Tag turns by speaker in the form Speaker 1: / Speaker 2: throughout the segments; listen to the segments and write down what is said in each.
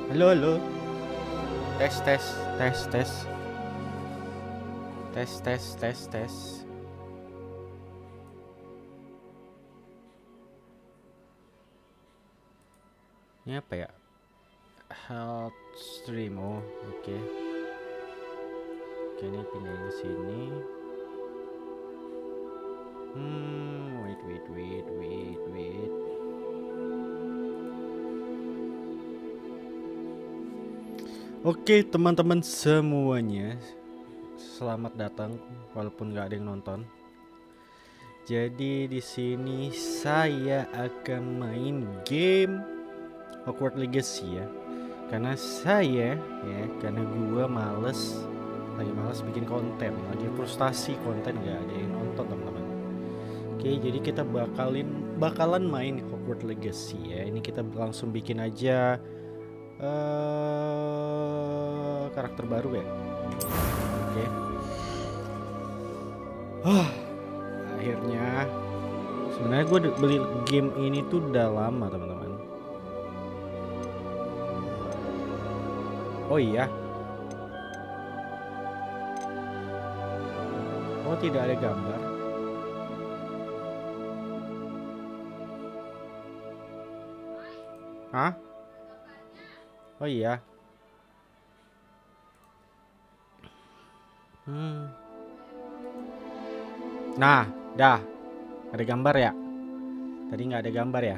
Speaker 1: Halo, halo. Tes, tes, tes, tes. Tes, tes, tes, tes. Ini apa ya? Health stream. Oh, oke. Oke, ini pindahin ke sini. Wait. Oke, teman-teman semuanya, selamat datang walaupun nggak ada yang nonton. Jadi di sini saya akan main game Hogwarts Legacy ya. Karena gua lagi males bikin konten, lagi frustasi konten nggak ada yang nonton teman-teman. Oke, jadi kita bakalan main Hogwarts Legacy ya. Ini kita langsung bikin aja karakter baru ya. Oke. Akhirnya sebenarnya gue beli game ini tuh udah lama teman-teman. Oh iya. Oh, tidak ada gambar. Hah? Oh iya. Nah, dah. Ada gambar ya? Tadi nggak ada gambar ya?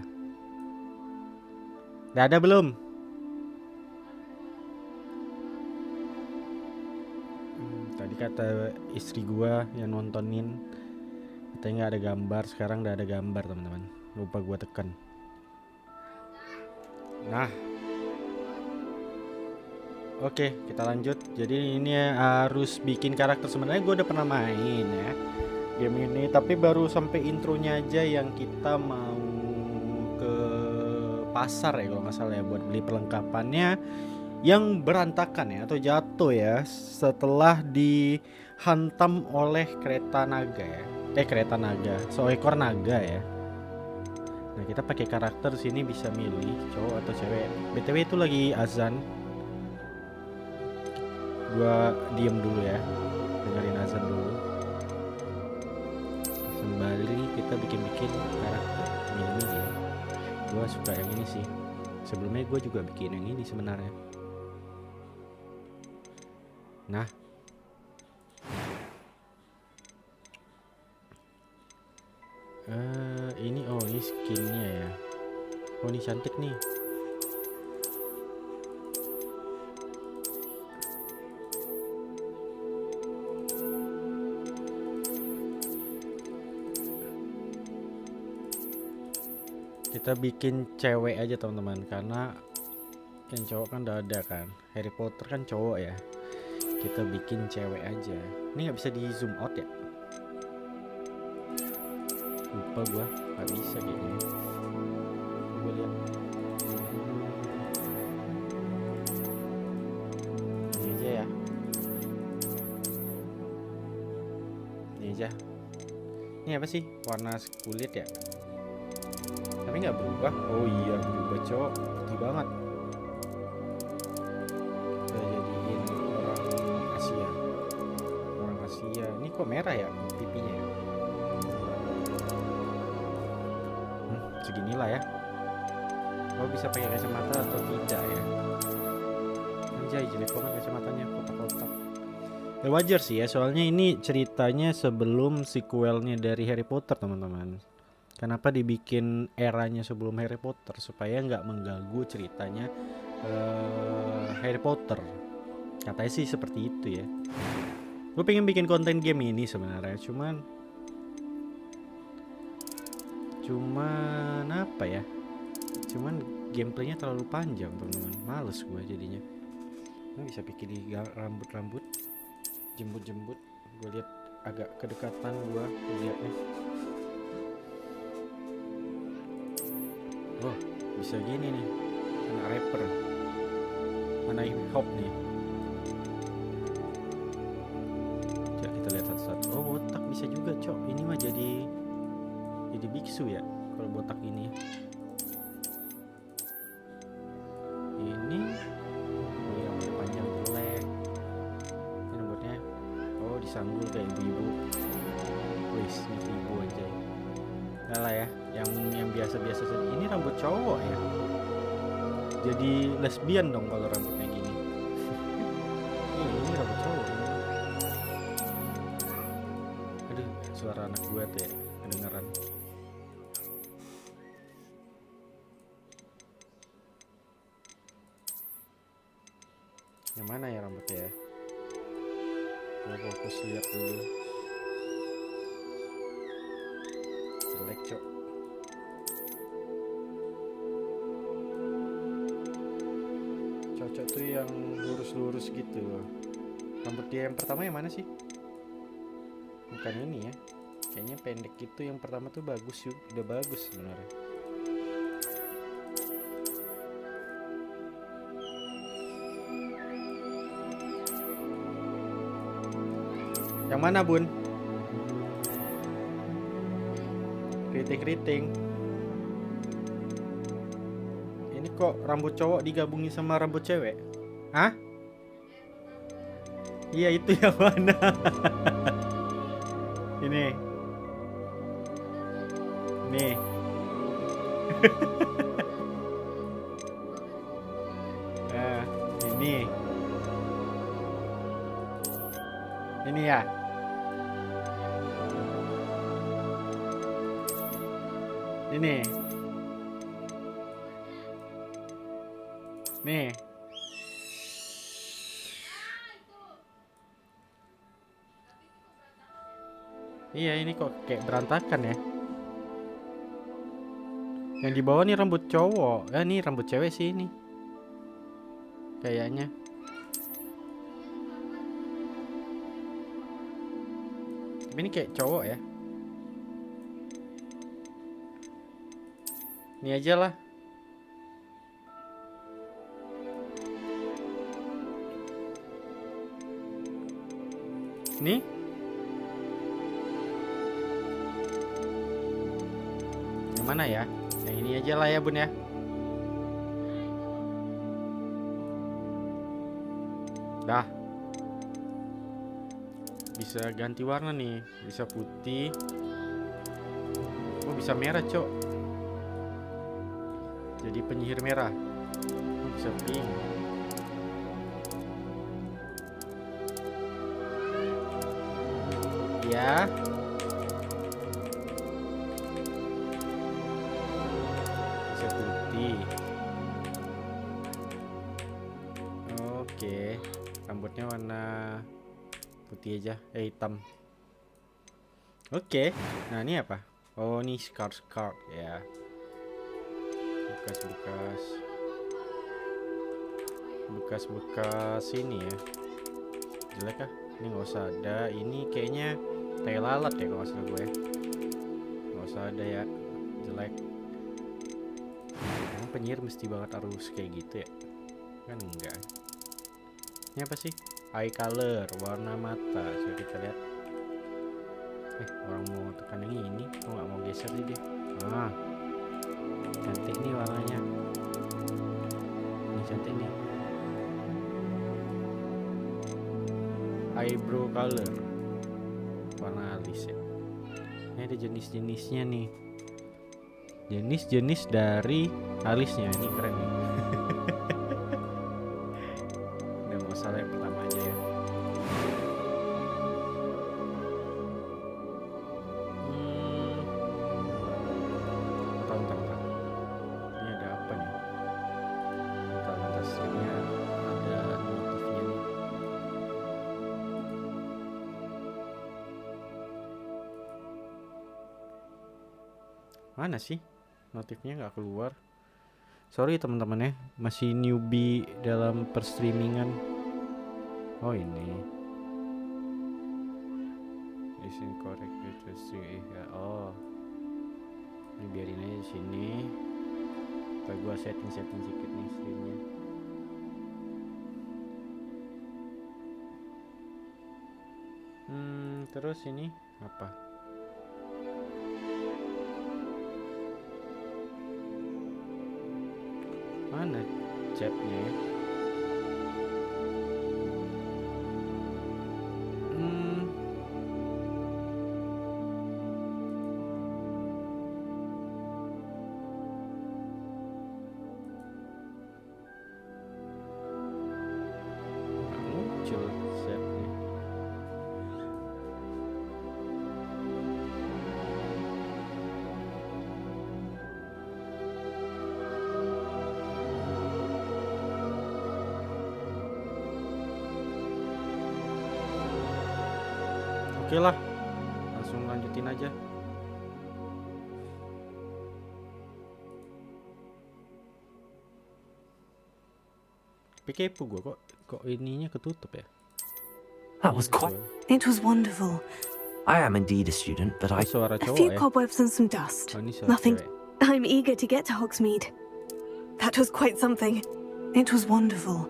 Speaker 1: Udah ada belum? Tadi kata istri gua yang nontonin, katanya nggak ada gambar. Sekarang udah ada gambar teman-teman. Lupa gua tekan. Nah, oke, kita lanjut. Jadi ini harus bikin karakter. Sebenarnya gue udah pernah main ya game ini, tapi baru sampai intronya aja yang kita mau ke pasar ya kalau nggak salah ya, buat beli perlengkapannya yang berantakan ya atau jatuh ya setelah dihantam oleh kereta naga ya. Seekor naga ya. Nah, kita pakai karakter sini bisa milih cowok atau cewek. BTW itu lagi azan. Gua diem dulu ya, dengerin azan dulu. Kembali kita bikin karakter milih ya. Gua suka yang ini sih. Sebelumnya gue juga bikin yang ini sebenarnya. Nah, ini ini skinnya ya. Oh, ini cantik nih. Kita bikin cewek aja teman-teman, karena yang cowok kan udah ada kan. Harry Potter kan cowok ya. Kita bikin cewek aja. Ini nggak bisa di zoom out ya? Lupa gua, nggak bisa kayaknya. Gua lihat. Ini aja ya. Ini aja. Ini apa sih? Warna kulit ya? Tapi nggak berubah. Oh iya, berubah cowok. Putih banget. Kita jadiin orang Asia. Ini kok merah ya pipinya ya? Seginilah ya. Oh, bisa pakai kacamata atau tidak ya? Anjay, jelek banget kacamatanya, kotak-kotak. Ya wajar sih ya, soalnya ini ceritanya sebelum sequelnya dari Harry Potter teman-teman. Kenapa dibikin eranya sebelum Harry Potter? Supaya nggak mengganggu ceritanya Harry Potter. Katanya sih seperti itu ya. Gue pengen bikin konten game ini sebenarnya, cuman apa ya? Cuman gameplaynya terlalu panjang teman-teman. Males gue jadinya. Ini bisa bikin di rambut-rambut, jembut-jembut. Gue lihat agak kedekatan gue lihatnya. Oh, bisa gini nih. Anak rapper. Mana hip hop nih. Coba kita lihat satu-satu. Oh, botak bisa juga, cok. Ini mah jadi biksu ya kalau botak ini. Ini sanggul kayak ibu-ibu. Wis, ibu aja. Enggak lah ya, yang biasa-biasa saja. Ini rambut cowok ya. Jadi lesbian dong kalau rambutnya gini. Ini rambut cowok. Aduh, suara anak gue tuh ya, kedengeran. Yang mana ya rambutnya ya? Gue fokus lihat dulu. Jelek cok. Cocok tuh yang lurus-lurus gitu. Rambut dia yang pertama yang mana sih? Bukan ini ya. Kayaknya pendek gitu yang pertama tuh bagus, udah bagus sebenarnya. Yang mana bun? Keriting-keriting. Ini kok rambut cowok digabungin sama rambut cewek? Hah? Iya itu yang mana? Ini. Nih. Nah, ini. Ini ya. Ini. Nih. Iya ini kok kayak berantakan ya. Yang di bawah nih rambut cowok. Nih rambut cewek sih ini. Kayaknya. Tapi ini kayak cowok ya. Ini aja lah. Nih. Yang mana ya? Yang ini aja lah ya bun ya. Dah. Bisa ganti warna nih. Bisa putih. Oh bisa merah cok. Jadi penyihir merah. Oh, bisa pink. Ya. Bisa putih. Oke. Rambutnya warna putih aja. Hitam. Oke. Nah ini apa? Oh ini scar ya. Bekas ini ya. Jelek kah? Ini nggak usah ada. Ini kayaknya tai lalat ya kalau nggak salah gue. Nggak usah ada ya. Jelek. Emang penyihir mesti banget harus kayak gitu ya? Kan enggak. Ini apa sih? Eye color, warna mata. Coba kita lihat. Orang mau tekan yang ini, kok nggak mau geser sih dia? Cantik nih warnanya. Ini cantik nih. Eyebrow color, warna alis ya. Ini ada jenis-jenisnya nih. Jenis-jenis dari alisnya. Ini keren nih. Udah nggak usah yang pertama aja ya. Bentar. Ini ada apa nih? Bentar, sini ada notifnya nih. Mana sih? Notifnya nggak keluar. Sorry teman-teman ya, masih newbie dalam perstreamingan. Oh ini. Is incorrect ya. Oh. Ini biarin aja di sini. Ntar gua setting sedikit nih streamnya. Terus ini apa? Mana chatnya ya? Oke lah, langsung lanjutin aja. Tapi kepo gue kok ininya ketutup ya.
Speaker 2: That was quite.
Speaker 3: It was wonderful.
Speaker 2: I am indeed a student, but I.
Speaker 1: Suara
Speaker 3: A
Speaker 1: cowok
Speaker 3: few
Speaker 1: ya.
Speaker 3: cobwebs and some dust.
Speaker 1: Oh, ini suara
Speaker 3: Nothing.
Speaker 1: cewek.
Speaker 3: I'm eager to get to Hogsmeade. That was quite something. It was wonderful.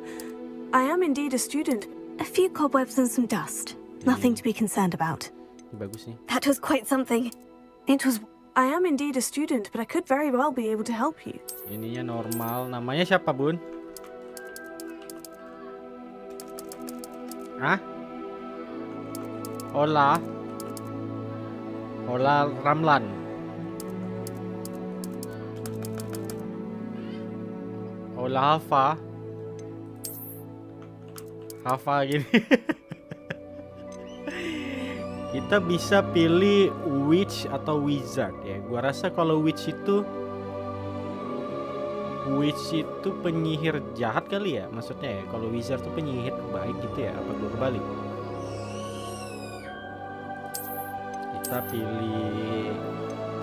Speaker 3: I am indeed a student. A few cobwebs and some dust. Nothing to be concerned about.
Speaker 1: Bagus nih.
Speaker 3: That was quite something. It was. I am indeed a student, but I could very well be able to help you.
Speaker 1: Ininya normal. Namanya siapa, Bun? Hah? Ola Ramlan. Ola Hafa gini. Kita bisa pilih witch atau wizard ya. Gua rasa kalau witch itu penyihir jahat kali ya, maksudnya ya. Kalau wizard tuh penyihir baik gitu ya, apa gua kebalik? Kita pilih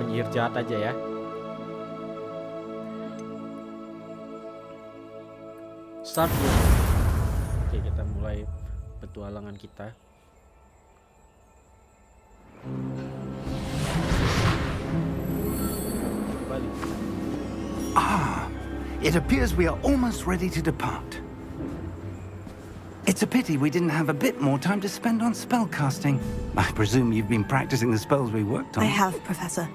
Speaker 1: penyihir jahat aja ya. Start dulu. Oke, kita mulai petualangan kita. Balik.
Speaker 4: It appears we are almost ready to depart. It's a pity we didn't have a bit more time to spend on spellcasting. I presume you've been practicing the spells we worked on.
Speaker 3: I have, Professor.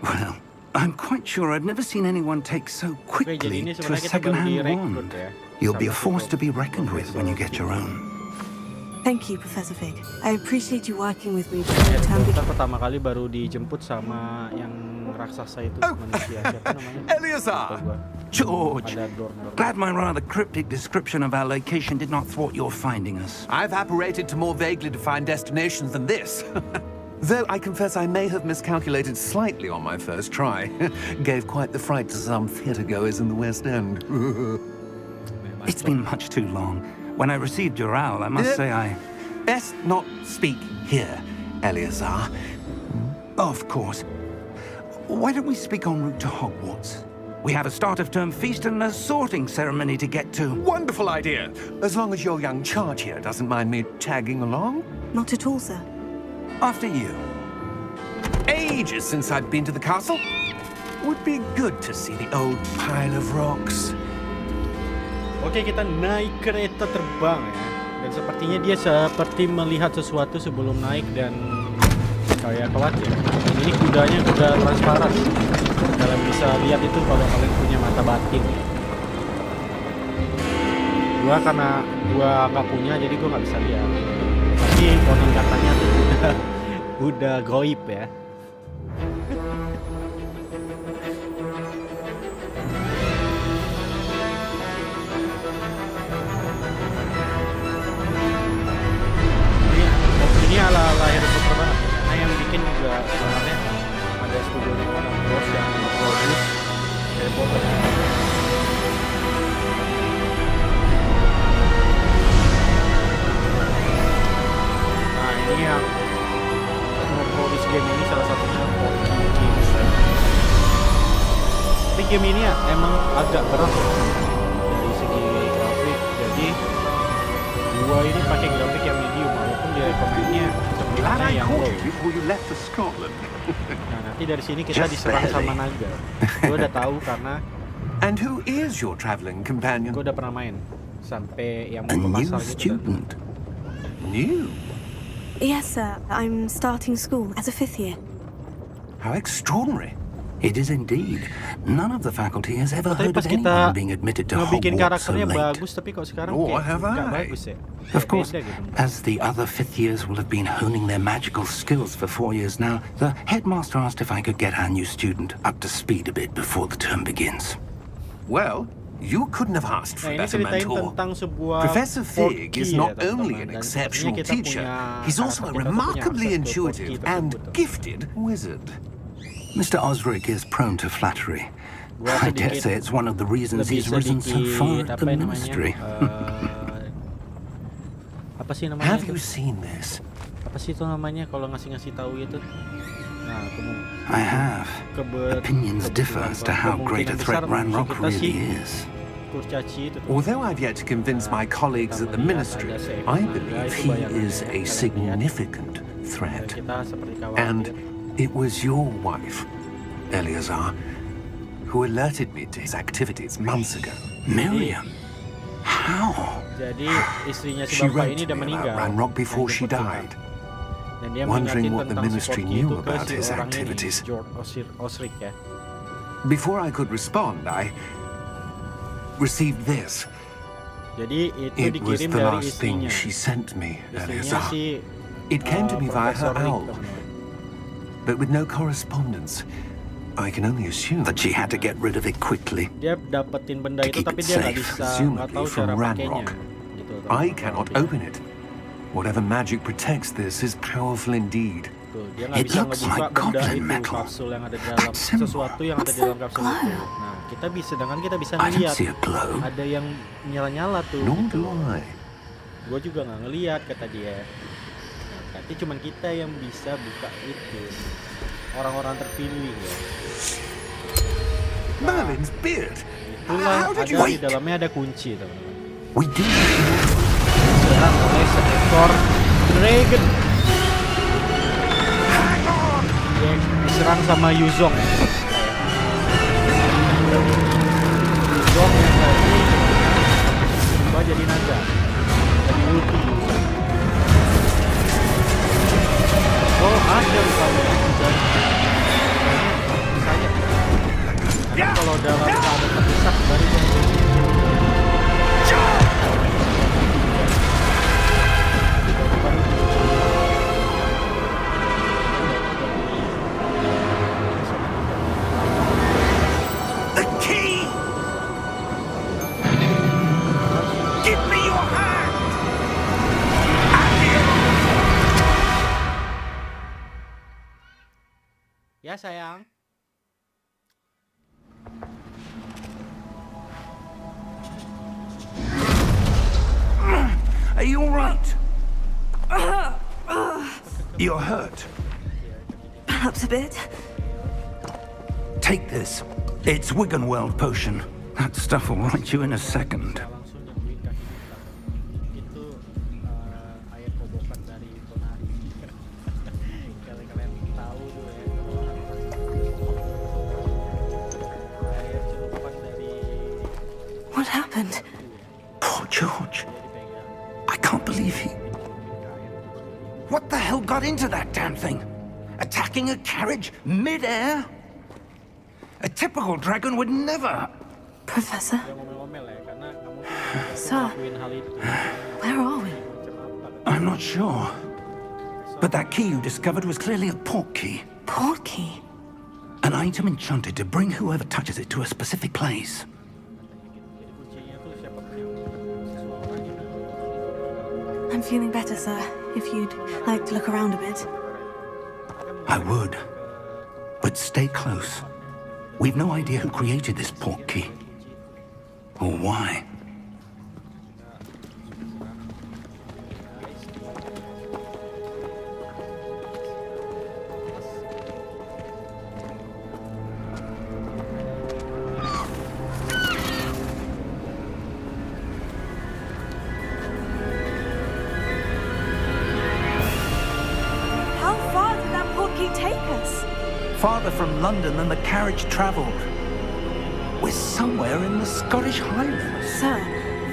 Speaker 4: Well, I'm quite sure I've never seen anyone take so
Speaker 1: Oke, jadi
Speaker 4: quickly
Speaker 1: ini
Speaker 4: to a
Speaker 1: sebenarnya kita baru
Speaker 4: second-hand
Speaker 1: direkrut
Speaker 4: wand.
Speaker 1: ya.
Speaker 4: You'll be a
Speaker 1: Sama
Speaker 4: force to be
Speaker 1: Profesor
Speaker 4: reckoned with when you get your own.
Speaker 3: Thank you, Professor Fig. I appreciate you working with me
Speaker 1: Ya,
Speaker 3: before the term
Speaker 1: kita
Speaker 3: begins.
Speaker 1: pertama kali baru dijemput sama yang raksasa itu, manusia siapa namanya?
Speaker 5: Eleazar!
Speaker 1: Lupa gua.
Speaker 4: George,
Speaker 1: Ada door.
Speaker 4: glad my rather cryptic description of our location did not thwart your finding us.
Speaker 5: I've apparated to more vaguely defined destinations than this. Though I confess I may have miscalculated slightly on my first try. Gave quite the fright to some theatre-goers in the West End.
Speaker 4: It's been much too long. When I received your owl, I must say I...
Speaker 5: Best not speak here, Eleazar.
Speaker 4: Of course. Why don't we speak en route to Hogwarts? We have a start-of-term feast and a sorting ceremony to get to.
Speaker 5: Wonderful idea. As long as your young charge here doesn't mind me tagging along.
Speaker 3: Not at all, sir.
Speaker 4: After you.
Speaker 5: Ages since I've been to the castle. Would be good to see the old pile of rocks.
Speaker 1: Oke, kita naik kereta terbang ya. Dan sepertinya dia seperti melihat sesuatu sebelum naik dan kayak khawatir. Ini kudanya kuda transparan. Kalian bisa lihat itu kalau kalian punya mata batin. Karena gua nggak punya, jadi gua nggak bisa lihat. Tapi konon katanya tuh udah goib ya. Ini ala lahir Potter banget ya. Karena yang bikin juga sebenarnya ada studio orang bos yang produce Harry Potter. Nah, ini yang produce game ini salah satunya Games. Tapi game ini ya emang agak berat dari segi grafik. Jadi gua ini pakai grafik yang medium walaupun di rekomennya
Speaker 6: Glad I
Speaker 1: yang
Speaker 6: caught
Speaker 1: low.
Speaker 6: you before you left for Scotland.
Speaker 1: Nah, nanti dari sini kita
Speaker 4: Just
Speaker 1: diserang sama
Speaker 4: barely.
Speaker 1: naga. Gue udah tahu karena
Speaker 5: And who is your traveling companion?
Speaker 1: gue udah pernah main sampai yang
Speaker 4: A
Speaker 1: mau ke
Speaker 4: new
Speaker 1: pasar gitu.
Speaker 4: student.
Speaker 5: New?
Speaker 3: Yes, sir. I'm starting school as a 5th year.
Speaker 5: How extraordinary.
Speaker 4: It is indeed. None of the faculty has ever
Speaker 1: Tapi
Speaker 4: heard
Speaker 1: pas
Speaker 4: of
Speaker 1: kita
Speaker 4: anyone being admitted to
Speaker 1: ngebikin
Speaker 4: Hogwarts so
Speaker 1: karakternya
Speaker 4: late.
Speaker 1: bagus, tapi kok sekarang
Speaker 5: Nor
Speaker 1: kayak
Speaker 5: have
Speaker 1: nggak
Speaker 5: I.
Speaker 1: bagus ya.
Speaker 4: Of course,
Speaker 1: Beda gitu.
Speaker 4: as the other fifth years will have been honing their magical skills for 4 years now, the headmaster asked if I could get our new student up to speed a bit before the term begins.
Speaker 5: Well, you couldn't have asked for
Speaker 1: Nah,
Speaker 5: a
Speaker 1: ini
Speaker 5: better
Speaker 1: ceritain
Speaker 5: mentor.
Speaker 1: tentang sebuah
Speaker 5: Professor Fig
Speaker 1: portkey
Speaker 5: is
Speaker 1: ya,
Speaker 5: not
Speaker 1: teman-teman.
Speaker 5: only an
Speaker 1: Dan
Speaker 5: exceptional
Speaker 1: sepertinya kita
Speaker 5: teacher,
Speaker 1: punya
Speaker 5: he's also a
Speaker 1: karakter kita tuh punya
Speaker 5: remarkably
Speaker 1: akses ke
Speaker 5: intuitive
Speaker 1: portkey
Speaker 5: and
Speaker 1: tersebut.
Speaker 5: gifted wizard.
Speaker 4: Mr. Osric is prone to flattery.
Speaker 1: Gua
Speaker 4: I dare
Speaker 1: sedikit-
Speaker 4: say it's one of the reasons
Speaker 1: lebih
Speaker 4: he's risen so far
Speaker 1: sedikit
Speaker 4: at
Speaker 1: apa
Speaker 4: the
Speaker 1: ya namanya?
Speaker 4: ministry.
Speaker 1: Apa sih namanya?
Speaker 5: Have
Speaker 1: itu?
Speaker 5: you seen this?
Speaker 1: Apa sih itu namanya kalau ngasih tahu itu? Nah,
Speaker 4: I have. Opinions differ as to how great a threat Ranrock really is.
Speaker 1: kurcaci itu tuh.
Speaker 5: Although I've yet to convince my colleagues at the ministry, I believe he is a significant threat.
Speaker 1: Kita seperti kawan.
Speaker 5: And it was your wife, Eleazar, who alerted me to his activities months ago.
Speaker 4: Miriam? How?
Speaker 1: Jadi istrinya si
Speaker 5: She
Speaker 1: bapak
Speaker 5: wrote
Speaker 1: ini
Speaker 5: to
Speaker 1: udah
Speaker 5: me
Speaker 1: meninggal.
Speaker 5: about Ranrock before she
Speaker 1: Yang jemput
Speaker 5: died,
Speaker 1: kita. Dan dia
Speaker 5: wondering
Speaker 1: mengingatin
Speaker 5: what the
Speaker 1: tentang si
Speaker 5: ministry
Speaker 1: Porky
Speaker 5: knew
Speaker 1: itu ke
Speaker 5: about
Speaker 1: si
Speaker 5: his
Speaker 1: orang
Speaker 5: activities.
Speaker 1: ini, George Osric ya.
Speaker 5: Before I could respond, I received this.
Speaker 1: Jadi itu
Speaker 5: It was
Speaker 1: dikirim
Speaker 5: the
Speaker 1: dari
Speaker 5: last thing
Speaker 1: istrinya.
Speaker 5: she sent me,
Speaker 1: Istrinya
Speaker 5: Eleazar.
Speaker 1: si
Speaker 5: It came to me via her
Speaker 1: Profesor Rick,
Speaker 5: owl,
Speaker 1: teman-teman.
Speaker 5: but with no correspondence. I can only assume
Speaker 4: That she had to get rid of it quickly.
Speaker 1: Dia dapetin benda
Speaker 4: To
Speaker 1: itu
Speaker 4: keep
Speaker 1: tapi
Speaker 4: it
Speaker 1: dia nggak
Speaker 4: safe,
Speaker 1: bisa, nggak
Speaker 5: presumably
Speaker 1: tahu
Speaker 5: from
Speaker 1: cara pakainya.
Speaker 5: Ranrock.
Speaker 1: Gitu,
Speaker 5: I
Speaker 1: teman-teman.
Speaker 5: cannot
Speaker 1: Dia-
Speaker 5: open it. Whatever magic protects this is powerful indeed.
Speaker 1: Tuh, dia nggak
Speaker 4: It
Speaker 1: bisa
Speaker 4: looks
Speaker 1: ngebuka
Speaker 4: like
Speaker 1: benda
Speaker 4: goblin
Speaker 1: itu,
Speaker 4: metal.
Speaker 1: kapsul yang ada di dalam,
Speaker 4: That symbol.
Speaker 1: sesuatu yang ada di dalam kapsul itu. Nah, kita bisa, sedangkan kita bisa
Speaker 4: I don't
Speaker 1: ngeliat
Speaker 4: see a glow.
Speaker 1: ada yang nyala-nyala tuh.
Speaker 5: Nor
Speaker 1: Gitu.
Speaker 5: do I.
Speaker 1: Gue juga nggak ngeliat kata dia. Nah, tapi cuman kita yang bisa buka itu. Orang-orang terpilih ya.
Speaker 5: Merlin's beard.
Speaker 1: Itulah
Speaker 5: How did
Speaker 1: ada
Speaker 5: you
Speaker 1: di dalamnya ada kunci teman-teman.
Speaker 4: We do.
Speaker 1: Diserang oleh seekor dragon. Dia diserang sama Yuzong ya. Yuzong yang tadi berubah jadi naga. Jadi Ulti. Oh ada rupanya. Dan saya. Karena kalau dalam keadaan terpisah baru
Speaker 4: The key! Give me your hand!
Speaker 1: ya sayang.
Speaker 4: Are you all right? You're hurt.
Speaker 3: Perhaps a bit.
Speaker 4: Take this. It's Wiggenweld potion. That stuff will right you in a second.
Speaker 1: Langsung nyembuhin kaki kita. Itu air kobokan dari donasi. Kalian tahu tuh ya. Air celupan dari
Speaker 3: What happened?
Speaker 4: Poor George.
Speaker 1: dia dipegang.
Speaker 4: I can't believe he... What the hell got into that damn thing? Attacking a carriage mid-air? A typical dragon would never...
Speaker 3: Professor,
Speaker 1: Dia ngomel-ngomel ya karena nggak mungkin dia
Speaker 3: Sir.
Speaker 1: ngelakuin hal itu.
Speaker 3: where are we?
Speaker 1: Macam apa kan?
Speaker 4: I'm not sure. But that key you discovered was clearly a port key.
Speaker 3: Portkey.
Speaker 4: An item enchanted to bring whoever touches it to a specific place.
Speaker 1: Jadi kuncinya tuh siapapun yang seseorang ini.
Speaker 3: I'm feeling better, sir. If you'd like to look around a bit.
Speaker 4: I would. But stay close. We've no idea who created this port key. Or why.
Speaker 3: How far did that portkey take us?
Speaker 4: Farther from London than the carriage travelled. We're somewhere in the Scottish Highlands.
Speaker 3: Sir,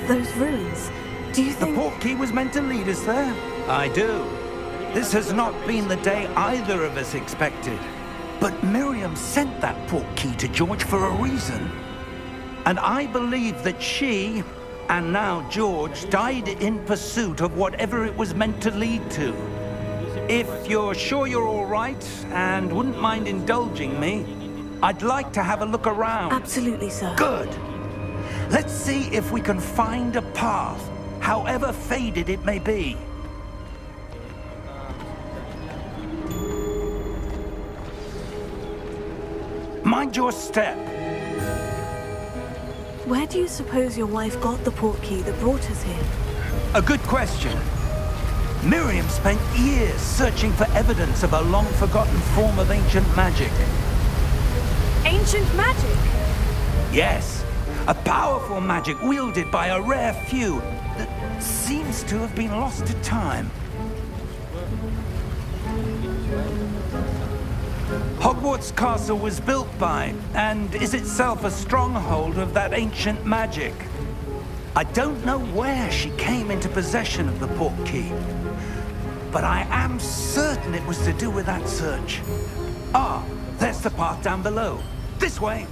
Speaker 3: those ruins. Do you
Speaker 4: The
Speaker 3: think...
Speaker 4: port key was meant to lead us there. I do. This has not been the day either of us expected. But Miriam sent that port key to George for a reason. And I believe that she, and now George, died in pursuit of whatever it was meant to lead to. If you're sure you're all right and wouldn't mind indulging me, I'd like to have a look around.
Speaker 3: Absolutely, sir.
Speaker 4: Good. Let's see if we can find a path, however faded it may be. Mind your step.
Speaker 3: Where do you suppose your wife got the portkey that brought us here?
Speaker 4: A good question. Miriam spent years searching for evidence of a long-forgotten form of ancient magic.
Speaker 3: Ancient magic?
Speaker 4: Yes, a powerful magic wielded by a rare few that seems to have been lost to time. Hogwarts Castle was built by, and is itself a stronghold of that ancient magic. I don't know where she came into possession of the portkey, but I am certain it was to do with that search. Ah, there's the path down below. This way.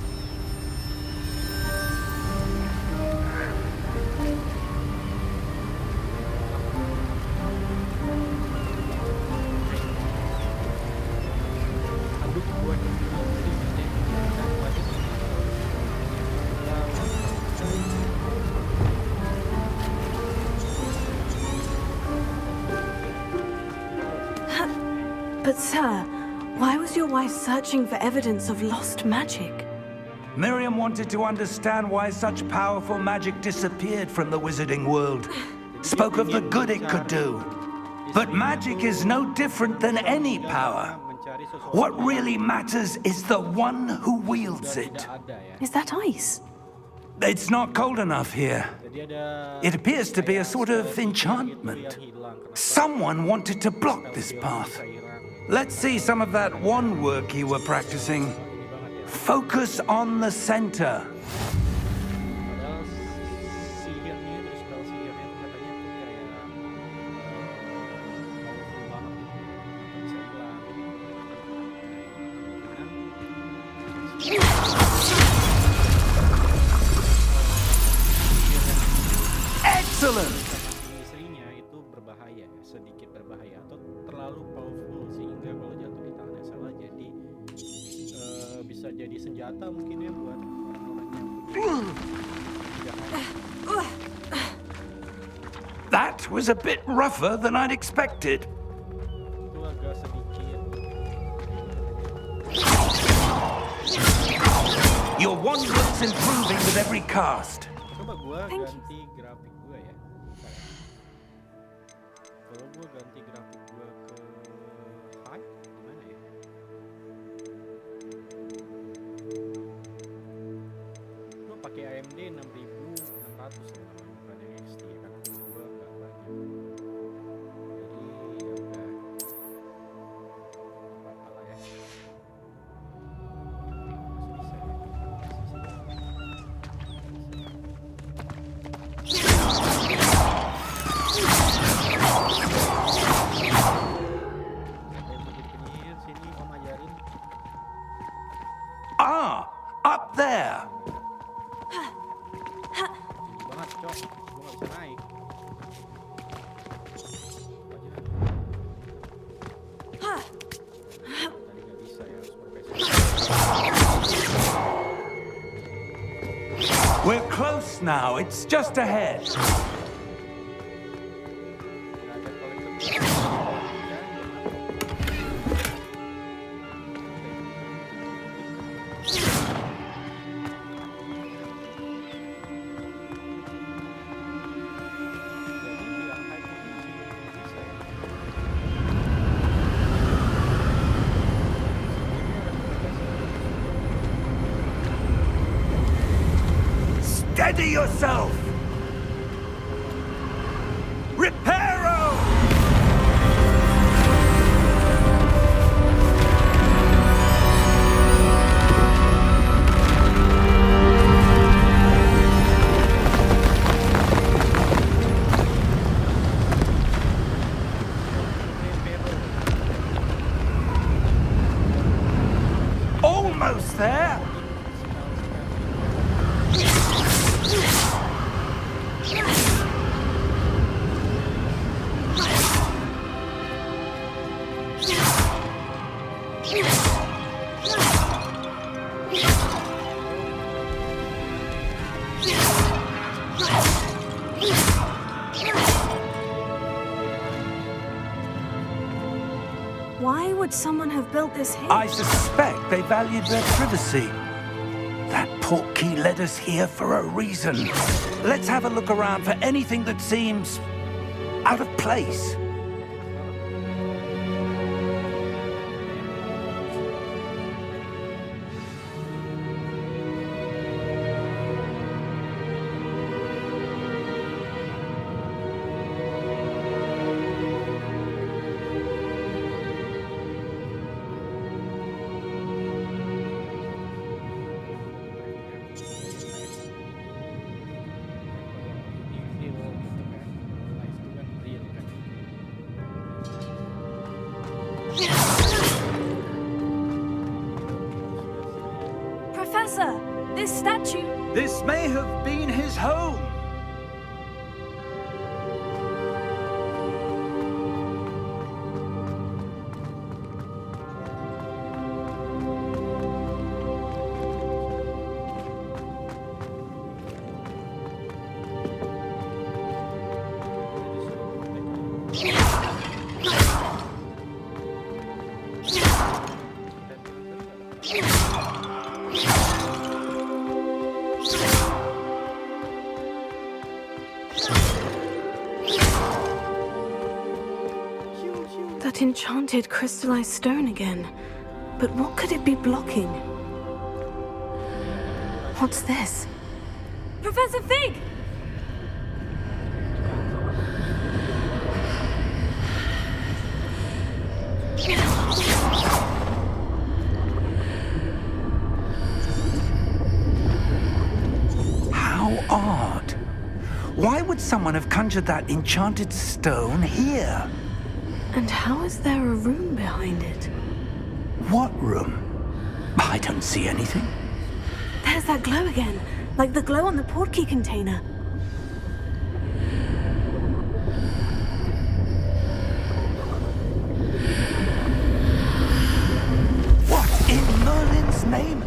Speaker 3: But sir, why was your wife searching for evidence of lost magic?
Speaker 4: Miriam wanted to understand why such powerful magic disappeared from the wizarding world. Spoke of the good it could do. But magic is no different than any power. What really matters is the one who wields it.
Speaker 3: Is that ice?
Speaker 4: It's not cold enough here. It appears to be a sort of enchantment. Someone wanted to block this path. Let's see some of that wand work you were practicing. Focus on the center.
Speaker 1: Padahal sihirnya itu, spell sihirnya itu katanya tuh kayak powerful banget gitu. Bisa hilang.
Speaker 4: Excellent!
Speaker 1: Istrinya itu berbahaya, sedikit berbahaya atau terlalu powerful sehingga kalau jatuh di tangan yang salah jadi bisa jadi senjata mungkin ya buat orang-orang yang punya
Speaker 4: That was a bit rougher than I'd expected.
Speaker 1: itu agak sedikit.
Speaker 4: Your wand looks improving with every cast.
Speaker 1: Coba gua
Speaker 3: Thank you.
Speaker 1: ganti grafik gua ya. Bentar ya. Kalau gua ganti grafik gua ke high gimana ya? Gua pakai AMD 6600 sebenarnya, bukan yang XT ya, karena gua nggak lagi. Jadi ya udah. Apa-apa lah ya. Masih bisa ya. Penyihir sini Om ajarin.
Speaker 4: Ah, up there.
Speaker 1: Tinggi banget, Cok. Gua nggak bisa naik. Tadi nggak bisa ya, harus profesional.
Speaker 4: We're close now. It's just ahead.
Speaker 1: Nggak ada kolektor. Jadi yang high potensi bisa ya.
Speaker 4: Steady yourself. Reparo! Almost there.
Speaker 3: Why would someone have built this here?
Speaker 4: I suspect they valued their privacy. That portkey led us here for a reason. Let's have a look around for anything that seems out of place.
Speaker 3: this statue.
Speaker 4: This may have been his home.
Speaker 3: That enchanted crystallized stone again. But what could it be blocking? What's this? Professor Fig!
Speaker 4: How odd. Why would someone have conjured that enchanted stone here?
Speaker 3: And how is there a room behind it?
Speaker 4: What room? I don't see anything.
Speaker 3: There's that glow again, like the glow on the portkey container.
Speaker 4: What in Merlin's name?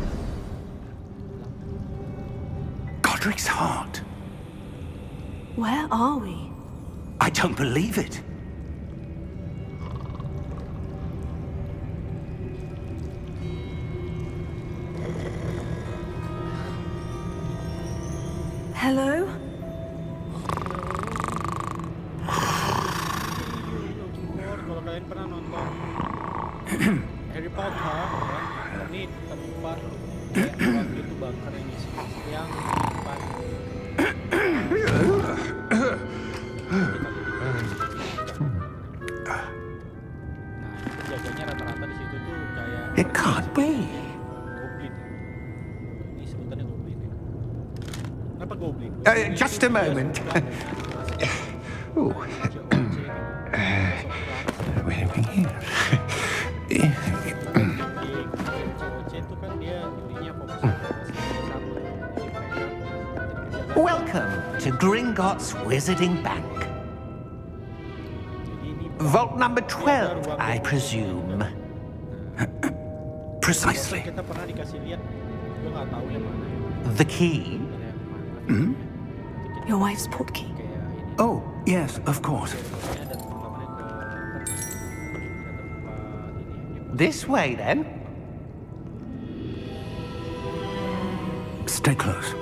Speaker 4: Godric's heart.
Speaker 3: Where are we?
Speaker 4: I don't believe it.
Speaker 3: Hello?
Speaker 1: Kalau kalian pernah nonton Harry Potter, ya, ini tempat waktu itu bunker yang isi yang tempat. Nah, jaganya rata-rata di situ tuh kayak.
Speaker 4: It can't be.
Speaker 1: Goblin. Ini sebutannya goblin. Kenapa goblin?
Speaker 4: Just a moment. Oh. Wait a minute.
Speaker 7: Welcome to Gringotts Wizarding Bank. Vault number 12, I presume.
Speaker 4: Precisely.
Speaker 1: Kita pernah dikasih lihat, gue nggak tahu yang mana.
Speaker 7: The key?
Speaker 3: Your wife's portkey.
Speaker 4: Oh, yes, of course.
Speaker 7: This way, then.
Speaker 4: Stay close.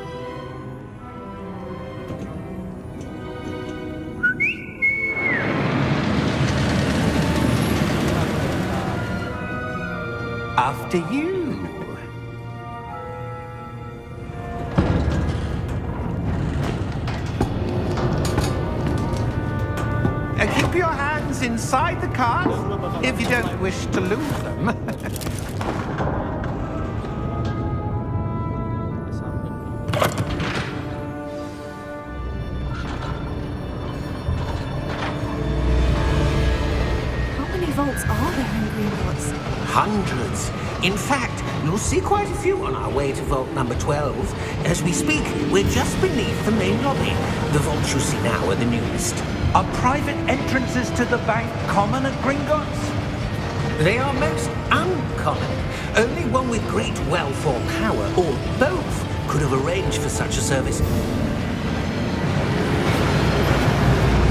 Speaker 7: After you. Keep your hands inside the cart if you don't wish to lose them.
Speaker 3: How many vaults are there in Gringotts?
Speaker 7: Hundreds. In fact, you'll see quite a few on our way to vault number 12. As we speak, we're just beneath the main lobby. The vaults you see now are the newest.
Speaker 4: Are private entrances to the bank common at Gringotts?
Speaker 7: They are most uncommon. Only one with great wealth or power, or both, could have arranged for such a service.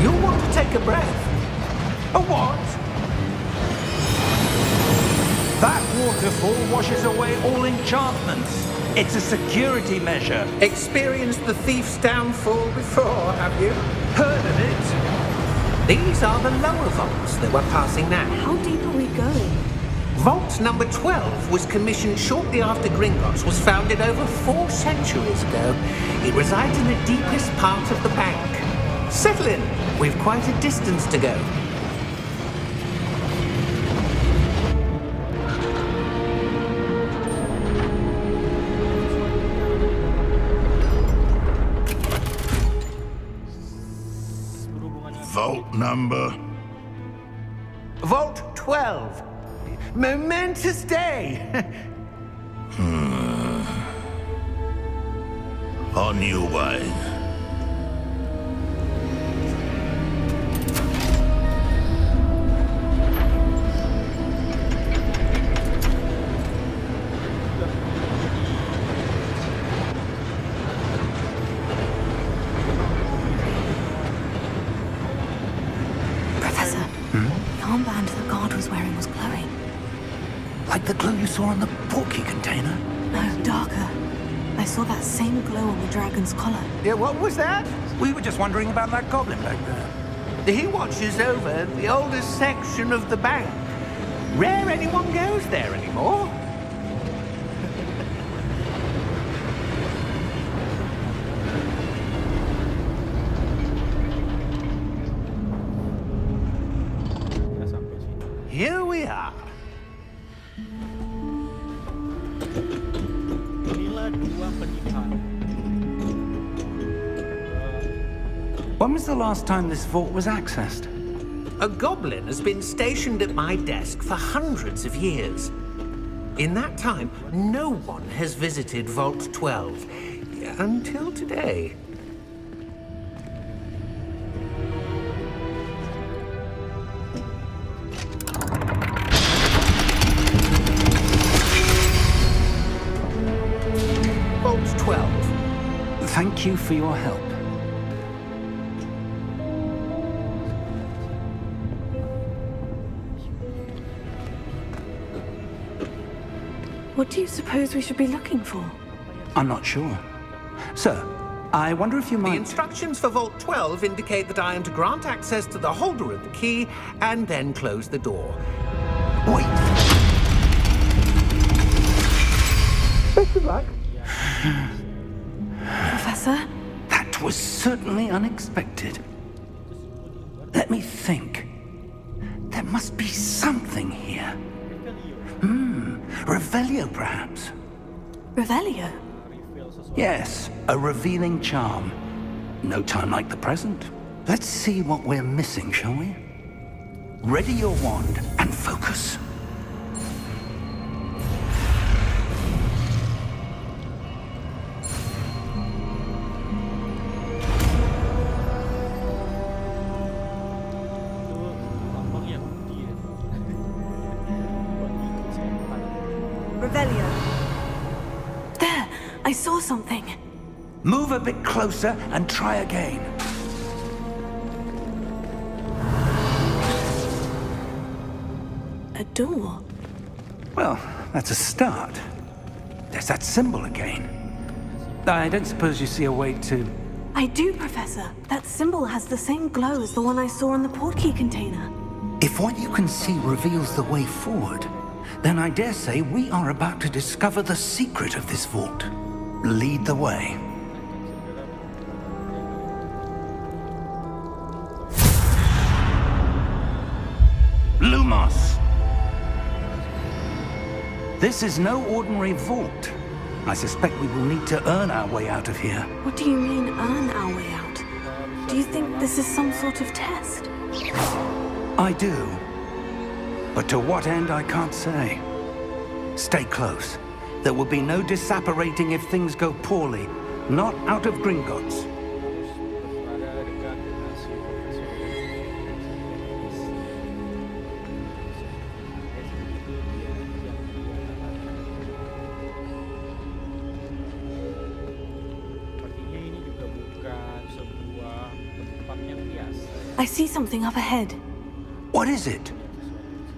Speaker 7: You'll want to take a breath.
Speaker 4: A what? That waterfall washes away all enchantments. It's a security measure.
Speaker 7: Experienced the thief's downfall before, have you?
Speaker 4: Heard of it?
Speaker 7: These are the lower vaults that we're passing now.
Speaker 3: How deep are we going?
Speaker 7: Vault number 12 was commissioned shortly after Gringotts was founded over 4 centuries ago. It resides in the deepest part of the bank. Settle in. We've quite a distance to go.
Speaker 8: Vault number?
Speaker 7: Vault 12. Momentous day.
Speaker 8: On your way.
Speaker 3: Professor, the armband the guard was wearing was glowing.
Speaker 4: Like the glow you saw on the portkey container?
Speaker 3: No, darker. I saw that same glow on the dragon's collar.
Speaker 7: Yeah, what was that?
Speaker 4: We were just wondering about that goblin back there.
Speaker 7: He watches over the oldest section of the bank. Rare anyone goes there anymore.
Speaker 1: Kita sampai sini.
Speaker 7: Here we are.
Speaker 1: Inilah dua penipuan.
Speaker 4: When was the last time this vault was accessed?
Speaker 7: A goblin has been stationed at my desk for hundreds of years. In that time, no one has visited Vault 12 until today. Vault 12.
Speaker 4: Thank you for your help.
Speaker 3: What do you suppose we should be looking for?
Speaker 4: I'm not sure. Sir, I wonder if you
Speaker 7: The
Speaker 4: might...
Speaker 7: instructions for Vault 12 indicate that I am to grant access to the holder of the key and then close the door.
Speaker 4: Wait!
Speaker 3: Professor?
Speaker 4: That was certainly unexpected. Let me think. There must be something here. Revelio, perhaps?
Speaker 3: Revelio?
Speaker 4: Yes, a revealing charm. No time like the present. Let's see what we're missing, shall we? Ready your wand and focus.
Speaker 1: Itu lambang yang putih ya. Buat ikut setan.
Speaker 3: Revelio. There! I saw something.
Speaker 4: Move a bit closer and try again.
Speaker 3: A door.
Speaker 4: Well, that's a start. There's that symbol again. I don't suppose you see a way to...
Speaker 3: I do, Professor. That symbol has the same glow as the one I saw in the portkey container.
Speaker 4: If what you can see reveals the way forward, then I dare say we are about to discover the secret of this vault. Lead the way. Lumos! This is no ordinary vault. I suspect we will need to earn our way out of here.
Speaker 3: What do you mean, earn our way out? Do you think this is some sort of test?
Speaker 4: I do. But to what end, I can't say. Stay close. There will be no disapparating if things go poorly. Not out of Gringotts.
Speaker 1: Berada dekat donasi profesor. Sepertinya ini juga bukan sebuah tempat yang biasa.
Speaker 3: I see something up ahead.
Speaker 4: What is it?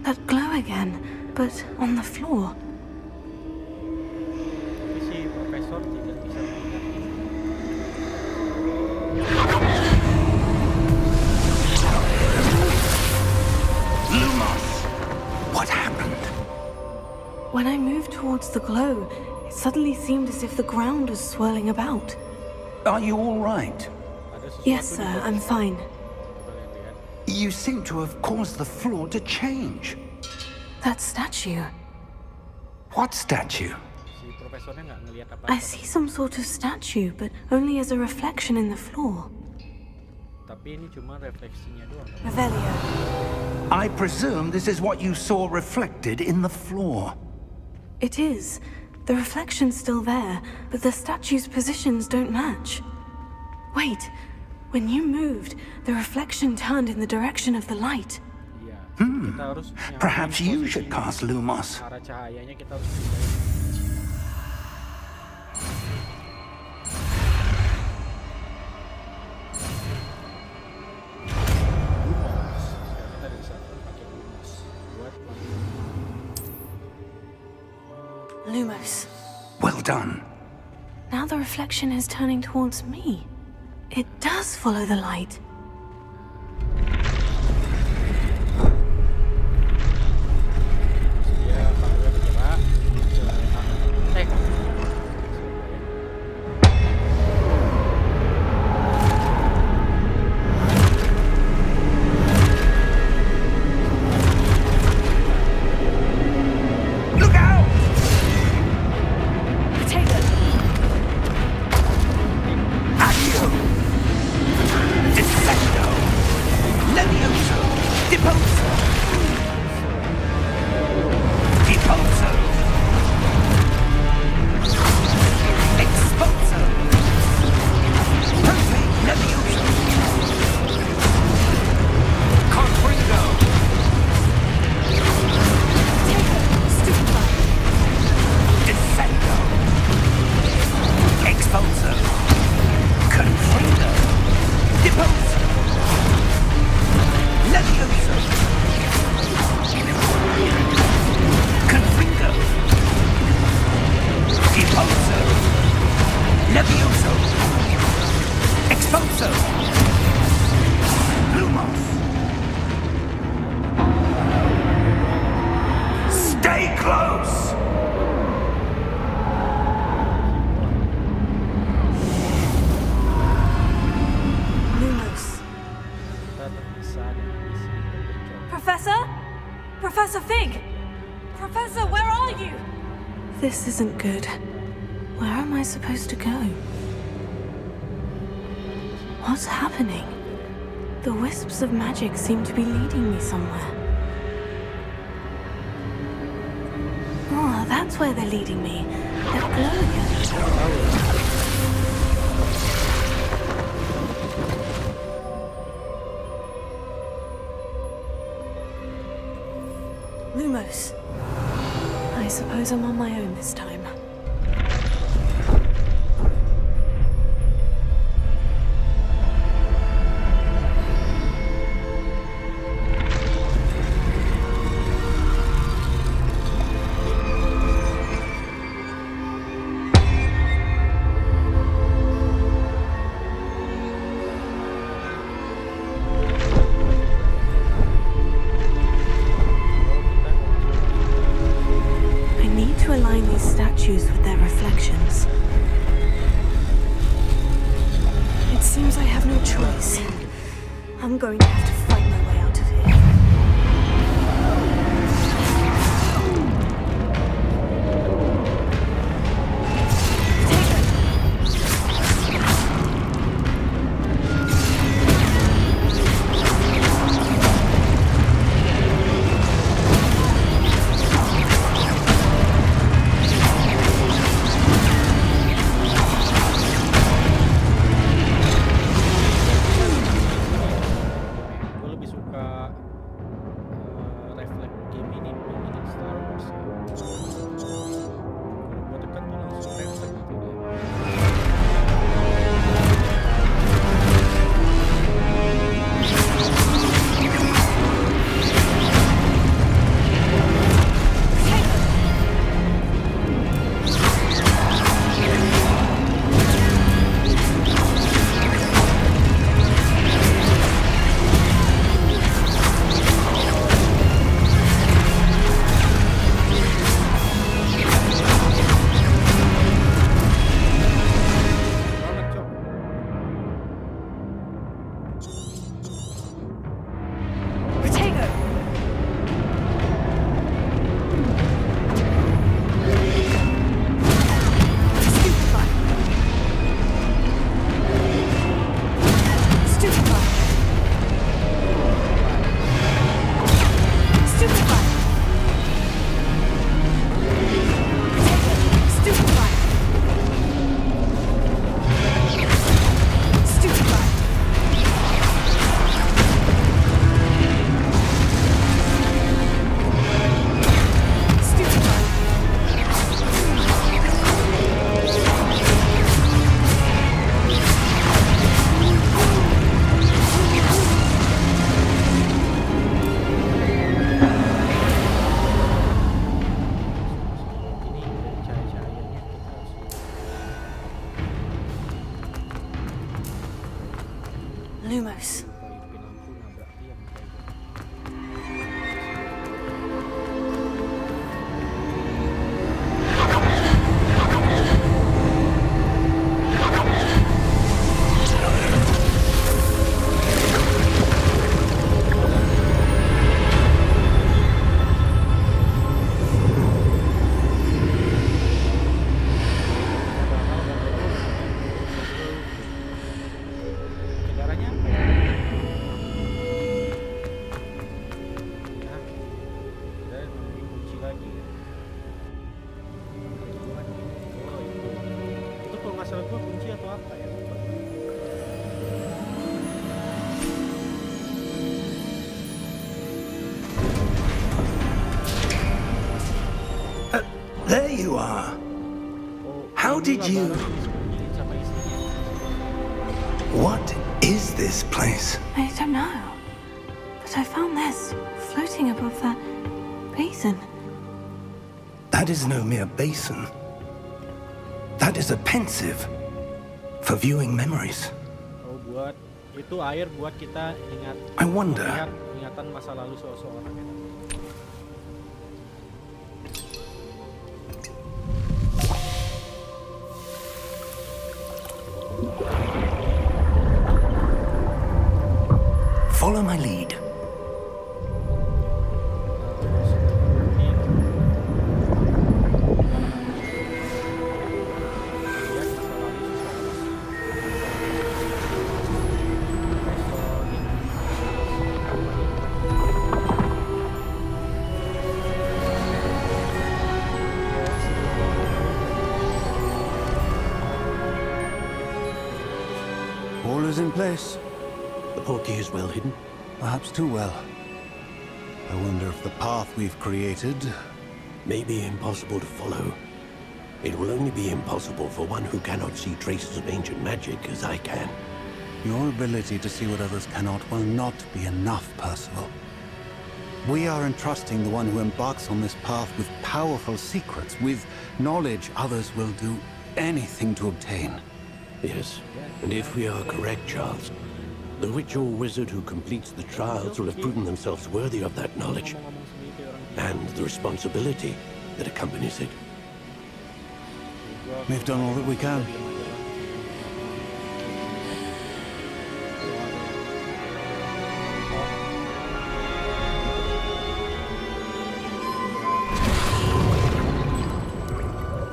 Speaker 3: That glow again, but on the floor.
Speaker 1: Tapi si profesor tidak bisa melihat ini.
Speaker 4: Lumos! What happened?
Speaker 3: When I moved towards the glow, it suddenly seemed as if the ground was swirling about.
Speaker 4: Are you all right?
Speaker 1: Ada sesuatu
Speaker 3: Yes,
Speaker 1: di
Speaker 3: sir,
Speaker 1: bawah.
Speaker 3: I'm fine.
Speaker 1: Coba lihat.
Speaker 4: You seem to have caused the floor to change.
Speaker 3: That statue.
Speaker 4: What statue?
Speaker 1: Si profesornya nggak ngelihat apa-apa.
Speaker 3: I see some sort of statue, but only as a reflection in the floor.
Speaker 1: Tapi ini cuma refleksinya doang.
Speaker 3: Revelio.
Speaker 4: I presume this is what you saw reflected in the floor.
Speaker 3: It is, The reflection's still there, but the statue's positions don't match. Wait, when you moved, the reflection turned in the direction of the light.
Speaker 1: Iya. Kita harus
Speaker 4: Perhaps
Speaker 1: nyamain
Speaker 4: you
Speaker 1: posisi
Speaker 4: should cast Lumos.
Speaker 1: arah cahayanya kita harus pindahin. Lumos. Sekarang kita bisa pakai Lumos buat
Speaker 3: Lumos.
Speaker 4: Well done.
Speaker 3: Now the reflection is turning towards me. It does follow the light.
Speaker 1: dia pakai bergerak ke
Speaker 4: Look out!
Speaker 3: Potato!
Speaker 4: Accio! Descendo! Levioso! Deposo! Deposo! Exposo! Profe Levioso! Confringo! Descendo! Exposo! Confringo! Deposo! Levioso! Confringo! Deposo! Levioso! Exposo! Lumos! Stay close!
Speaker 3: Lumos.
Speaker 1: kita terpisah dan isi terbentuk.
Speaker 3: Professor? Professor Fig! Professor, where are you? This isn't good. Where am I supposed to go? What's happening? The wisps of magic seem to be leading me somewhere. Oh, that's where they're leading me. They're glowing. Lumos. I suppose I'm on my own this time. I need to align these statues with their reflections. It seems I have no choice. I'm going to have to fight my way out of here.
Speaker 4: did you... What is this place?
Speaker 3: I don't know. But I found this floating above that basin.
Speaker 4: That is no mere basin. That is a pensive for viewing memories.
Speaker 1: Oh, buat itu air buat kita ingat.
Speaker 4: I wonder.
Speaker 1: Melihat ingatan masa lalu seseorang.
Speaker 4: Follow my lead.
Speaker 8: All is in place.
Speaker 9: The portkey is well hidden.
Speaker 8: Perhaps too well. I wonder if the path we've created...
Speaker 9: May be impossible to follow. It will only be impossible for one who cannot see traces of ancient magic as I can.
Speaker 8: Your ability to see what others cannot will not be enough, Percival. We are entrusting the one who embarks on this path with powerful secrets, with knowledge others will do anything to obtain.
Speaker 9: Yes, and if we are correct, Charles, the witch or wizard who completes the trials will have proven themselves worthy of that knowledge and the responsibility that accompanies it.
Speaker 8: We've done all that we can.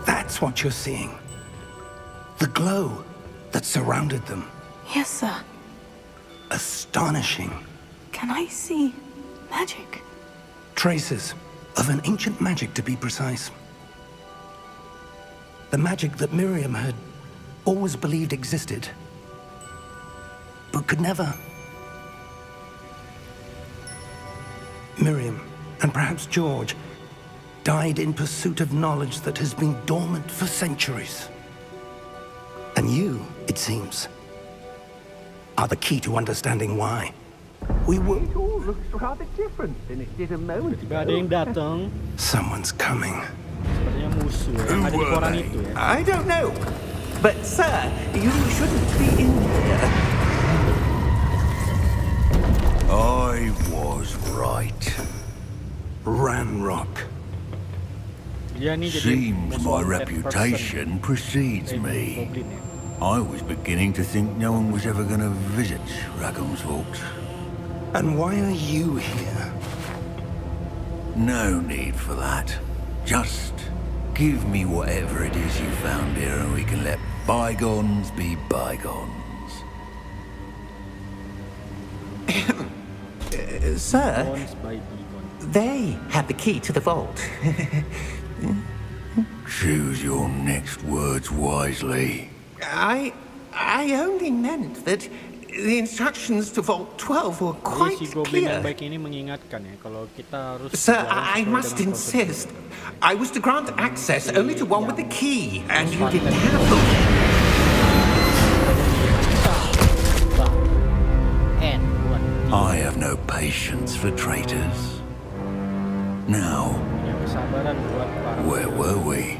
Speaker 4: That's what you're seeing. The glow that surrounded them.
Speaker 3: Yes, sir.
Speaker 4: Astonishing.
Speaker 3: Can I see magic?
Speaker 4: Traces of an ancient magic, to be precise. The magic that Miriam had always believed existed, but could never. Miriam, and perhaps George, died in pursuit of knowledge that has been dormant for centuries. And you, it seems, are the key to understanding why. We were...
Speaker 7: It all looks rather different than it did a moment
Speaker 1: Tiba ada yang datang.
Speaker 4: Someone's coming.
Speaker 1: Sepertinya musuh ya. Ada di koran itu ya.
Speaker 7: I don't know. But, sir, you shouldn't be in here.
Speaker 4: I was right. Ranrock.
Speaker 1: Dia nih jadi
Speaker 10: Seems
Speaker 1: musuh
Speaker 10: my
Speaker 1: wanted
Speaker 10: reputation precedes
Speaker 1: person.
Speaker 10: me.
Speaker 1: Goblin ya.
Speaker 10: I was beginning to think no one was ever going to visit Rackham's Vault.
Speaker 4: And why are you here?
Speaker 10: No need for that. Just give me whatever it is you found here and we can let bygones be bygones.
Speaker 7: Sir,
Speaker 1: Bones by Beacon.
Speaker 7: they have the key to the vault.
Speaker 10: Choose your next words wisely.
Speaker 7: I only meant that the instructions to Vault 12 were
Speaker 1: Jadi
Speaker 7: quite
Speaker 1: si goblin yang
Speaker 7: clear.
Speaker 1: baik ini mengingatkan ya kalau kita harus
Speaker 7: Sir,
Speaker 1: jalan
Speaker 7: I
Speaker 1: sesuai
Speaker 7: must
Speaker 1: dengan
Speaker 7: insist.
Speaker 1: prosedur.
Speaker 7: I was to grant access only to one with the key, and you didn't have them.
Speaker 10: I have no patience for traitors. Now,
Speaker 1: Punya kesabaran buat para
Speaker 10: where were we?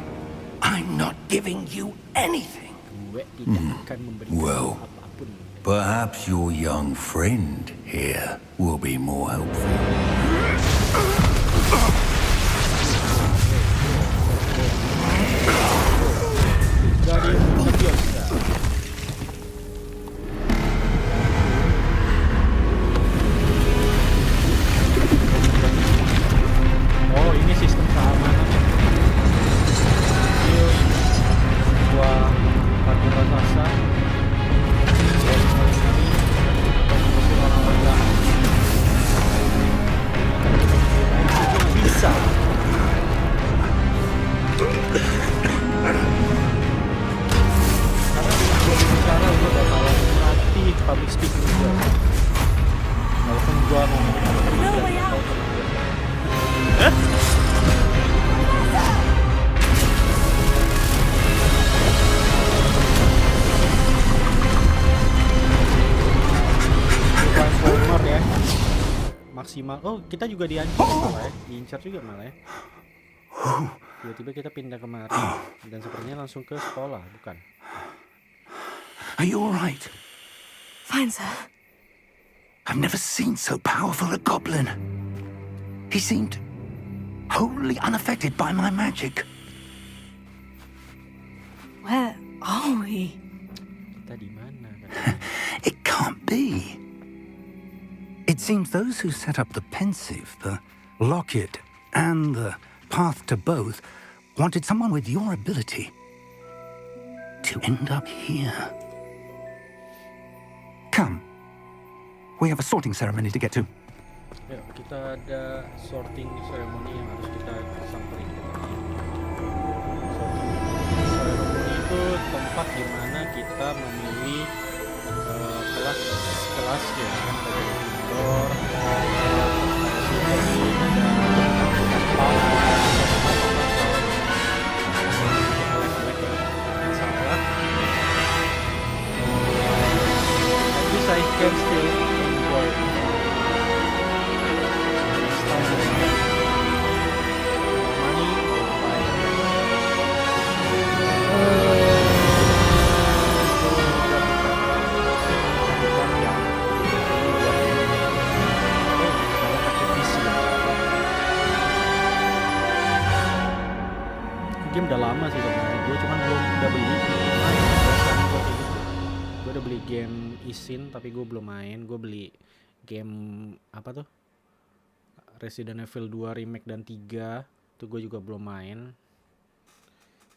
Speaker 4: I'm not giving you anything.
Speaker 1: gue tidak akan memberikan
Speaker 10: Well,
Speaker 1: apapun.
Speaker 10: perhaps your young friend here will be more helpful.
Speaker 1: Dari Leviosa. Oh, ini sistem keamanan. Ini sebuah kartu raksasa. Bisa. Karena dengan gue bicara gue bakalan melatih public speaking gue. Walaupun gue ngomong
Speaker 3: No way out.
Speaker 1: maksimal. Oh, kita juga diancam malah ya, diincar juga malah ya. Tiba-tiba kita pindah kemari dan sepertinya langsung ke sekolah, bukan?
Speaker 4: Are you all right?
Speaker 3: Fine, sir.
Speaker 4: I've never seen so powerful a goblin. He seemed wholly unaffected by my magic.
Speaker 3: Where are we?
Speaker 1: Kita di mana?
Speaker 4: It can't be. It seems those who set up the pensive, the locket, and the path to both wanted someone with your ability to end up here. Come. We have a sorting ceremony to get to.
Speaker 1: Ya, kita ada sorting ceremony yang harus kita samperin. Sorting ceremony itu tempat di mana kita memilih kelas ya, kan ada indoor, I can still enjoy game udah lama sih sebenarnya, gue cuman belum udah beli. Gue udah beli game isin tapi gue belum main. Gue beli game apa tuh, Resident Evil 2 remake dan 3 tuh gue juga belum main.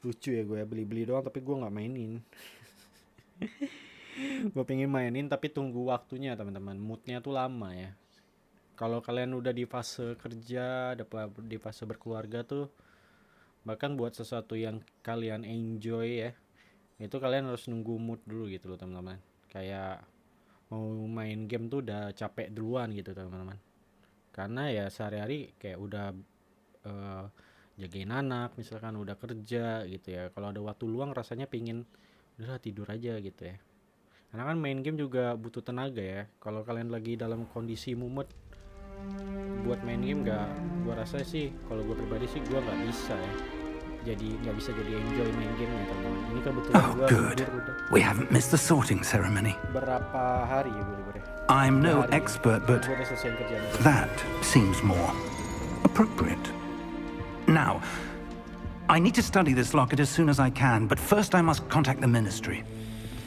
Speaker 1: Lucu ya, gue ya beli-beli doang tapi gue nggak mainin. Gue pengen mainin tapi tunggu waktunya teman-teman, moodnya tuh lama ya. Kalau kalian udah di fase kerja, di fase berkeluarga tuh, bahkan buat sesuatu yang kalian enjoy ya, itu kalian harus nunggu mood dulu gitu loh teman-teman. Kayak mau main game tuh udah capek duluan gitu teman-teman, karena ya sehari-hari kayak udah jagain anak misalkan, udah kerja gitu ya. Kalau ada waktu luang rasanya pingin udah tidur aja gitu ya, karena kan main game juga butuh tenaga ya. Kalau kalian lagi dalam kondisi mumet buat main game, gua rasa sih, kalau gue pribadi sih gue nggak bisa ya, jadi nggak bisa jadi enjoy main game ya teman-teman. Ini kebetulan gue libur udah.
Speaker 4: We haven't missed the sorting ceremony.
Speaker 1: Berapa hari ya gue libur ya?
Speaker 4: I'm no expert, but
Speaker 1: Gue udah selesaiin kerjaan gue.
Speaker 4: that seems more appropriate. Now, I need to study this locket as soon as I can, but first I must contact the ministry.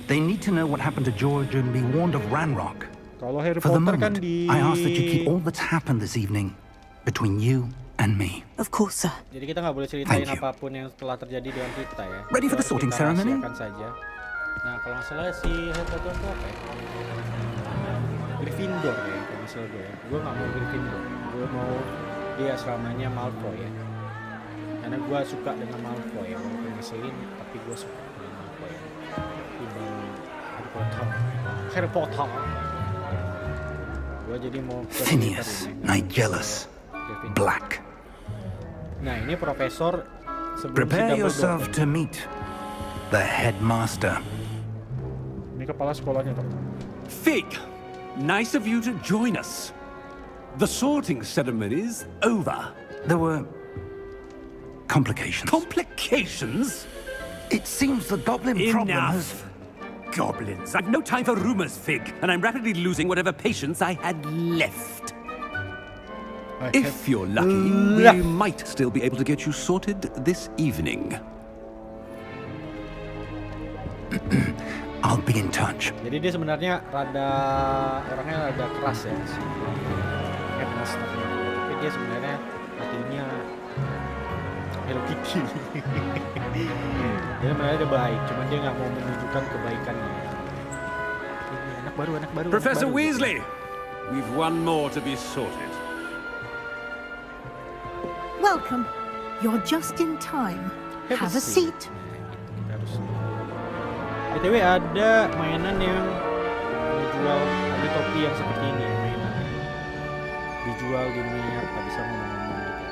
Speaker 4: They need to know what happened to George and be warned of Ranrock.
Speaker 1: Kalau Harry
Speaker 4: For the
Speaker 1: Potter kan
Speaker 4: moment,
Speaker 1: di
Speaker 4: I ask that you keep all that's happened this evening between you and me.
Speaker 3: Of course, sir.
Speaker 1: Jadi kita nggak boleh ceritain
Speaker 4: Thank you.
Speaker 1: apapun yang telah terjadi dengan kita ya.
Speaker 4: Ready for the
Speaker 1: Harus
Speaker 4: sorting
Speaker 1: kita
Speaker 4: ceremony?
Speaker 1: rahasiakan saja. Nah kalau nggak salah si Harry Potter itu apa ya? Gryffindor ya kalau nggak salah gue ya. Gue nggak mau Gryffindor. Gue mau dia asramanya Malfoy ya. Karena gue suka dengan Malfoy ya. Walaupun ngeselin tapi gue suka dengan Malfoy ya. Timbang Harry Potter. Gue jadi mau ke
Speaker 4: Phineas, Nigellus, Black.
Speaker 1: Nah ini profesor sebelum
Speaker 4: Prepare
Speaker 1: sidang
Speaker 4: yourself
Speaker 1: berdua.
Speaker 4: to meet the headmaster.
Speaker 1: Ini kepala sekolahnya tuh.
Speaker 5: Fig, nice of you to join us. The sorting ceremony's over.
Speaker 4: There were complications.
Speaker 5: Complications?
Speaker 4: It seems the goblin problem has...
Speaker 5: Enough. Goblins. I've no time for rumors, Fig, and I'm rapidly losing whatever patience I had left. If you're lucky, we might still be able to get you sorted this evening.
Speaker 4: I'll be in touch.
Speaker 1: Jadi dia sebenarnya orangnya rada keras ya si headmaster, tapi dia sebenarnya hatinya Hello Kitty. Dia sebenarnya dia baik, cuman dia nggak mau menunjukkan kebaikannya. Ini anak baru.
Speaker 5: Professor
Speaker 1: anak baru.
Speaker 5: Weasley, we've one more to be sorted.
Speaker 11: Welcome. You're just in time. Have a seat.
Speaker 1: Kita harus. BTW ada mainan yang dijual, ada topi yang seperti ini mainannya. Dijual di miniat, tak bisa ngomong-ngomong gitu.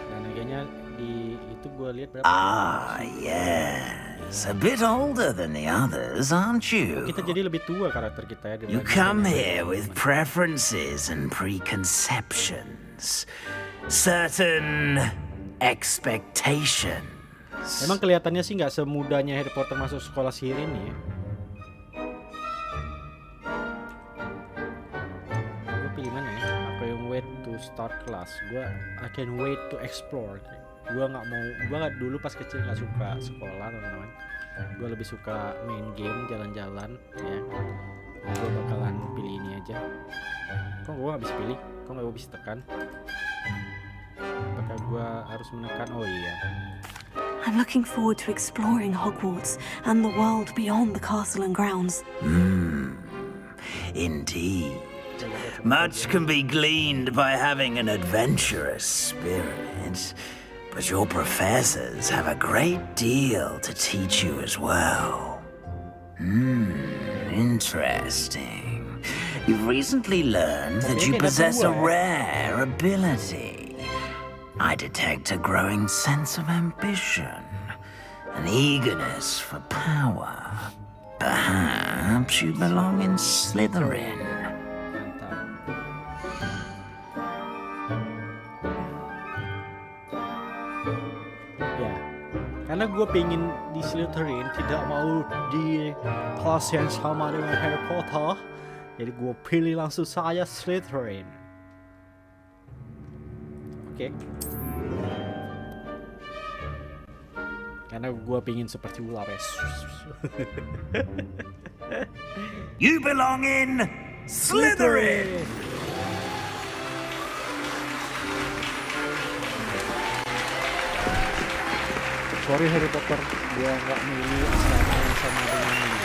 Speaker 1: Dan harganya di itu gue lihat berapa?
Speaker 10: Ah, yes.
Speaker 12: Yes, a bit older than the others, aren't you?
Speaker 1: Kita jadi lebih tua karakter kita ya.
Speaker 12: You come here with preferences and preconceptions, certain expectations.
Speaker 1: Emang kelihatannya sih nggak semudahnya Harry Potter masuk sekolah sihir ini ya. Gue pilih mana ya? Apa yang wait to start class? I can wait to explore. Gue nggak dulu pas kecil nggak suka sekolah teman-teman. Gue lebih suka main game, jalan-jalan ya. Gue bakalan pilih ini aja. Kok gue nggak bisa pilih? Kok nggak bisa tekan? Apakah gue harus menekan? Oh iya.
Speaker 3: I'm looking forward to exploring Hogwarts and the world beyond the castle and grounds.
Speaker 12: Indeed. Much can be gleaned by having an adventurous spirit. But your professors have a great deal to teach you as well. Interesting. You've recently learned that you possess a rare ability. I detect a growing sense of ambition, an eagerness for power. Perhaps you belong in Slytherin.
Speaker 1: Karena gue pengen di Slytherin, tidak mau di kelas yang sama dengan Harry Potter, jadi gue pilih langsung saya Slytherin. Oke. Karena gue pengen seperti ular ya.
Speaker 12: You belong in Slytherin.
Speaker 1: Sorry Harry Potter, gue nggak milih asrama yang sama dengan ini.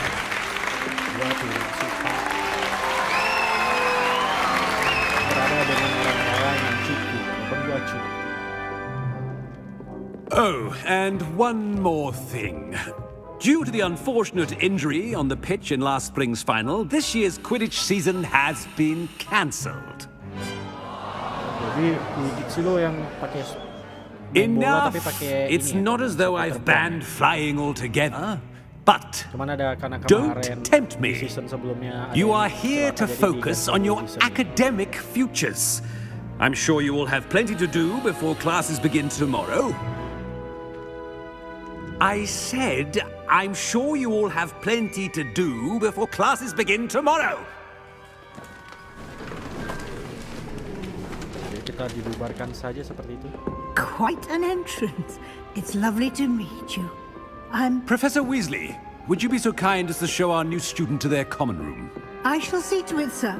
Speaker 1: Gue tidak suka berada dengan orang-orang yang cukup, bukan gue cukup.
Speaker 5: Oh, and one more thing. Due to the unfortunate injury on the pitch in last spring's final, this year's Quidditch season has been cancelled.
Speaker 1: Jadi Quidditch lo yang pakai
Speaker 5: enough. It's not as though I've banned flying altogether. But don't tempt me. You are here to focus on your academic futures. I'm sure you will have plenty to do before classes begin tomorrow. I said, I'm sure you all have plenty to do before classes begin tomorrow.
Speaker 1: Kita dibubarkan saja seperti itu.
Speaker 11: Quite an entrance. It's lovely to meet you. I'm
Speaker 5: Professor Weasley. Would you be so kind as to show our new student to their common room?
Speaker 11: I shall see to it, sir.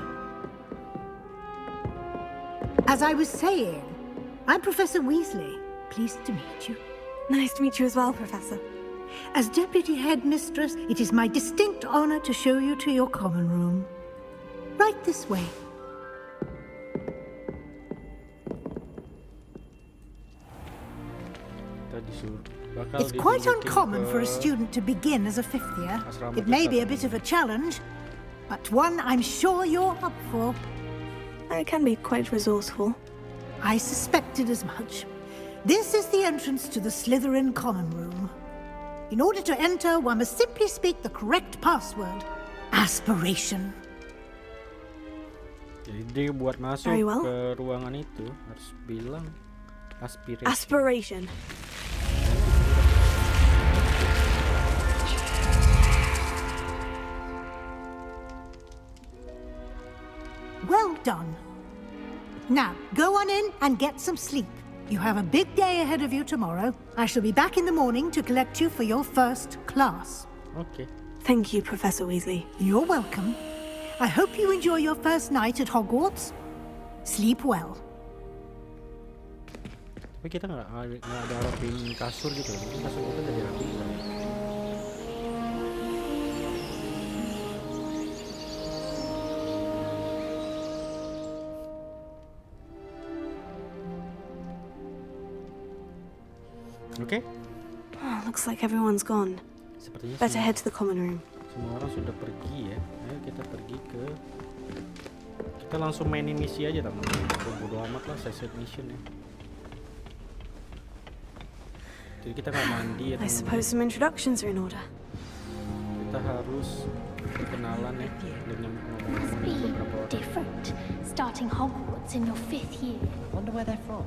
Speaker 11: As I was saying, I'm Professor Weasley. Pleased to meet you.
Speaker 3: Nice to meet you as well, Professor.
Speaker 11: As Deputy Headmistress, it is my distinct honor to show you to your common room. Right this way. It's quite uncommon for a student to begin as a fifth year. It may be a bit of a challenge, but one I'm sure you're up for.
Speaker 3: I can be quite resourceful.
Speaker 11: I suspected as much. This is the entrance to the Slytherin common room. In order to enter, one must simply speak the correct password. Aspiration.
Speaker 1: Jadi buat masuk ke ruangan itu harus bilang aspiration.
Speaker 3: Aspiration.
Speaker 11: Well done. Now, go on in and get some sleep. You have a big day ahead of you tomorrow. I shall be back in the morning to collect you for your first class.
Speaker 1: Okay.
Speaker 3: Thank you, Professor Weasley.
Speaker 11: You're welcome. I hope you enjoy your first night at Hogwarts. Sleep well.
Speaker 1: Tapi kita nggak ada rapin kasur gitu. Kasur kita udah dirapiin. Okay.
Speaker 3: Oh, looks like everyone's gone. Better head to the common room.
Speaker 1: Semua orang sudah pergi ya. Ayo kita pergi ke. Kita langsung mainin misi aja teman-teman. Bodo amat lah side mission ya. Jadi kita nggak mandi ya
Speaker 3: I
Speaker 1: teman-teman.
Speaker 3: suppose some introductions are in order.
Speaker 1: Kita harus berkenalan ya dengan ngomong beberapa orang.
Speaker 13: Different. Starting Hogwarts in your 5th year.
Speaker 14: Wonder where they're from.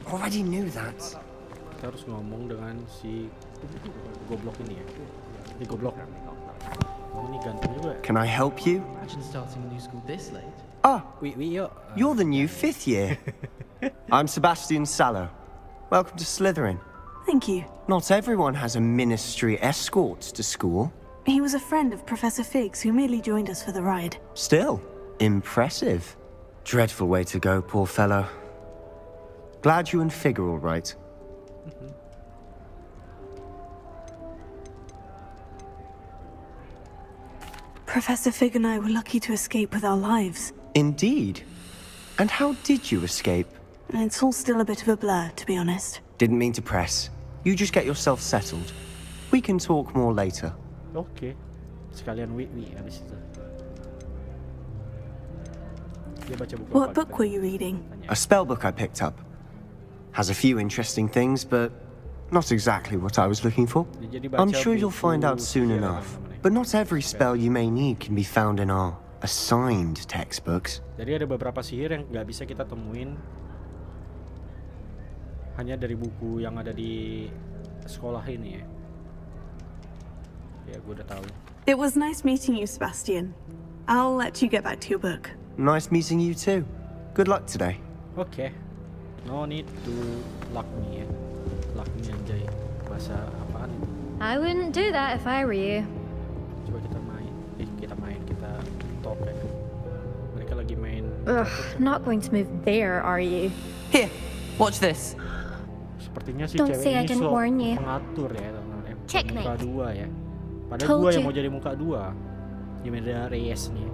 Speaker 14: Already knew that.
Speaker 1: Kita harus ngomong dengan si goblok ini ya. Ini goblok. Oh, ini ganteng juga.
Speaker 14: Can I help you?
Speaker 15: Imagine starting a new school this late.
Speaker 14: Ah,
Speaker 1: Yo.
Speaker 14: you're the new 5th year. I'm Sebastian Sallow. Welcome to Slytherin.
Speaker 3: Thank you.
Speaker 14: Not everyone has a ministry escort to school.
Speaker 3: He was a friend of Professor Fig's who merely joined us for the ride.
Speaker 14: Still, impressive. Dreadful way to go, poor fellow. Glad you and Fig are all right.
Speaker 3: Professor Fig and I were lucky to escape with our lives.
Speaker 14: Indeed. And how did you escape?
Speaker 3: It's all still a bit of a blur, to be honest.
Speaker 14: Didn't mean to press. You just get yourself settled. We can talk more later.
Speaker 1: Oke. Sekalian wi abis itu. Dia baca buku
Speaker 3: What
Speaker 1: apa?
Speaker 3: book were you reading?
Speaker 14: A spell book I picked up. Has a few interesting things, but not exactly what I was looking for. I'm sure you'll find out soon enough. But not every spell you may need can be found in our assigned textbooks.
Speaker 1: Jadi ada beberapa sihir yang nggak bisa kita temuin hanya dari buku yang ada di sekolah ini ya. Ya, gue udah tahu.
Speaker 3: It was nice meeting you, Sebastian. I'll let you get back to your book.
Speaker 14: Nice meeting you too. Good luck today.
Speaker 1: Oke. No need to lock me ya. Lock me anjay. Bahasa apaan itu?
Speaker 13: I wouldn't do that if I were you.
Speaker 1: Coba kita main. Kita talk ya. Mereka lagi main.
Speaker 13: Ugh, not going to move there, are you?
Speaker 15: Here, watch this.
Speaker 1: Sepertinya si
Speaker 13: Don't
Speaker 1: cewek
Speaker 13: say I
Speaker 1: ini
Speaker 13: didn't warn you.
Speaker 1: pengatur ya, teman-teman.
Speaker 13: Checkmate.
Speaker 1: Muka dua ya. Padahal
Speaker 13: Told
Speaker 1: gua yang
Speaker 13: you.
Speaker 1: mau jadi muka dua. Gimana Reyes nih?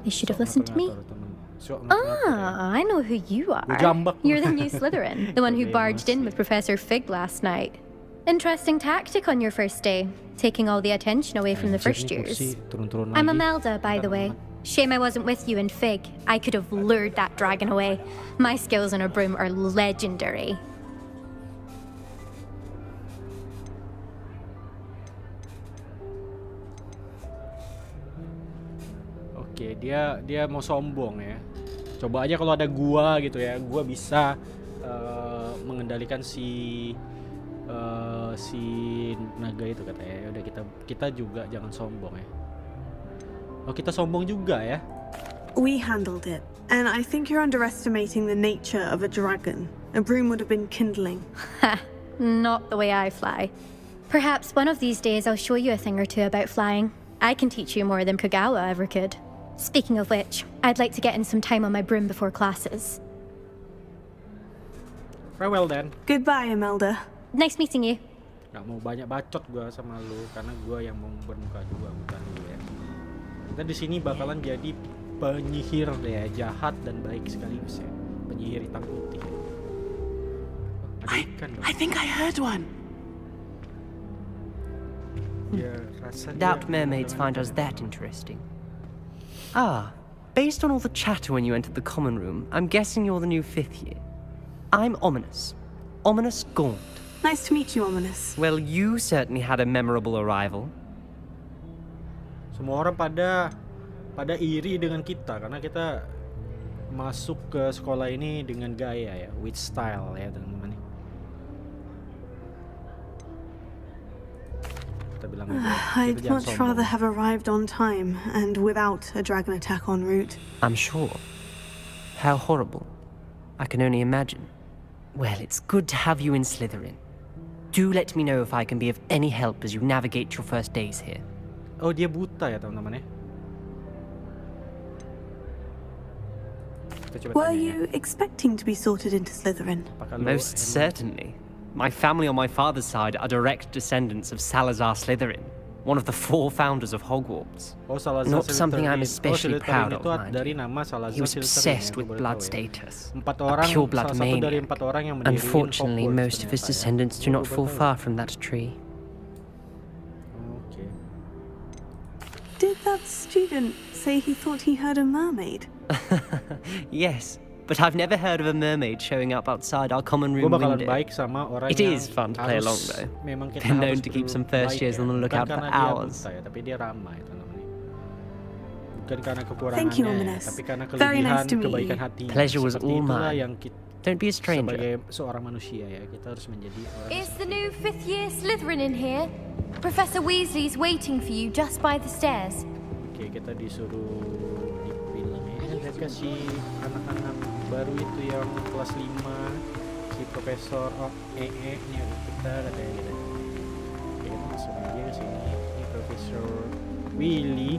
Speaker 13: You should have listened to me. I know who you are.
Speaker 1: Jambak.
Speaker 13: You're the new Slytherin, the one who barged in with Professor Fig last night. Interesting tactic on your first day, taking all the attention away from the first years. I'm Imelda, by the way. Shame I wasn't with you in Fig. I could have lured that dragon away. My skills on a broom are legendary.
Speaker 1: Oke, dia mau sombong ya. Coba aja kalau ada gua gitu ya, gua bisa mengendalikan si naga itu katanya. Udah kita juga jangan sombong ya. Oh, kita sombong juga ya.
Speaker 3: We handled it, and I think you're underestimating the nature of a dragon. A broom would have been kindling.
Speaker 13: Ha! Not the way I fly. Perhaps one of these days I'll show you a thing or two about flying. I can teach you more than Kagawa ever could. Speaking of which, I'd like to get in some time on my broom before classes.
Speaker 1: Farewell then.
Speaker 3: Goodbye, Imelda.
Speaker 13: Nice meeting you.
Speaker 1: Gak mau banyak bacot gua sama lu karena gua yang mau bermuka dua, bukan lu ya. Kita di sini bakalan jadi penyihir ya, jahat dan baik sekaligus ya. Penyihir hitam putih.
Speaker 16: I think I heard one.
Speaker 1: Ya, rasanya
Speaker 15: Doubt mermaids find us that interesting. Ah, based on all the chatter when you entered the common room, I'm guessing you're the new 5th year. I'm Ominous. Ominous Gaunt.
Speaker 3: Nice to meet you, Ominous.
Speaker 15: Well, you certainly had a memorable arrival.
Speaker 1: semua orang pada iri dengan kita karena kita masuk ke sekolah ini dengan gaya ya, with style ya teman-teman. Kita bilang
Speaker 3: I'd much rather have arrived on time and without a dragon attack en route.
Speaker 15: I'm sure. How horrible. I can only imagine. Well, it's good to have you in Slytherin. Do let me know if I can be of any help as you navigate your first days here.
Speaker 1: Oh, dia buta ya teman-teman ya.
Speaker 3: Were you expecting to be sorted into Slytherin?
Speaker 15: Most certainly. My family on my father's side are direct descendants of Salazar Slytherin, one of the 4 founders of Hogwarts. Not something I'm especially proud of, mind you. He was obsessed with blood status, a pure-blood maniac. Unfortunately, most of his descendants do not fall far from that tree.
Speaker 3: Did that student say he thought he heard a mermaid?
Speaker 15: Yes, but I've never heard of a mermaid showing up outside our common
Speaker 1: Gue
Speaker 15: room
Speaker 1: bakalan
Speaker 15: window.
Speaker 1: baik sama orang
Speaker 15: It
Speaker 1: yang
Speaker 15: is fun to play along,
Speaker 1: harus
Speaker 15: though.
Speaker 1: memang kita
Speaker 15: They're known
Speaker 1: harus
Speaker 15: to keep some
Speaker 1: berbaik
Speaker 15: first years
Speaker 1: ya.
Speaker 15: on the
Speaker 1: Bukan
Speaker 15: lookout for
Speaker 1: karena dia
Speaker 15: hours.
Speaker 1: buta ya, tapi dia ramah itu namanya. Bukan karena kekurangannya,
Speaker 3: Thank you, Ominous.
Speaker 1: tapi karena
Speaker 3: Very nice
Speaker 1: kelebihan
Speaker 3: to meet
Speaker 1: kebaikan
Speaker 3: you.
Speaker 1: hati.
Speaker 15: Pleasure was
Speaker 1: Seperti
Speaker 15: all
Speaker 1: itulah
Speaker 15: mine.
Speaker 1: yang kita
Speaker 15: Don't be a stranger.
Speaker 1: sebagai seorang manusia ya, kita harus menjadi orang
Speaker 16: Is the new 5th year Slytherin in here? Professor Weasley's waiting for you just by the stairs.
Speaker 1: Oke, kita disuruh dibilang ya, kasih anak-anak baru itu yang kelas 5 si Profesor nya kita katanya gitu. Oke, langsung aja ke sini. Ini Profesor Willy.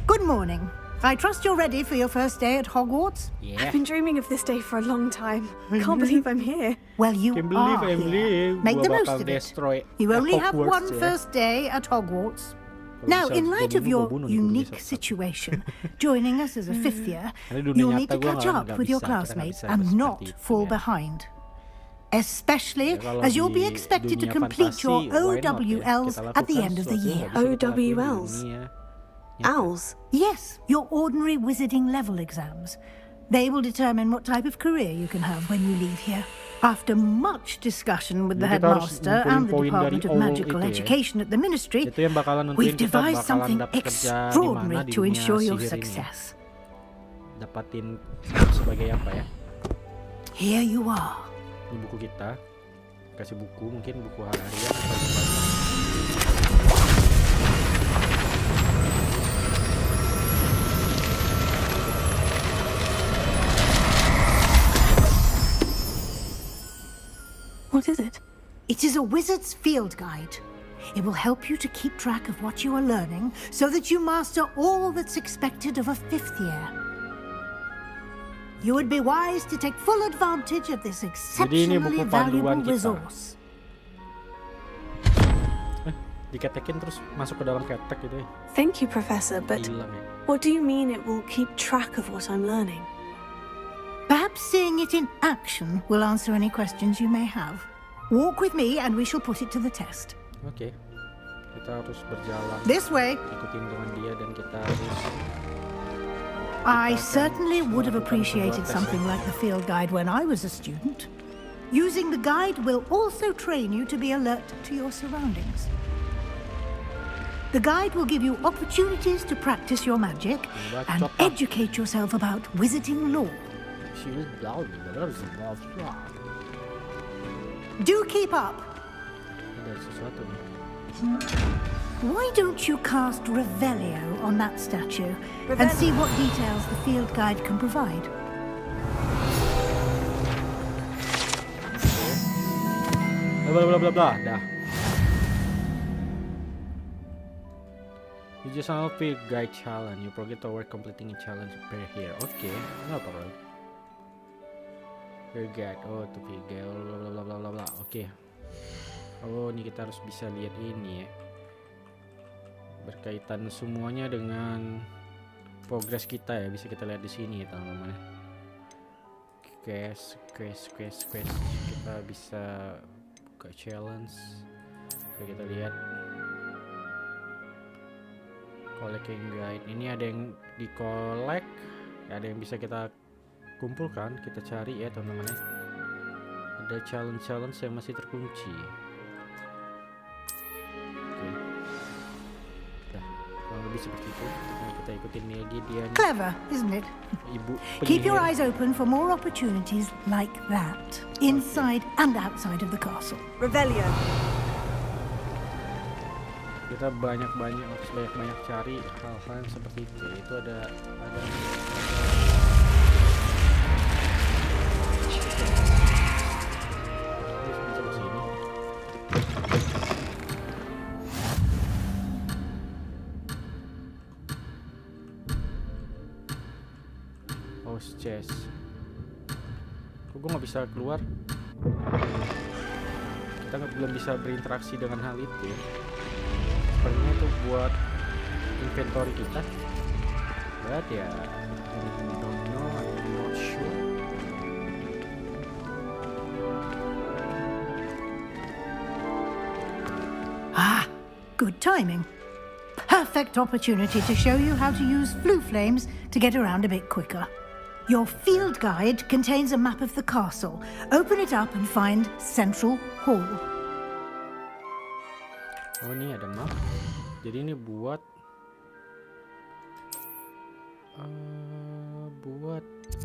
Speaker 11: Good morning. I trust you're ready for your first day at Hogwarts?
Speaker 1: Yeah.
Speaker 3: I've been dreaming of this day for a long time. Can't believe I'm here.
Speaker 11: Well, you
Speaker 1: Can't believe
Speaker 11: are
Speaker 1: I'm
Speaker 11: here.
Speaker 1: here.
Speaker 11: Make the
Speaker 1: Gua
Speaker 11: most
Speaker 1: bakal
Speaker 11: of it.
Speaker 1: destroy
Speaker 11: You only have
Speaker 1: Hogwarts,
Speaker 11: one
Speaker 1: ya.
Speaker 11: first day at Hogwarts.
Speaker 1: Kalau
Speaker 11: Now,
Speaker 1: bisa
Speaker 11: in light
Speaker 1: gua
Speaker 11: of your
Speaker 1: bunuh nih, gua
Speaker 11: unique
Speaker 1: bisa.
Speaker 11: situation, joining us as a 5th year,
Speaker 1: Karena dunia
Speaker 11: you'll need
Speaker 1: nyata
Speaker 11: to
Speaker 1: gua
Speaker 11: catch
Speaker 1: nggak
Speaker 11: up with your
Speaker 1: bisa, kita nggak
Speaker 11: classmates
Speaker 1: bisa
Speaker 11: and
Speaker 1: seperti
Speaker 11: not
Speaker 1: itu,
Speaker 11: fall
Speaker 1: ya.
Speaker 11: behind. Especially
Speaker 1: Ya, kalau
Speaker 11: as you'll be
Speaker 1: di
Speaker 11: expected to
Speaker 1: dunia
Speaker 11: complete your
Speaker 1: fantasi, why not, ya?
Speaker 11: OWLs
Speaker 1: Kita
Speaker 11: at the
Speaker 1: lakukan
Speaker 11: end of the
Speaker 1: sesuatu yang
Speaker 11: year.
Speaker 1: nggak bisa kita lakuin di
Speaker 3: OWLs?
Speaker 1: dunia nyata.
Speaker 3: Owls?
Speaker 11: Yes, your ordinary wizarding level exams. They will determine what type of career you can have when you leave here. After much discussion with the
Speaker 1: Jadi kita harus
Speaker 11: headmaster and the
Speaker 1: ngumpulin poin
Speaker 11: Department
Speaker 1: dari
Speaker 11: of
Speaker 1: owl
Speaker 11: Magical
Speaker 1: itu ya.
Speaker 11: Education at the Ministry,
Speaker 1: Itu yang bakalan nentuin
Speaker 11: we've
Speaker 1: kita
Speaker 11: devised
Speaker 1: bakalan
Speaker 11: something
Speaker 1: dapat kerja di mana
Speaker 11: extraordinary
Speaker 1: di
Speaker 11: to
Speaker 1: dunia
Speaker 11: ensure your
Speaker 1: sihir ini.
Speaker 11: success.
Speaker 1: Dapatin sebagai apa ya?
Speaker 11: Here you are.
Speaker 1: Ini buku kita. Kasih buku, mungkin buku harian atau apa.
Speaker 3: What is it?
Speaker 11: It is a wizard's field guide. It will help you to keep track of what you are learning so that you master all that's expected of a 5th year. You would be wise to take full advantage of this exceptionally
Speaker 1: buku
Speaker 11: valuable
Speaker 1: panduan kita.
Speaker 11: resource.
Speaker 1: Diketekin terus masuk ke dalam ketek gitu ya.
Speaker 3: Thank you, Professor, but
Speaker 1: Hilang ya.
Speaker 3: what do you mean it will keep track of what I'm learning?
Speaker 11: Perhaps seeing it in action will answer any questions you may have. Walk with me and we shall put it to the test.
Speaker 1: Oke. Kita harus berjalan.
Speaker 11: This way.
Speaker 1: Ikutin dengan dia dan kita harus
Speaker 11: I certainly would have appreciated something like the field guide when I was a student. Using the guide will also train you to be alert to your surroundings. The guide will give you opportunities to practice your magic and educate yourself about wizarding lore. Do keep up.
Speaker 1: Ada sesuatu nih.
Speaker 11: Why don't you cast Revelio on that statue and see what details the field guide can provide?
Speaker 1: Bla bla bla bla. Dah. You just now field guide challenge. You forget toward completing a challenge per here. Oke, no problem. Field guide. Oh, to field guide. Bla bla bla bla bla bla. Oke. Oh, ini kita harus bisa lihat ini ya. Berkaitan semuanya dengan progres kita ya, bisa kita lihat di sini ya teman-teman. Quest. Kita bisa buka challenge. Oke, kita lihat. Collecting guide. Ini ada yang di collect, ada yang bisa kita kumpulkan, kita cari ya teman-teman ya. Ada challenge yang masih terkunci. Lebih seperti itu. Nah, kita ikutin lagi dia.
Speaker 11: Clever, isn't it?
Speaker 1: Ibu
Speaker 11: Keep your
Speaker 1: penyihir.
Speaker 11: eyes open for more opportunities like that, inside and outside of the castle.
Speaker 3: Revelio.
Speaker 1: Kita banyak-banyak cari hal-hal yang seperti itu. Itu ada chest. Kok gue nggak bisa keluar? Kita belum bisa berinteraksi dengan hal itu ya. Sepertinya itu buat inventory kita. But ya, I don't know, I'm not sure.
Speaker 11: Ah, good timing. Perfect opportunity to show you how to use flue flames to get around a bit quicker. Your field guide contains a map of the castle. Open it up and find Central Hall.
Speaker 1: Oh, ini ada map. Jadi ini buat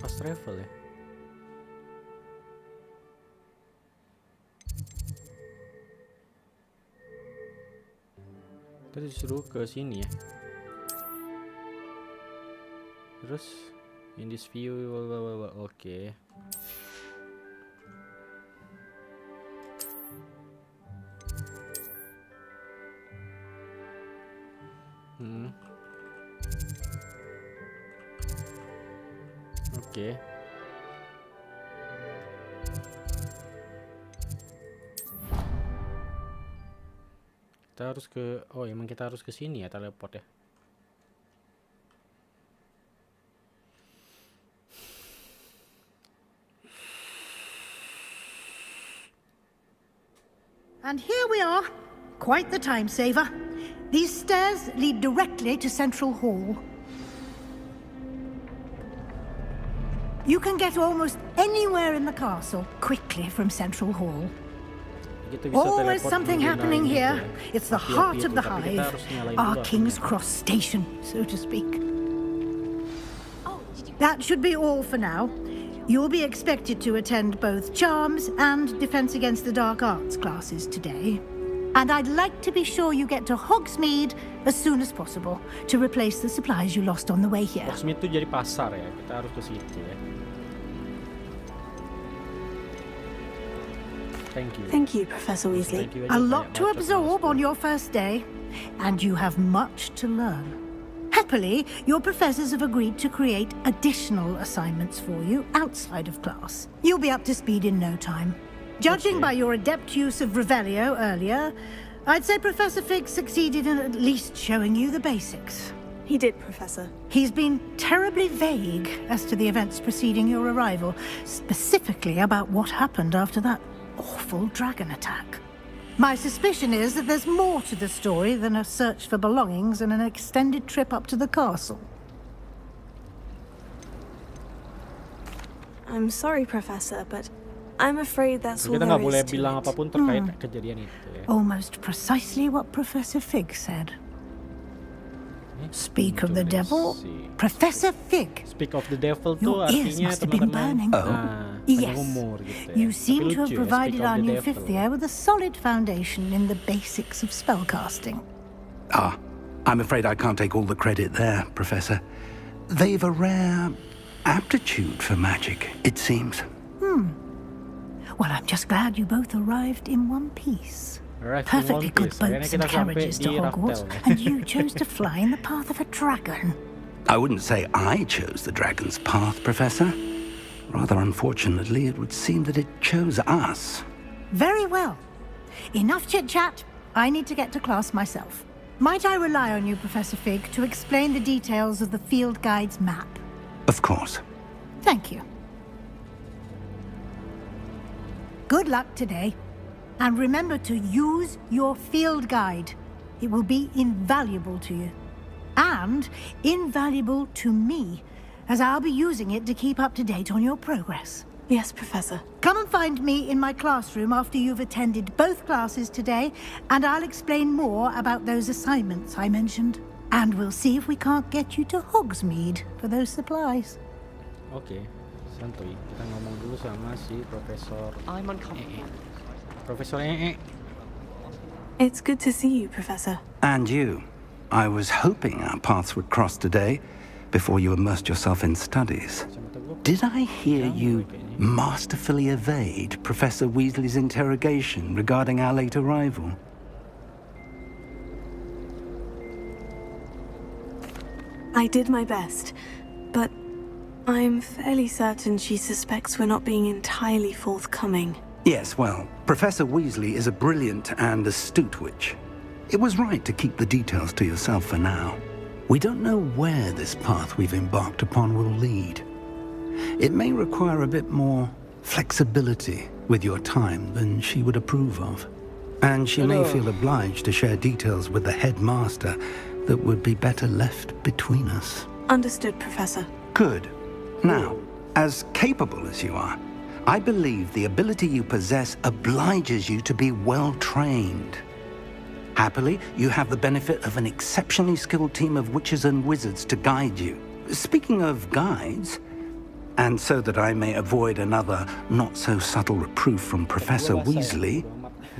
Speaker 1: fast travel ya. Kita disuruh ke sini ya. Terus in this view, oke. Oke. Kita harus ke, oh emang kita harus ke sini ya, teleport ya.
Speaker 11: And here we are. Quite the time saver. These stairs lead directly to Central Hall. You can get almost anywhere in the castle quickly from Central Hall. Always something happening here. It's the heart of the hive, our King's Cross station, so to speak. That should be all for now. You'll be expected to attend both Charms and Defense Against the Dark Arts classes today. And I'd like to be sure you get to Hogsmeade as soon as possible to replace the supplies you lost on the way here.
Speaker 1: Hogsmeade itu jadi pasar ya, kita harus ke situ ya. Thank you.
Speaker 3: Thank you, Professor Weasley.
Speaker 11: A lot to absorb on your first day, and you have much to learn. Happily, your professors have agreed to create additional assignments for you outside of class. You'll be up to speed in no time. Judging by your adept use of Revelio earlier, I'd say Professor Fig succeeded in at least showing you the basics.
Speaker 3: He did, Professor.
Speaker 11: He's been terribly vague as to the events preceding your arrival, specifically about what happened after that awful dragon attack. My suspicion is that there's more to the story than a search for belongings and an extended trip up to the castle.
Speaker 3: I'm sorry, Professor, but I'm afraid that's all
Speaker 1: Kita
Speaker 3: there
Speaker 1: nggak boleh
Speaker 3: is to
Speaker 1: bilang
Speaker 3: it.
Speaker 1: apapun terkait kejadian itu ya.
Speaker 11: Almost precisely what Professor Fig said. Speak of the devil, Professor Fig.
Speaker 1: Speak of the devil tuh
Speaker 11: Your ears
Speaker 1: artinya
Speaker 11: must have been burning. Yes,
Speaker 1: umur gitu ya.
Speaker 11: you seem
Speaker 1: Tapi
Speaker 11: to have
Speaker 1: lucu ya,
Speaker 11: provided
Speaker 1: speak of
Speaker 11: our
Speaker 1: the
Speaker 11: new
Speaker 1: devil.
Speaker 11: fifth year with a solid foundation in the basics of spellcasting.
Speaker 4: I'm afraid I can't take all the credit there, Professor. They've a rare aptitude for magic, it seems.
Speaker 11: Well, I'm just glad you both arrived in one piece.
Speaker 1: Arrived in
Speaker 11: Perfectly
Speaker 1: one
Speaker 11: good
Speaker 1: piece.
Speaker 11: boats
Speaker 1: Akhirnya
Speaker 11: and
Speaker 1: kita sampai
Speaker 11: carriages to
Speaker 1: di
Speaker 11: Hogwarts,
Speaker 1: Raftel.
Speaker 11: and you chose to fly in the path of a dragon.
Speaker 4: I wouldn't say I chose the dragon's path, Professor. Rather unfortunately, it would seem that it chose us.
Speaker 11: Very well. Enough chit-chat. I need to get to class myself. Might I rely on you, Professor Fig, to explain the details of the field guide's map?
Speaker 4: Of course.
Speaker 11: Thank you. Good luck today. And remember to use your field guide. It will be invaluable to you. And invaluable to me, as I'll be using it to keep up to date on your progress.
Speaker 3: Yes, Professor.
Speaker 11: Come and find me in my classroom after you've attended both classes today, and I'll explain more about those assignments I mentioned. And we'll see if we can't get you to Hogsmeade for those supplies.
Speaker 1: Oke, santuy. Kita ngomong dulu sama si Profesor.
Speaker 15: I'm uncomfortable.
Speaker 1: Profesor Ee.
Speaker 3: It's good to see you, Professor.
Speaker 4: And you. I was hoping our paths would cross today, before you immersed yourself in studies. Did I hear you masterfully evade Professor Weasley's interrogation regarding our late arrival?
Speaker 3: I did my best, but I'm fairly certain she suspects we're not being entirely forthcoming.
Speaker 4: Yes, well, Professor Weasley is a brilliant and astute witch. It was right to keep the details to yourself for now. We don't know where this path we've embarked upon will lead. It may require a bit more flexibility with your time than she would approve of. And she may feel obliged to share details with the headmaster that would be better left between us.
Speaker 3: Understood, Professor.
Speaker 4: Good. Now, As capable as you are, I believe the ability you possess obliges you to be well trained. Happily, you have the benefit of an exceptionally skilled team of witches and wizards to guide you. Speaking of guides, and so that I may avoid another not-so-subtle reproof from Professor Weasley,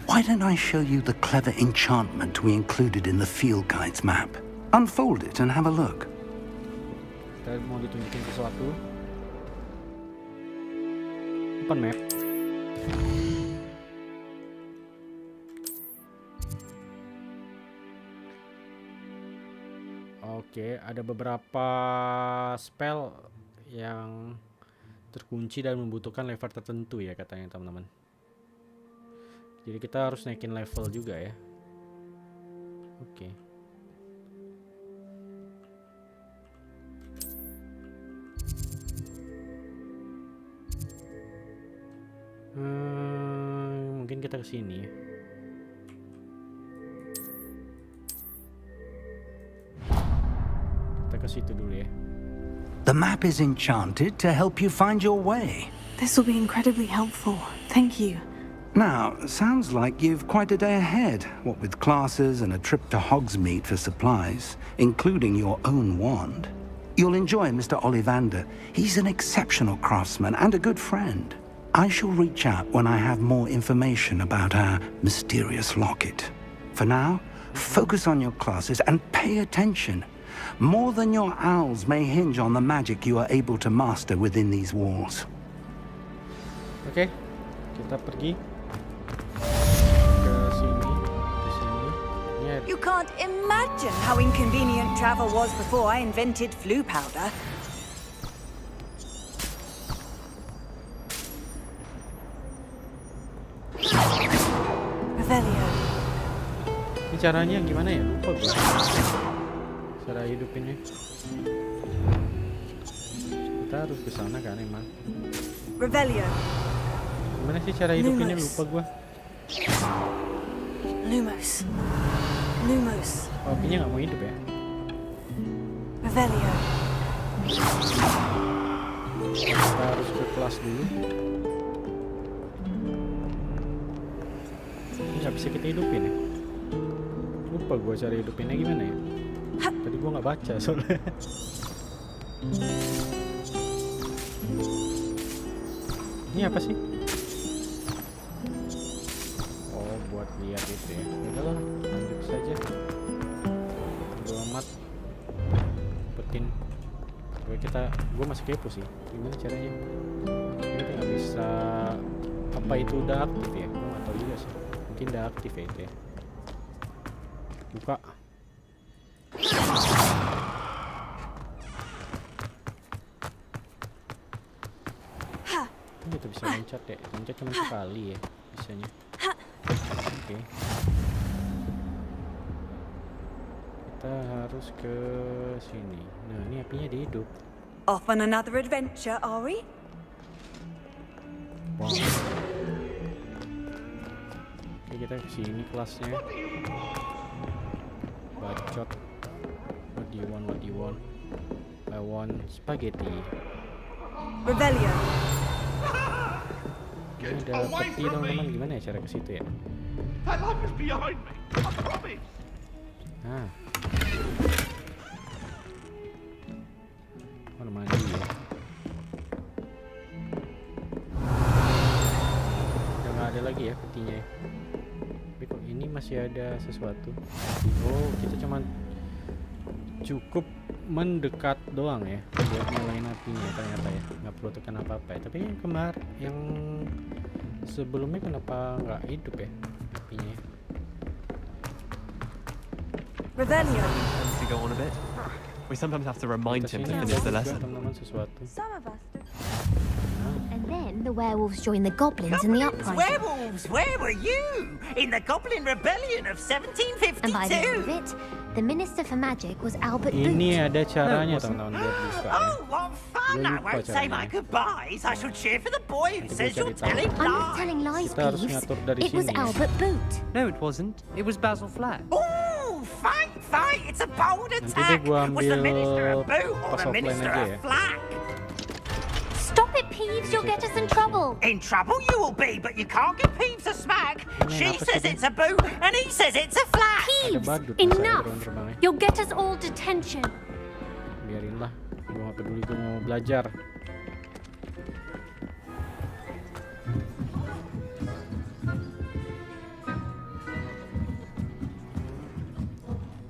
Speaker 4: why don't I show you the clever enchantment we included in the field guide's map? Unfold it and have a look.
Speaker 1: Kita mau ditunjukin sesuatu. Open map. Oke, ada beberapa spell yang terkunci dan membutuhkan level tertentu ya katanya teman-teman. Jadi kita harus naikin level juga ya. Oke. Mungkin kita ke sini ya. Kita ke situ dulu ya.
Speaker 4: The map is enchanted to help you find your way.
Speaker 3: This will be incredibly helpful. Thank you.
Speaker 4: Now, sounds like you've quite a day ahead, what with classes and a trip to Hogsmeade for supplies, including your own wand. You'll enjoy Mr. Ollivander. He's an exceptional craftsman and a good friend. I shall reach out when I have more information about our mysterious locket. For now, focus on your classes and pay attention. More than your owls may hinge on the magic you are able to master within these walls.
Speaker 1: Oke, kita pergi ke sini.
Speaker 17: You can't imagine how inconvenient travel was before I invented flu powder.
Speaker 3: Revelio.
Speaker 1: Ini caranya gimana ya? Lupa gue. Cara hidupinnya. Kita harus ke sana kan emang.
Speaker 17: Revelio.
Speaker 1: Gimana sih cara hidupinnya? Lupa gue.
Speaker 3: Lumos. Lumos.
Speaker 1: Oh, apinya nggak mau hidup ya?
Speaker 3: Revelio.
Speaker 1: Kita harus ke kelas dulu. Ini nggak bisa kita hidupin ya? Lupa gue cara hidupinnya gimana ya? Tadi gue nggak baca soalnya. Ini apa sih? Oh, buat lihat itu ya. Udahlah, lanjut saja. Bodo amat. Petin. Gue masih kepo sih. Gimana caranya? Kita nggak bisa. Apa itu udah aktif ya? Gue nggak tahu juga sih. Mungkin udah aktif ya itu ya. Buka. Kita bisa loncat ya. Loncat cuma sekali ya bisanya. Oke. Kita harus ke sini. Nah, ini apinya dihidup.
Speaker 17: Off on another adventure, are we?
Speaker 1: Wow. Oke, kita ke sini kelasnya. Bacot. What do you want? What do you want? I want spaghetti.
Speaker 17: Revelio.
Speaker 1: Ini ada peti teman-teman, gimana ya cara ke situ ya? Nah. Oh, mandi ya. Udah nggak ada lagi ya petinya ya. Tapi kok ini masih ada sesuatu? Oh, kita cuman cukup mendekat doang ya buat nyalain apinya ternyata ya, nggak perlu tekan apa-apa ya. Tapi yang yang sebelumnya kenapa nggak hidup ya apinya?
Speaker 17: Revelio.
Speaker 15: To go on a bit. We sometimes have to remind him to finish the lesson.
Speaker 1: Teman-teman sesuatu.
Speaker 16: And then the werewolves joined the goblins in the uprising.
Speaker 18: Werewolves! Where were you? In the Goblin Rebellion of 1752.
Speaker 16: And by the end of it, the Minister for Magic was Albert Boot.
Speaker 1: Ini ada caranya teman-teman buat buka.
Speaker 18: Oh, what fun! I won't say my goodbyes. I shall cheer for the boy who says you're telling lies.
Speaker 16: I'm not telling lies, Peeves. It was Albert Boot.
Speaker 15: No, it wasn't. It was Basil Flack.
Speaker 18: Oh, fight! It's a bold attack. Was the Minister a boot or the Minister a flack?
Speaker 16: Stop it, Peeves. You'll get us in trouble.
Speaker 18: In trouble you will be, but you can't give Peeves a smack. She says it's a boo, and he says it's a flat.
Speaker 16: Peeves, enough. You'll get us all detention.
Speaker 1: Biarin lah, gue gak peduli, gue mau belajar.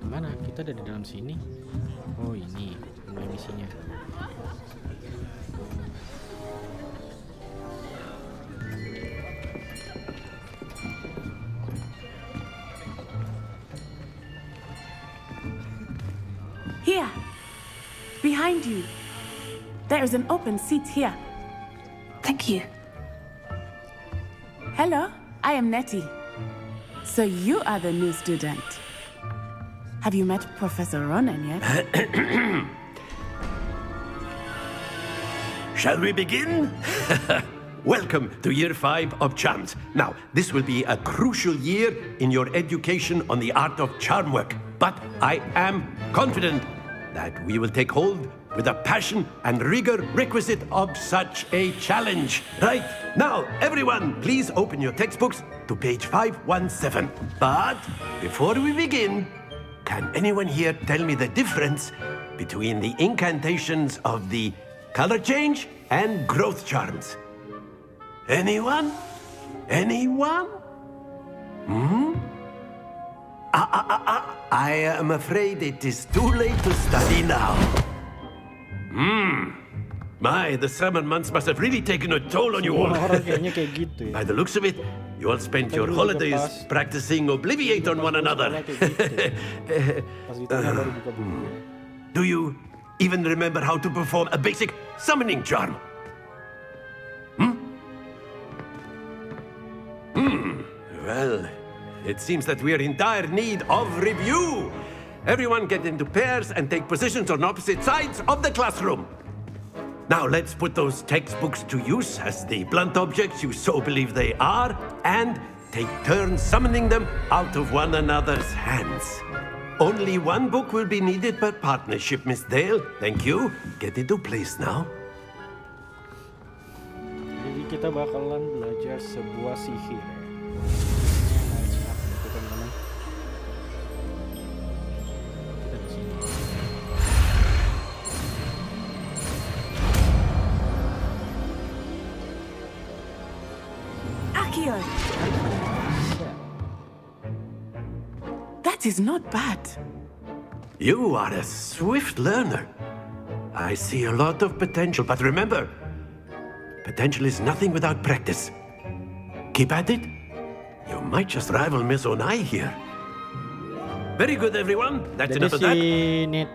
Speaker 1: Mana? Kita ada di dalam sini. Oh ini, mulai misinya.
Speaker 19: Here, behind you. There is an open seat here.
Speaker 3: Thank you.
Speaker 19: Hello, I am Nettie. So you are the new student. Have you met Professor Ronan yet?
Speaker 9: Shall we begin? Welcome to Year 5 of Charms. Now, this will be a crucial year in your education on the art of charm work. But I am confident that we will take hold with the passion and rigor requisite of such a challenge. Right, now, everyone, please open your textbooks to page 517. But before we begin, can anyone here tell me the difference between the incantations of the color change and growth charms? Anyone? Anyone? I am afraid it is too late to study now. My, the summer months must have really taken a toll on you all. By the looks of it, you all spent your holidays practicing Obliviate on one another. Do you even remember how to perform a basic summoning charm? Well, it seems that we are in dire need of review. Everyone get into pairs and take positions on opposite sides of the classroom. Now let's put those textbooks to use as the blunt objects you so believe they are, and take turns summoning them out of one another's hands. Only one book will be needed per partnership, Miss Dale. Thank you. Get into place now.
Speaker 1: Jadi kita bakalan belajar sebuah sihir.
Speaker 19: That is not bad.
Speaker 9: You are a swift learner. I see a lot of potential, but remember, potential is nothing without practice. Keep at it. You might just rival Miss Onai here. Very good, everyone. That's enough of that.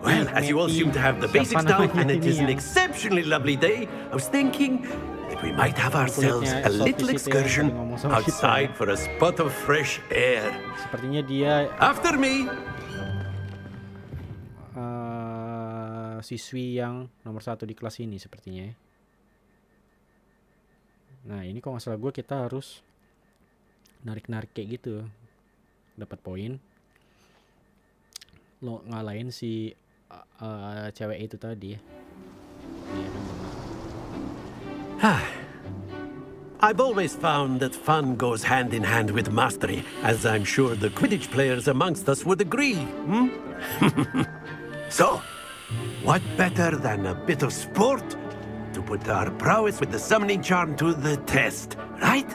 Speaker 9: Well, as you all seem to have the basics down, and it is an exceptionally lovely day, I was thinking that we might have ourselves a little excursion outside for a spot of fresh air.
Speaker 1: Sepertinya dia
Speaker 9: After me.
Speaker 1: Siswi yang nomor 1 di kelas ini sepertinya. Nah ini kalau nggak salah gue, kita harus narik-narik kayak gitu, dapat poin. Lo ngalahin si cewek itu tadi ya.
Speaker 9: I've always found that fun goes hand in hand with mastery, as I'm sure the Quidditch players amongst us would agree. So, what better than a bit of sport to put our prowess with the summoning charm to the test, right?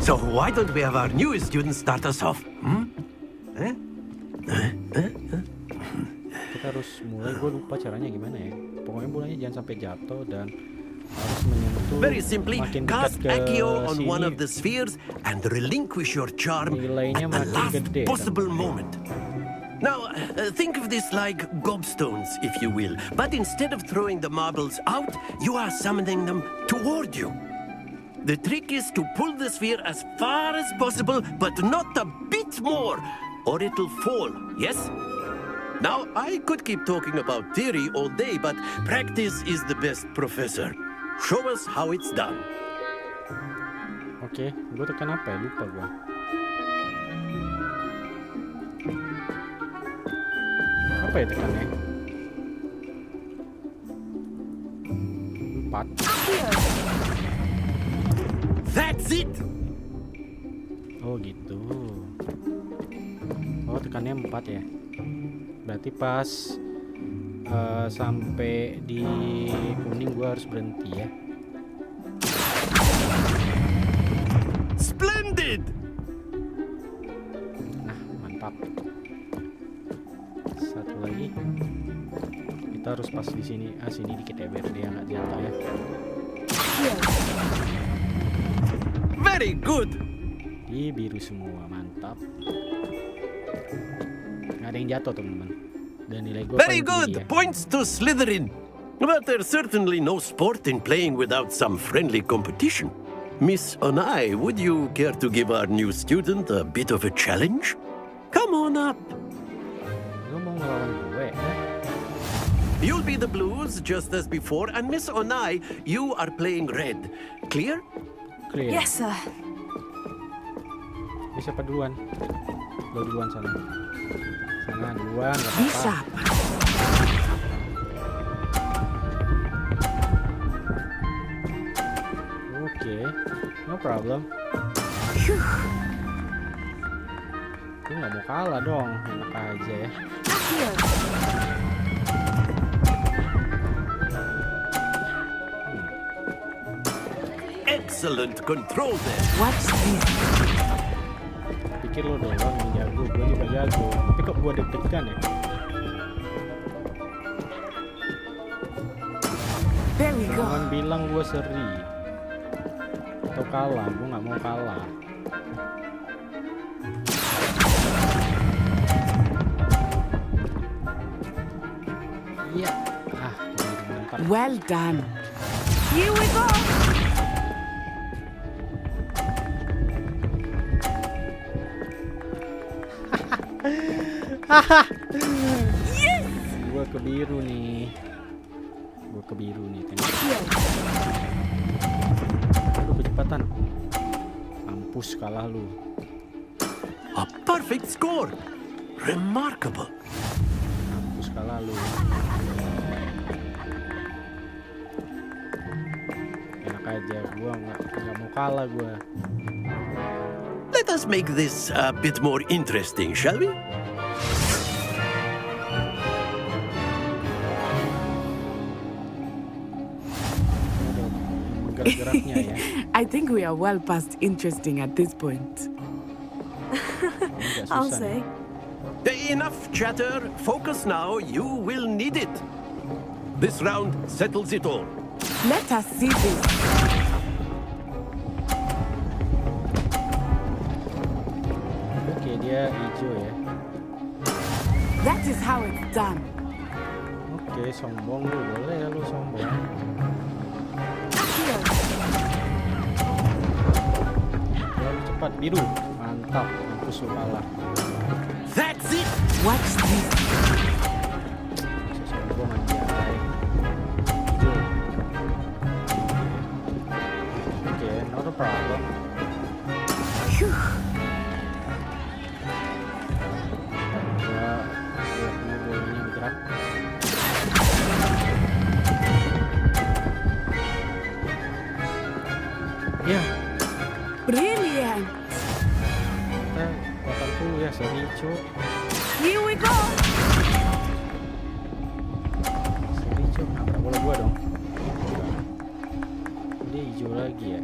Speaker 9: So why don't we have our newest student start us off?
Speaker 1: Kita harus mulai, gue lupa caranya gimana ya. Pokoknya bolanya jangan sampai jatuh dan harus menyentuh.
Speaker 9: Very simply, cast Accio on one of the spheres and relinquish your charm at the last possible moment. Now, think of this like gobstones, if you will. But instead of throwing the marbles out, you are summoning them toward you. The trick is to pull the sphere as far as possible, but not a bit more, or it'll fall, yes? Now, I could keep talking about theory all day, but practice is the best professor. Show us how it's done.
Speaker 1: Oke, gue tekan apa ya? Lupa gue. Apa ya tekannya? 4.
Speaker 9: That's it.
Speaker 1: Oh gitu. Oh tekannya 4 ya. Berarti pas sampai di kuning gue harus berhenti ya.
Speaker 9: Splendid.
Speaker 1: Nah mantap. Satu lagi. Kita harus pas di sini. Sini dikit ya biar dia nggak jatuh ya.
Speaker 9: Very good.
Speaker 1: Ih biru semua, mantap. Nggak ada yang jatuh teman-teman. Dan nilai gue
Speaker 9: Very good. Points to Slytherin. But there's certainly no sport in playing without some friendly competition. Miss Onai, would you care to give our new student a bit of a challenge? Come on up.
Speaker 1: Lu mau ngelawan gue?
Speaker 9: You'll be the blues just as before, and Miss Onai, you are playing red. Clear?
Speaker 1: Clear.
Speaker 3: Yes, sir.
Speaker 1: Siapa duluan? Lo duluan sana. Sana duluan, nggak apa-apa. Oke, no problem. Gue nggak mau kalah dong, enak aja ya.
Speaker 9: Excellent control there.
Speaker 19: What's this?
Speaker 1: Pikir lo doang yang jago, gue juga jago. Tapi kok gue deg-degan ya?
Speaker 19: There we go.
Speaker 1: Jangan bilang gue seri atau kalah, gue nggak mau kalah. Iya, mantap.
Speaker 19: Well done.
Speaker 3: Here we go.
Speaker 1: Yes. Gue ke biru nih. Gue ke biru nih. Aduh kecepatan. Mampus kalah lu.
Speaker 9: A perfect score. Remarkable.
Speaker 1: Mampus kalah lu. Enak aja. Gue nggak mau kalah gue.
Speaker 9: Let us make this a bit more interesting, shall we?
Speaker 19: I think we are well past interesting at this point.
Speaker 3: I'll say.
Speaker 9: Enough chatter. Focus now. You will need it. This round settles it all.
Speaker 19: Let us see this.
Speaker 1: Oke, dia hijau ya.
Speaker 19: That is how it's done.
Speaker 1: Oke, sombong lu. Boleh ya lu sombong. Cepat biru, mantap, mampus lu kalah.
Speaker 9: That's it.
Speaker 19: What's this?
Speaker 1: Sombong aja. Oke, not a problem. Bolanya bergerak. Ya.
Speaker 19: Brilliant.
Speaker 1: Kita bakal dulu ya seri hijau.
Speaker 3: Here we go.
Speaker 1: Seri hijau, nabrak bola gua dong. Dia hijau lagi ya.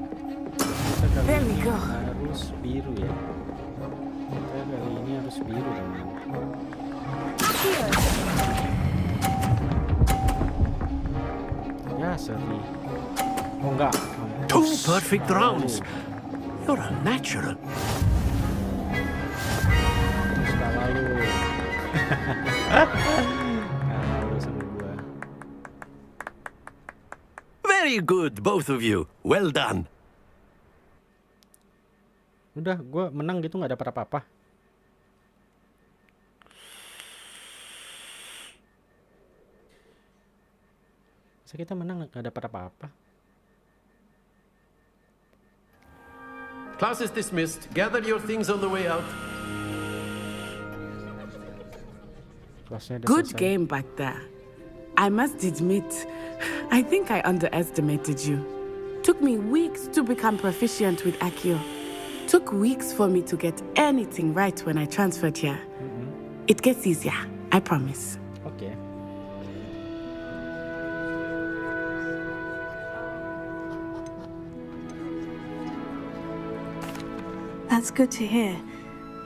Speaker 1: Kita kali ini harus biru ya. Kita kali ini harus biru teman. Ya seri. Oh enggak.
Speaker 9: Two perfect rounds. You're a natural.
Speaker 1: Kalah lu. Kalah lu sama gua.
Speaker 9: Very good, both of you. Well done.
Speaker 1: Udah, gua menang gitu nggak dapat apa-apa. Masa kita menang nggak dapat apa-apa?
Speaker 9: Class is dismissed. Gather your things on the way out.
Speaker 19: Good game back there. I must admit, I think I underestimated you. Took me weeks to become proficient with Accio. Took weeks for me to get anything right when I transferred here. It gets easier, I promise.
Speaker 1: Okay.
Speaker 3: That's good to hear.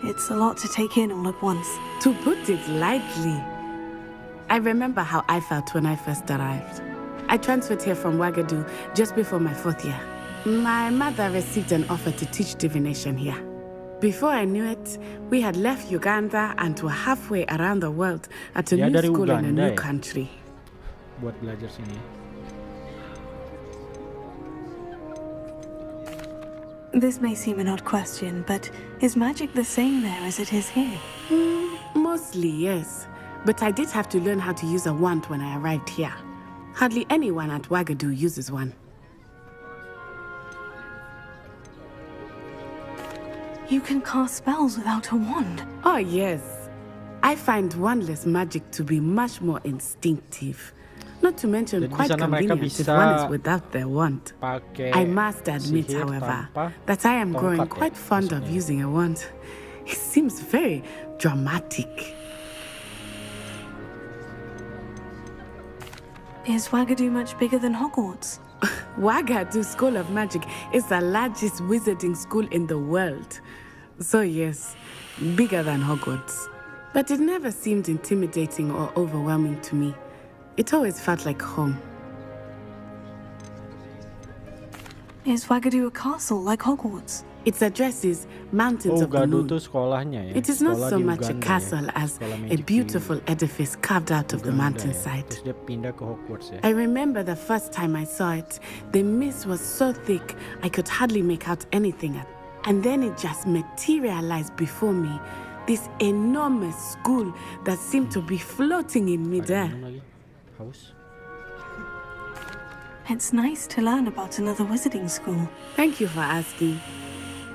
Speaker 3: It's a lot to take in all at once.
Speaker 19: To put it lightly, I remember how I felt when I first arrived. I transferred here from Ouagadougou just before my 4th year. My mother received an offer to teach divination here. Before I knew it, we had left Uganda and were halfway around the world at a new school in a new country.
Speaker 1: Buat belajar sini.
Speaker 3: This may seem an odd question, but is magic the same there as it is here?
Speaker 19: Mostly, yes. But I did have to learn how to use a wand when I arrived here. Hardly anyone at Ouagadougou uses one.
Speaker 3: You can cast spells without a wand?
Speaker 19: Oh, yes. I find wandless magic to be much more instinctive. Not to mention quite convenient if one is without their wand. I must admit, however, that I am growing quite fond of using a wand. It seems very dramatic.
Speaker 3: Is Ouagadougou much bigger than Hogwarts?
Speaker 19: Ouagadougou School of Magic is the largest wizarding school in the world. So yes, bigger than Hogwarts. But it never seemed intimidating or overwhelming to me. It always felt like home.
Speaker 3: Is Ouagadougou a castle like Hogwarts?
Speaker 19: Its address is Mountains of the Moon. It is not so much a castle as a beautiful edifice carved out of the mountainside. I remember the first time I saw it, the mist was so thick I could hardly make out anything. And then it just materialized before me, this enormous school that seemed to be floating in midair.
Speaker 3: It's nice to learn about another wizarding school.
Speaker 19: Thank you for asking.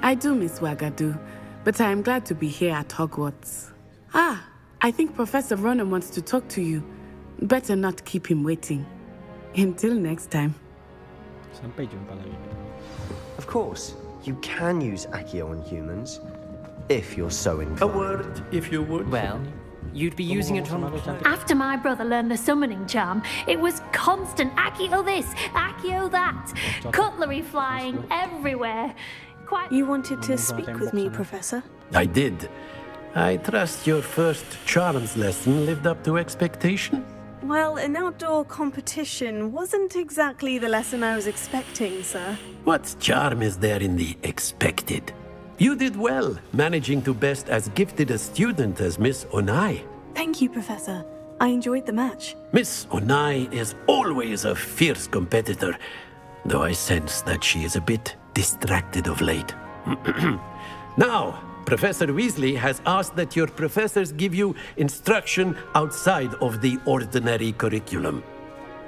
Speaker 19: I do miss Ouagadougou, but I am glad to be here at Hogwarts. I think Professor Ronan wants to talk to you. Better not keep him waiting. Until next time.
Speaker 1: Sampai jumpa lagi.
Speaker 14: Of course, you can use Accio on humans, if you're so inclined.
Speaker 9: A word, if you would.
Speaker 15: Well, you'd be using it on...
Speaker 20: After my brother learned the summoning charm, it was constant Accio this, Accio that, cutlery flying everywhere.
Speaker 3: You wanted to speak with me, Professor?
Speaker 9: I did. I trust your first charms lesson lived up to expectation?
Speaker 3: Well, an outdoor competition wasn't exactly the lesson I was expecting, sir.
Speaker 9: What charm is there in the expected? You did well, managing to best as gifted a student as Miss Onai.
Speaker 3: Thank you, Professor. I enjoyed the match.
Speaker 9: Miss Onai is always a fierce competitor, though I sense that she is a bit distracted of late. Now, Professor Weasley has asked that your professors give you instruction outside of the ordinary curriculum.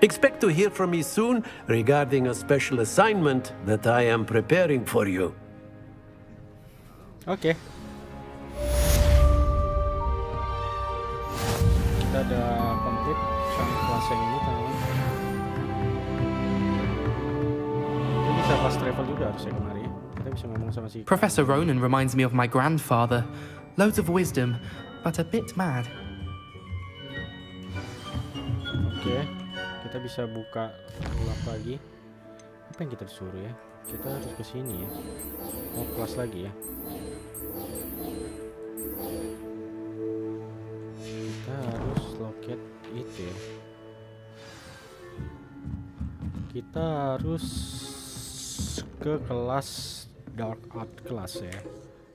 Speaker 9: Expect to hear from me soon regarding a special assignment that I am preparing for you.
Speaker 1: Oke. Kita udah komplit sama kelas yang ini, teman-teman. Kita bisa fast travel juga harusnya kemari. Kita bisa ngomong sama si
Speaker 21: Professor Ronan reminds me of my grandfather. Loads of wisdom, but a bit mad.
Speaker 1: Oke, kita bisa buka ulap lagi. Apa yang kita disuruh ya? Kita harus ke sini ya. Oh, kelas lagi ya. Kita harus locate itu ya. Kita harus ke kelas dark art kelas ya.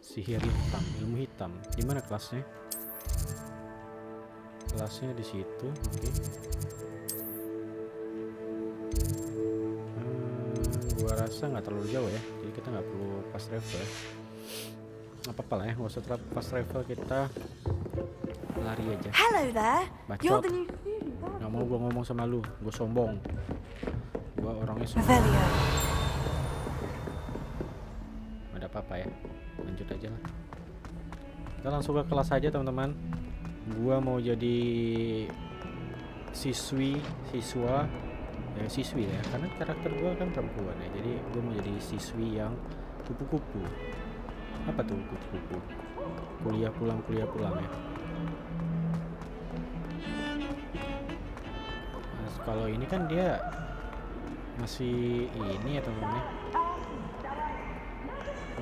Speaker 1: Sihir hitam, ilmu hitam. Di mana kelasnya? Kelasnya di situ. Oke. Gua rasa nggak terlalu jauh ya. Jadi kita nggak perlu fast travel ya. Nggak apa-apa lah ya. Nggak usah fast travel, kita lari aja.
Speaker 3: Hello there. You're the new
Speaker 1: Nggak mau gua ngomong sama lu. Gua sombong. Gua orangnya sombong.
Speaker 3: Revelio.
Speaker 1: Ada apa-apa apa ya. Lanjut aja lah. Kita langsung ke kelas aja teman-teman. Gua mau jadi siswa ya, karena karakter gua kan perempuan ya. Jadi gua mau jadi siswi yang kupu-kupu. Apa tuh kupu-kupu? Kuliah pulang ya. Nah, kalau ini kan dia masih ini ya teman-teman.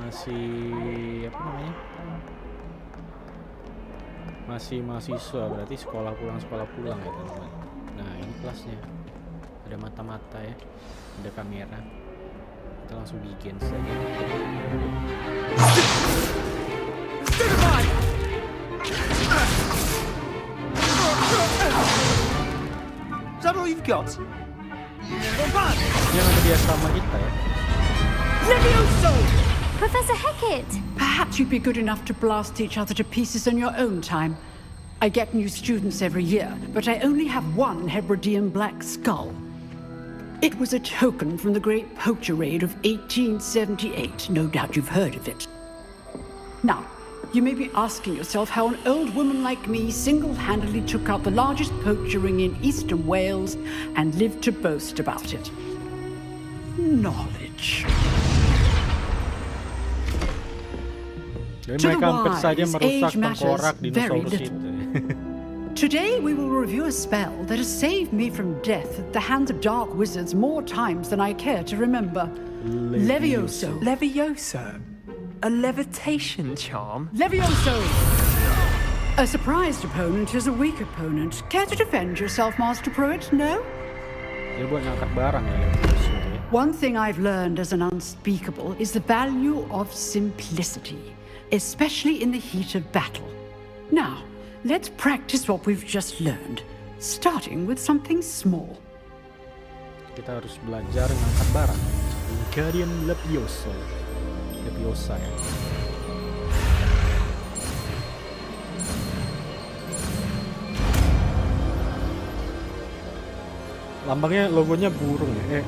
Speaker 1: Masih apa namanya? Masih mahasiswa, berarti sekolah pulang ya teman-teman. Nah ini kelasnya, ada mata-mata ya, ada kamera. Kita langsung bikin saja.
Speaker 2: Is that all you've got?
Speaker 1: Jangan dia sama kita ya.
Speaker 20: Levioso!
Speaker 16: Professor Hecat!
Speaker 22: Perhaps you'd be good enough to blast each other to pieces in your own time. I get new students every year, but I only have one Hebridean black skull. It was a token from the Great Poacher Raid of 1878. No doubt you've heard of it. Now, you may be asking yourself how an old woman like me single-handedly took out the largest poacher ring in eastern Wales and lived to boast about it. Knowledge. To the wise, age matters very little. Today we will review a spell that has saved me from death at the hands of dark wizards more times than I care to remember. Levioso.
Speaker 15: Levioso? A levitation charm?
Speaker 22: Levioso! A surprised opponent is a weak opponent. Care to defend yourself, Master Pruitt? No?
Speaker 1: Dia buat ngangkat barang ya Levioso ya.
Speaker 22: One thing I've learned as an unspeakable is the value of simplicity, especially in the heat of battle. Now, let's practice what we've just learned, starting with something small.
Speaker 1: Kita harus belajar ngangkat barang. Wingardium Leviosa ya. Lambangnya, logonya burung ya.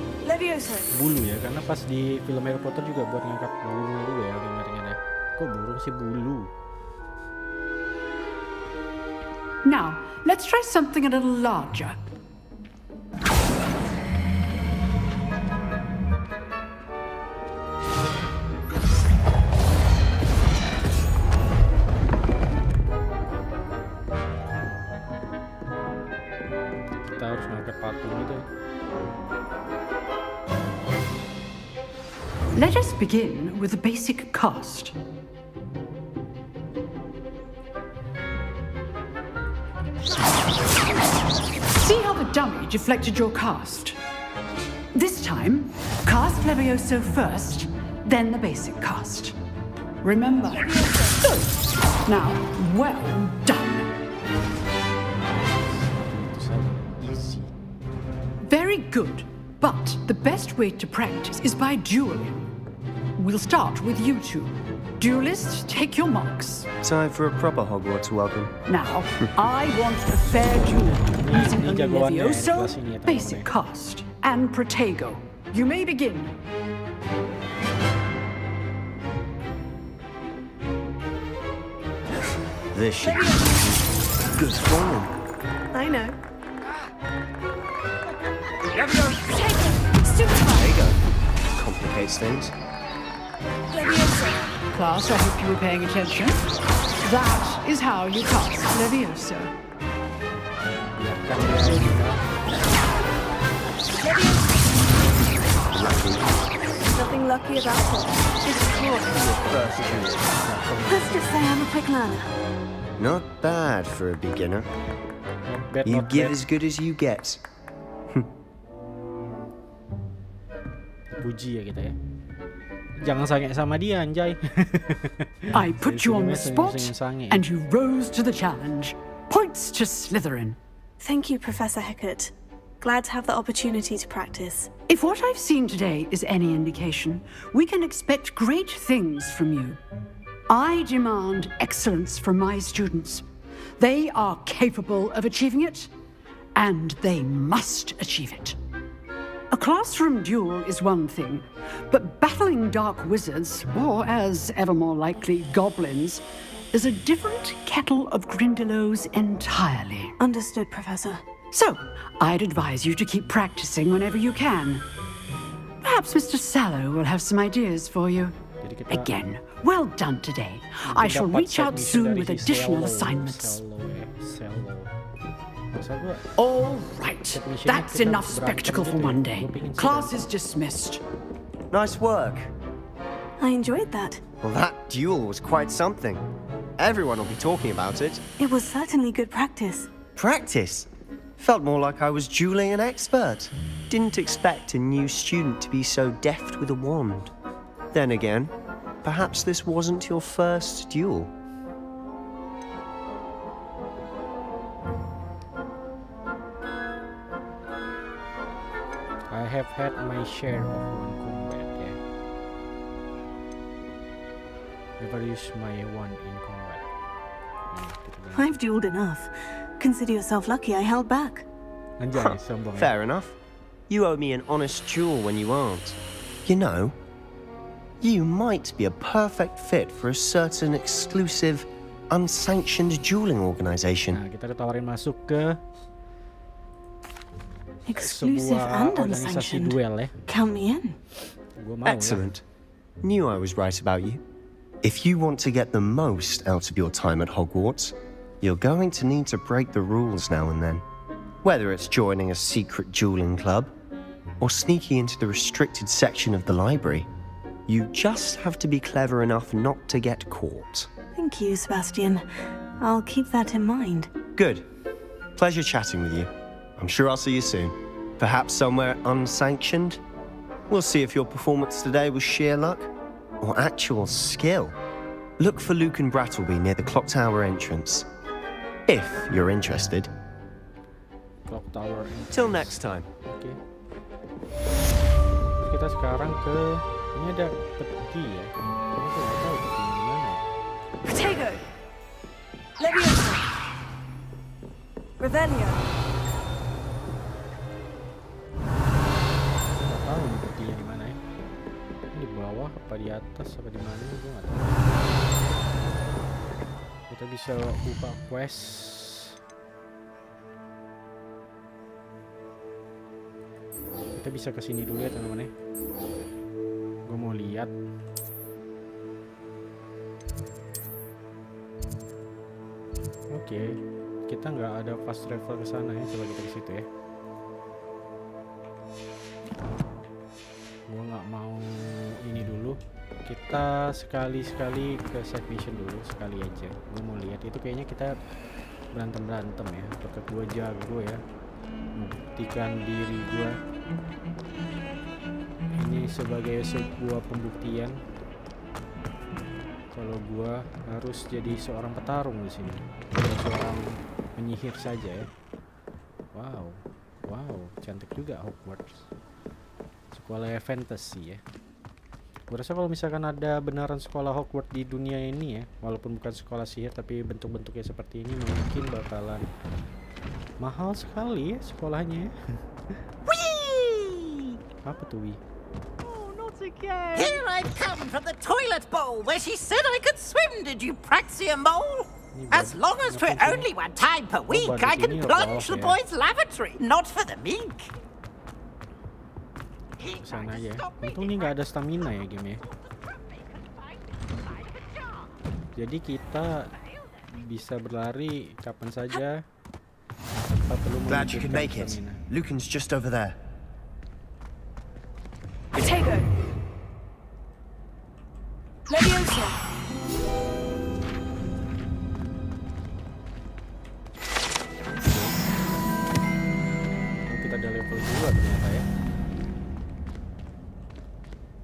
Speaker 1: Bulu ya, karena pas di film Harry Potter juga buat ngangkat bulu ya kemarin ya. Kok burung sih bulu?
Speaker 22: Now, let's try something a little larger.
Speaker 1: Kita harus ngangkat patung itu.
Speaker 22: Let us begin with the basic cast. See how the dummy deflected your cast? This time, cast Levioso first, then the basic cast. Remember. Good. Now, well done. Very good, but the best way to practice is by dueling. We'll start with you two. Duelists, take your marks.
Speaker 14: Time for a proper Hogwarts welcome.
Speaker 22: Now, I want a fair duel using only Levioso, basic cast, and Protego. You may begin.
Speaker 14: This should be good fun.
Speaker 3: I know.
Speaker 14: There you go. Complicates things.
Speaker 22: Class, I hope you were paying attention. That is how you cast Levioso.
Speaker 3: Nothing lucky about it. It's cool. Let's just say I'm a quick learner.
Speaker 14: Not bad for a beginner. You give as good as you get.
Speaker 1: Puji ya kita ya. Jangan sange sama dia anjay.
Speaker 22: I put you on the spot and you rose to the challenge. Points to Slytherin.
Speaker 3: Thank you, Professor Hecat. Glad to have the opportunity to practice.
Speaker 22: If what I've seen today is any indication, we can expect great things from you. I demand excellence from my students. They are capable of achieving it, and they must achieve it. A classroom duel is one thing, but battling dark wizards, or as ever more likely, goblins, is a different kettle of Grindylows entirely.
Speaker 3: Understood, Professor.
Speaker 22: So, I'd advise you to keep practicing whenever you can. Perhaps Mr. Sallow will have some ideas for you. Again, well done today. I shall reach out soon with additional assignments. All right, that's enough spectacle for one day. Class is dismissed.
Speaker 14: Nice work.
Speaker 3: I enjoyed that.
Speaker 14: Well, that duel was quite something. Everyone will be talking about it.
Speaker 3: It was certainly good practice.
Speaker 14: Practice? Felt more like I was dueling an expert. Didn't expect a new student to be so deft with a wand. Then again, perhaps this wasn't your first duel.
Speaker 1: I have had my share of one combat, yeah. Never use my wand in combat.
Speaker 3: I've dueled enough. Consider yourself lucky I held back.
Speaker 1: Anjay, sombong.
Speaker 14: Fair enough. You owe me an honest duel when you aren't. You know, you might be a perfect fit for a certain exclusive, unsanctioned dueling organization.
Speaker 1: Nah, kita ditawarin masuk ke
Speaker 3: exclusive and unsanctioned.
Speaker 1: Duel, ya.
Speaker 3: Count me in.
Speaker 14: Excellent. Knew I was right about you. If you want to get the most out of your time at Hogwarts, you're going to need to break the rules now and then. Whether it's joining a secret dueling club or sneaking into the restricted section of the library, you just have to be clever enough not to get caught.
Speaker 3: Thank you, Sebastian. I'll keep that in mind.
Speaker 14: Good. Pleasure chatting with you. I'm sure I'll see you soon. Perhaps somewhere unsanctioned? We'll see if your performance today was sheer luck or actual skill. Look for Luke and Brattleby near the clock tower entrance. If you're interested.
Speaker 1: Clock tower entrance.
Speaker 14: Till next time.
Speaker 1: Oke. Terus kita sekarang ke ini ada peti ya. Ini tuh nggak tahu peti di mana.
Speaker 17: Potato. Leviosa. Revelio.
Speaker 1: Nggak tahu nih petinya di mana ya. Ini di bawah apa di atas apa di mana gue nggak tahu. Kita bisa buka quest. Kita bisa kesini dulu ya teman-teman ya. Gue mau lihat. Oke, kita nggak ada fast travel ke sana ya. Coba kita ke situ ya. Gue nggak mau ini dulu. Kita sekali-sekali ke save mission dulu sekali aja. Gue mau lihat itu kayaknya kita berantem ya. Apakah gue jago ya? Membuktikan diri gue. Ini sebagai sebuah pembuktian kalau gue harus jadi seorang petarung di sini, bukan seorang penyihir saja ya. Wow, cantik juga Hogwarts. Sekolah fantasy ya. Gue rasa kalau misalkan ada beneran sekolah Hogwarts di dunia ini ya, walaupun bukan sekolah sihir tapi bentuk-bentuknya seperti ini, mungkin bakalan mahal sekali ya sekolahnya ya. Apa tuh, Wi?
Speaker 18: Oh, not again. Here I've come from the toilet bowl where she said I could swim, did you praxia mole? As long as for only one time per week, I can plunge the boys' lavatory, not for the meek.
Speaker 1: Kesana aja. Untung nih nggak ada stamina ya game ya. Jadi kita bisa berlari kapan saja tanpa perlu memikirkan stamina.
Speaker 14: Lucan's just over there.
Speaker 17: Potato. Leviosa.
Speaker 1: Kita ada level 2 ternyata ya.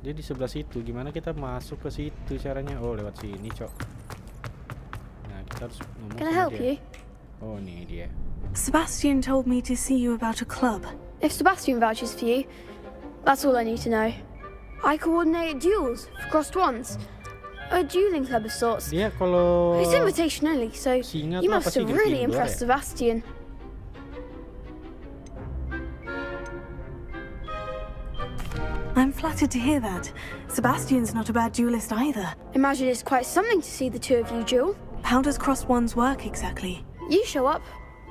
Speaker 1: Dia di sebelah situ. Gimana kita masuk ke situ caranya? Oh, lewat sini, Cok. Nah, kita harus ngomong
Speaker 13: Can I
Speaker 1: sama
Speaker 13: help
Speaker 1: dia.
Speaker 13: you?
Speaker 1: Oh, nih dia.
Speaker 3: Sebastian told me to see you about a club.
Speaker 6: If Sebastian vouches for you, that's all I need to know. I coordinate duels for crossed wands. A dueling club of sorts.
Speaker 1: Dia kalau
Speaker 6: It's invitation only, so you must have really impressed Sebastian.
Speaker 3: I'm flattered to hear that. Sebastian's not a bad duelist either.
Speaker 6: Imagine it's quite something to see the two of you duel.
Speaker 3: How does crossed ones work exactly?
Speaker 6: You show up,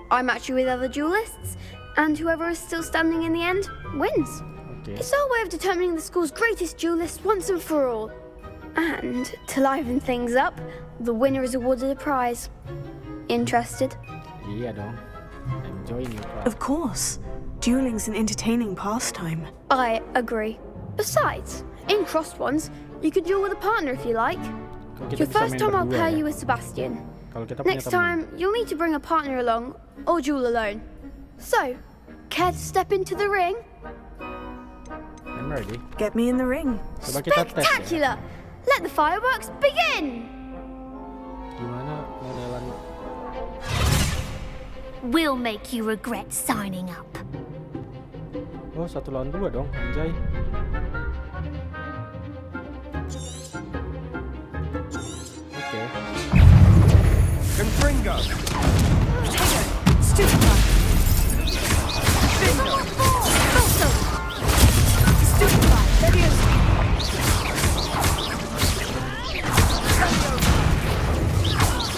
Speaker 6: I match you with other duelists, and whoever is still standing in the end wins.
Speaker 1: Okay.
Speaker 6: It's our way of determining the school's greatest duelist once and for all. And to liven things up, the winner is awarded a prize. Interested?
Speaker 1: Iya dong. Enjoy new prize.
Speaker 3: Of course. Dueling's an entertaining pastime.
Speaker 6: I agree. Besides, in crossed ones, you can duel with a partner if you like. Your first time I'll pair you with Sebastian. Next time, you'll need to bring a partner along, or duel alone. So, care to step into the ring?
Speaker 1: I'm ready.
Speaker 3: Get me in the ring.
Speaker 1: Coba kita tes ya.
Speaker 6: Spectacular! Let the fireworks begin!
Speaker 1: Gimana modelan?
Speaker 16: We'll make you regret signing up.
Speaker 1: Oh, 1 lawan 2 dong, anjay. Oke.
Speaker 2: Confringo.
Speaker 6: Stupefy.
Speaker 2: Bingo.
Speaker 6: Also. Stupefy. Leviosa.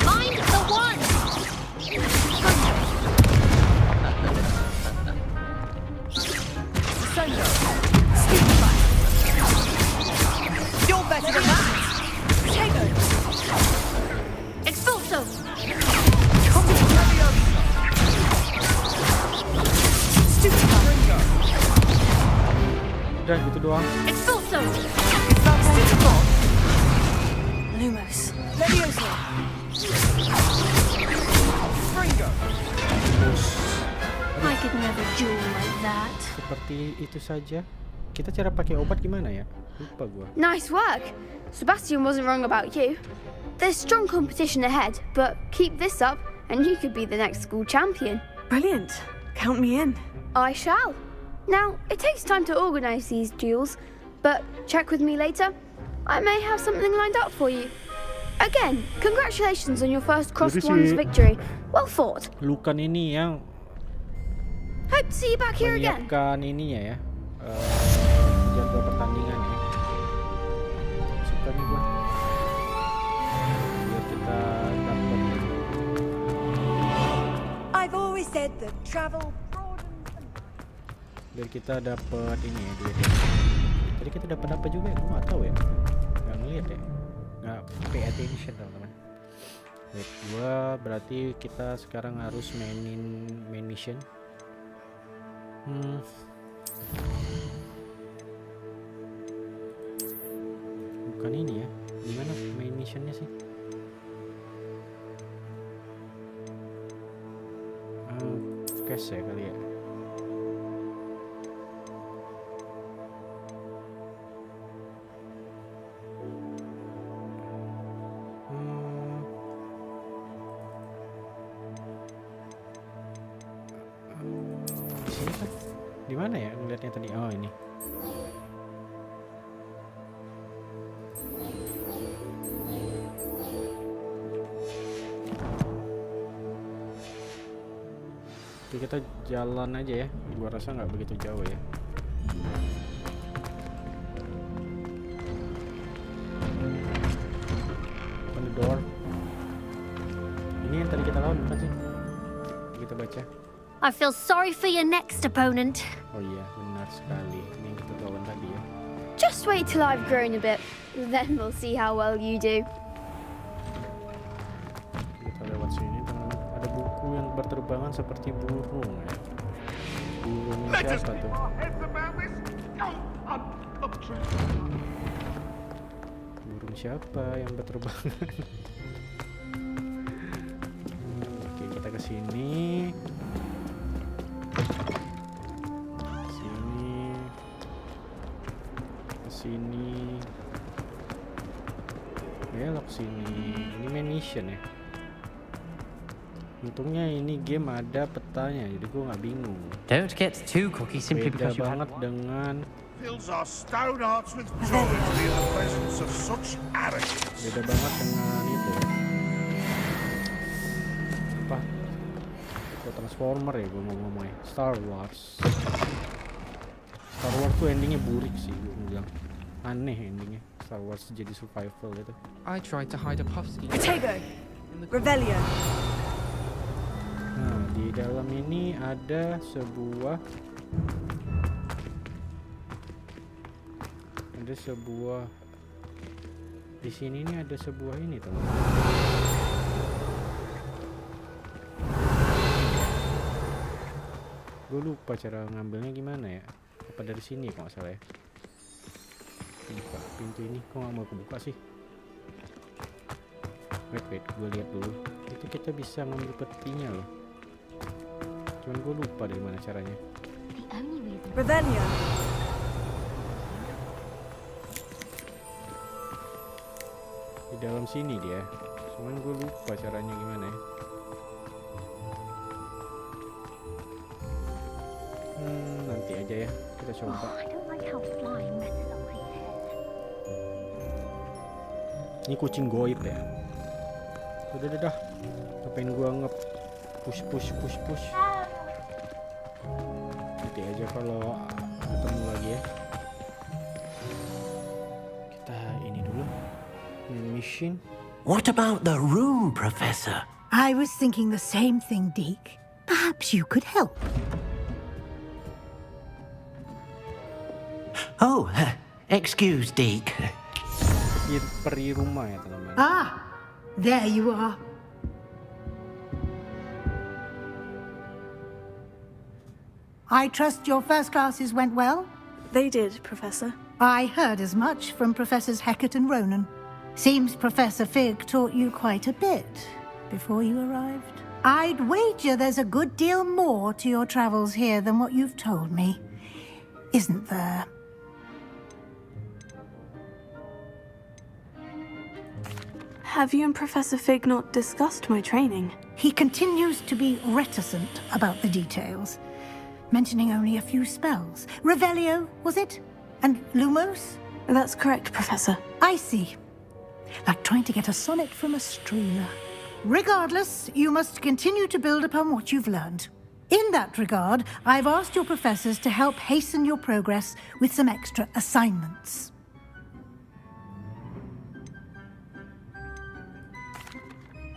Speaker 6: Mind the one.
Speaker 2: Sengaja. Stupefy. You're better than that. Potato.
Speaker 6: Expulso.
Speaker 1: Udah gitu doang.
Speaker 6: Expulso. Lumos.
Speaker 2: Leviosa. Fringo.
Speaker 16: I could never duel like that.
Speaker 1: Seperti itu saja. Kita cara pakai obat gimana ya? Lupa gua.
Speaker 6: Nice work. Sebastian wasn't wrong about you. There's strong competition ahead, but keep this up and you could be the next school champion.
Speaker 3: Brilliant. Count me in.
Speaker 6: I shall. Now, it takes time to organize these duels, but check with me later. I may have something lined up for you. Again, congratulations on your first crossed ones victory. Well fought.
Speaker 1: Lukan ini yang
Speaker 6: Hope to see you back here again.
Speaker 1: menyiapkan ininya ya. Jadwal pertandingan ya. Suka nih gua. Biar kita dapat.
Speaker 17: I've always said that travel
Speaker 1: Biar kita dapat ini ya duit. Tadi kita dapat apa juga ya? Gua nggak tahu ya. Nggak ngeliat ya. Nggak pay attention teman-teman. Wait, gua berarti kita sekarang harus main mission. Bukan ini ya. Gimana main missionnya sih? Cash ya kali ya. Di sini kan? Di mana ya ngeliatnya tadi? Oh ini. Oke, kita jalan aja ya. Gua rasa nggak begitu jauh ya. Open the door. Ini yang tadi kita lawan bukan sih? Kita baca.
Speaker 16: I feel sorry for your next opponent.
Speaker 1: Oh iya, benar sekali. Ini yang kita lawan tadi ya.
Speaker 6: Just wait till I've grown a bit, then we'll see how well you do.
Speaker 1: Kita lewat sini teman. Ada buku yang berterbangan seperti burung ya. Burung siapa tuh? Burung siapa yang berterbangan? Oke, kita ke sini. Sini belok sini. Ini main mission ya. Untungnya ini game ada petanya, jadi gue nggak bingung.
Speaker 15: Don't get too cocky simply
Speaker 1: Beda
Speaker 15: because you
Speaker 1: banget dengan
Speaker 2: fills our stout hearts with joy to be in the presence of such arrogance.
Speaker 1: beda banget dengan itu ya. Apa? Kok Transformer ya gue ngomongnya. Star Wars. Star Wars tuh endingnya burik sih, gue bilang. Aneh endingnya. Star Wars jadi survival gitu.
Speaker 21: I tried to hide a puffskein.
Speaker 17: Potato. Revelio.
Speaker 1: Nah, di dalam ini ada sebuah di sini nih ada sebuah ini teman. Gue lupa cara ngambilnya gimana ya. Apa dari sini kok nggak salah ya. Buka pintu ini kok nggak mau kebuka sih. Wait, gue lihat dulu. Itu kita bisa ngambil petinya loh. Cuman gue lupa dari mana caranya.
Speaker 17: Revelio.
Speaker 1: Di dalam sini dia. Cuman gue lupa caranya gimana ya. Nanti aja ya. Kita coba. Ini kucing goib ya. Udah. Ngapain gua push. Nanti aja kalau ketemu lagi ya. Kita ini dulu. Mission.
Speaker 9: What about the room, Professor?
Speaker 11: I was thinking the same thing, Deke. Perhaps you could help.
Speaker 9: Oh, excuse, Deke.
Speaker 1: Peri rumah ya teman-teman.
Speaker 11: Ah, there you are. I trust your first classes went well?
Speaker 3: They did, Professor.
Speaker 11: I heard as much from Professors Hecat and Ronan. Seems Professor Fig taught you quite a bit before you arrived. I'd wager there's a good deal more to your travels here than what you've told me. Isn't there?
Speaker 3: Have you and Professor Fig not discussed my training?
Speaker 11: He continues to be reticent about the details, mentioning only a few spells. Revelio, was it? And Lumos?
Speaker 3: That's correct, Professor.
Speaker 11: I see. Like trying to get a sonnet from a streamer. Regardless, you must continue to build upon what you've learned. In that regard, I've asked your professors to help hasten your progress with some extra assignments.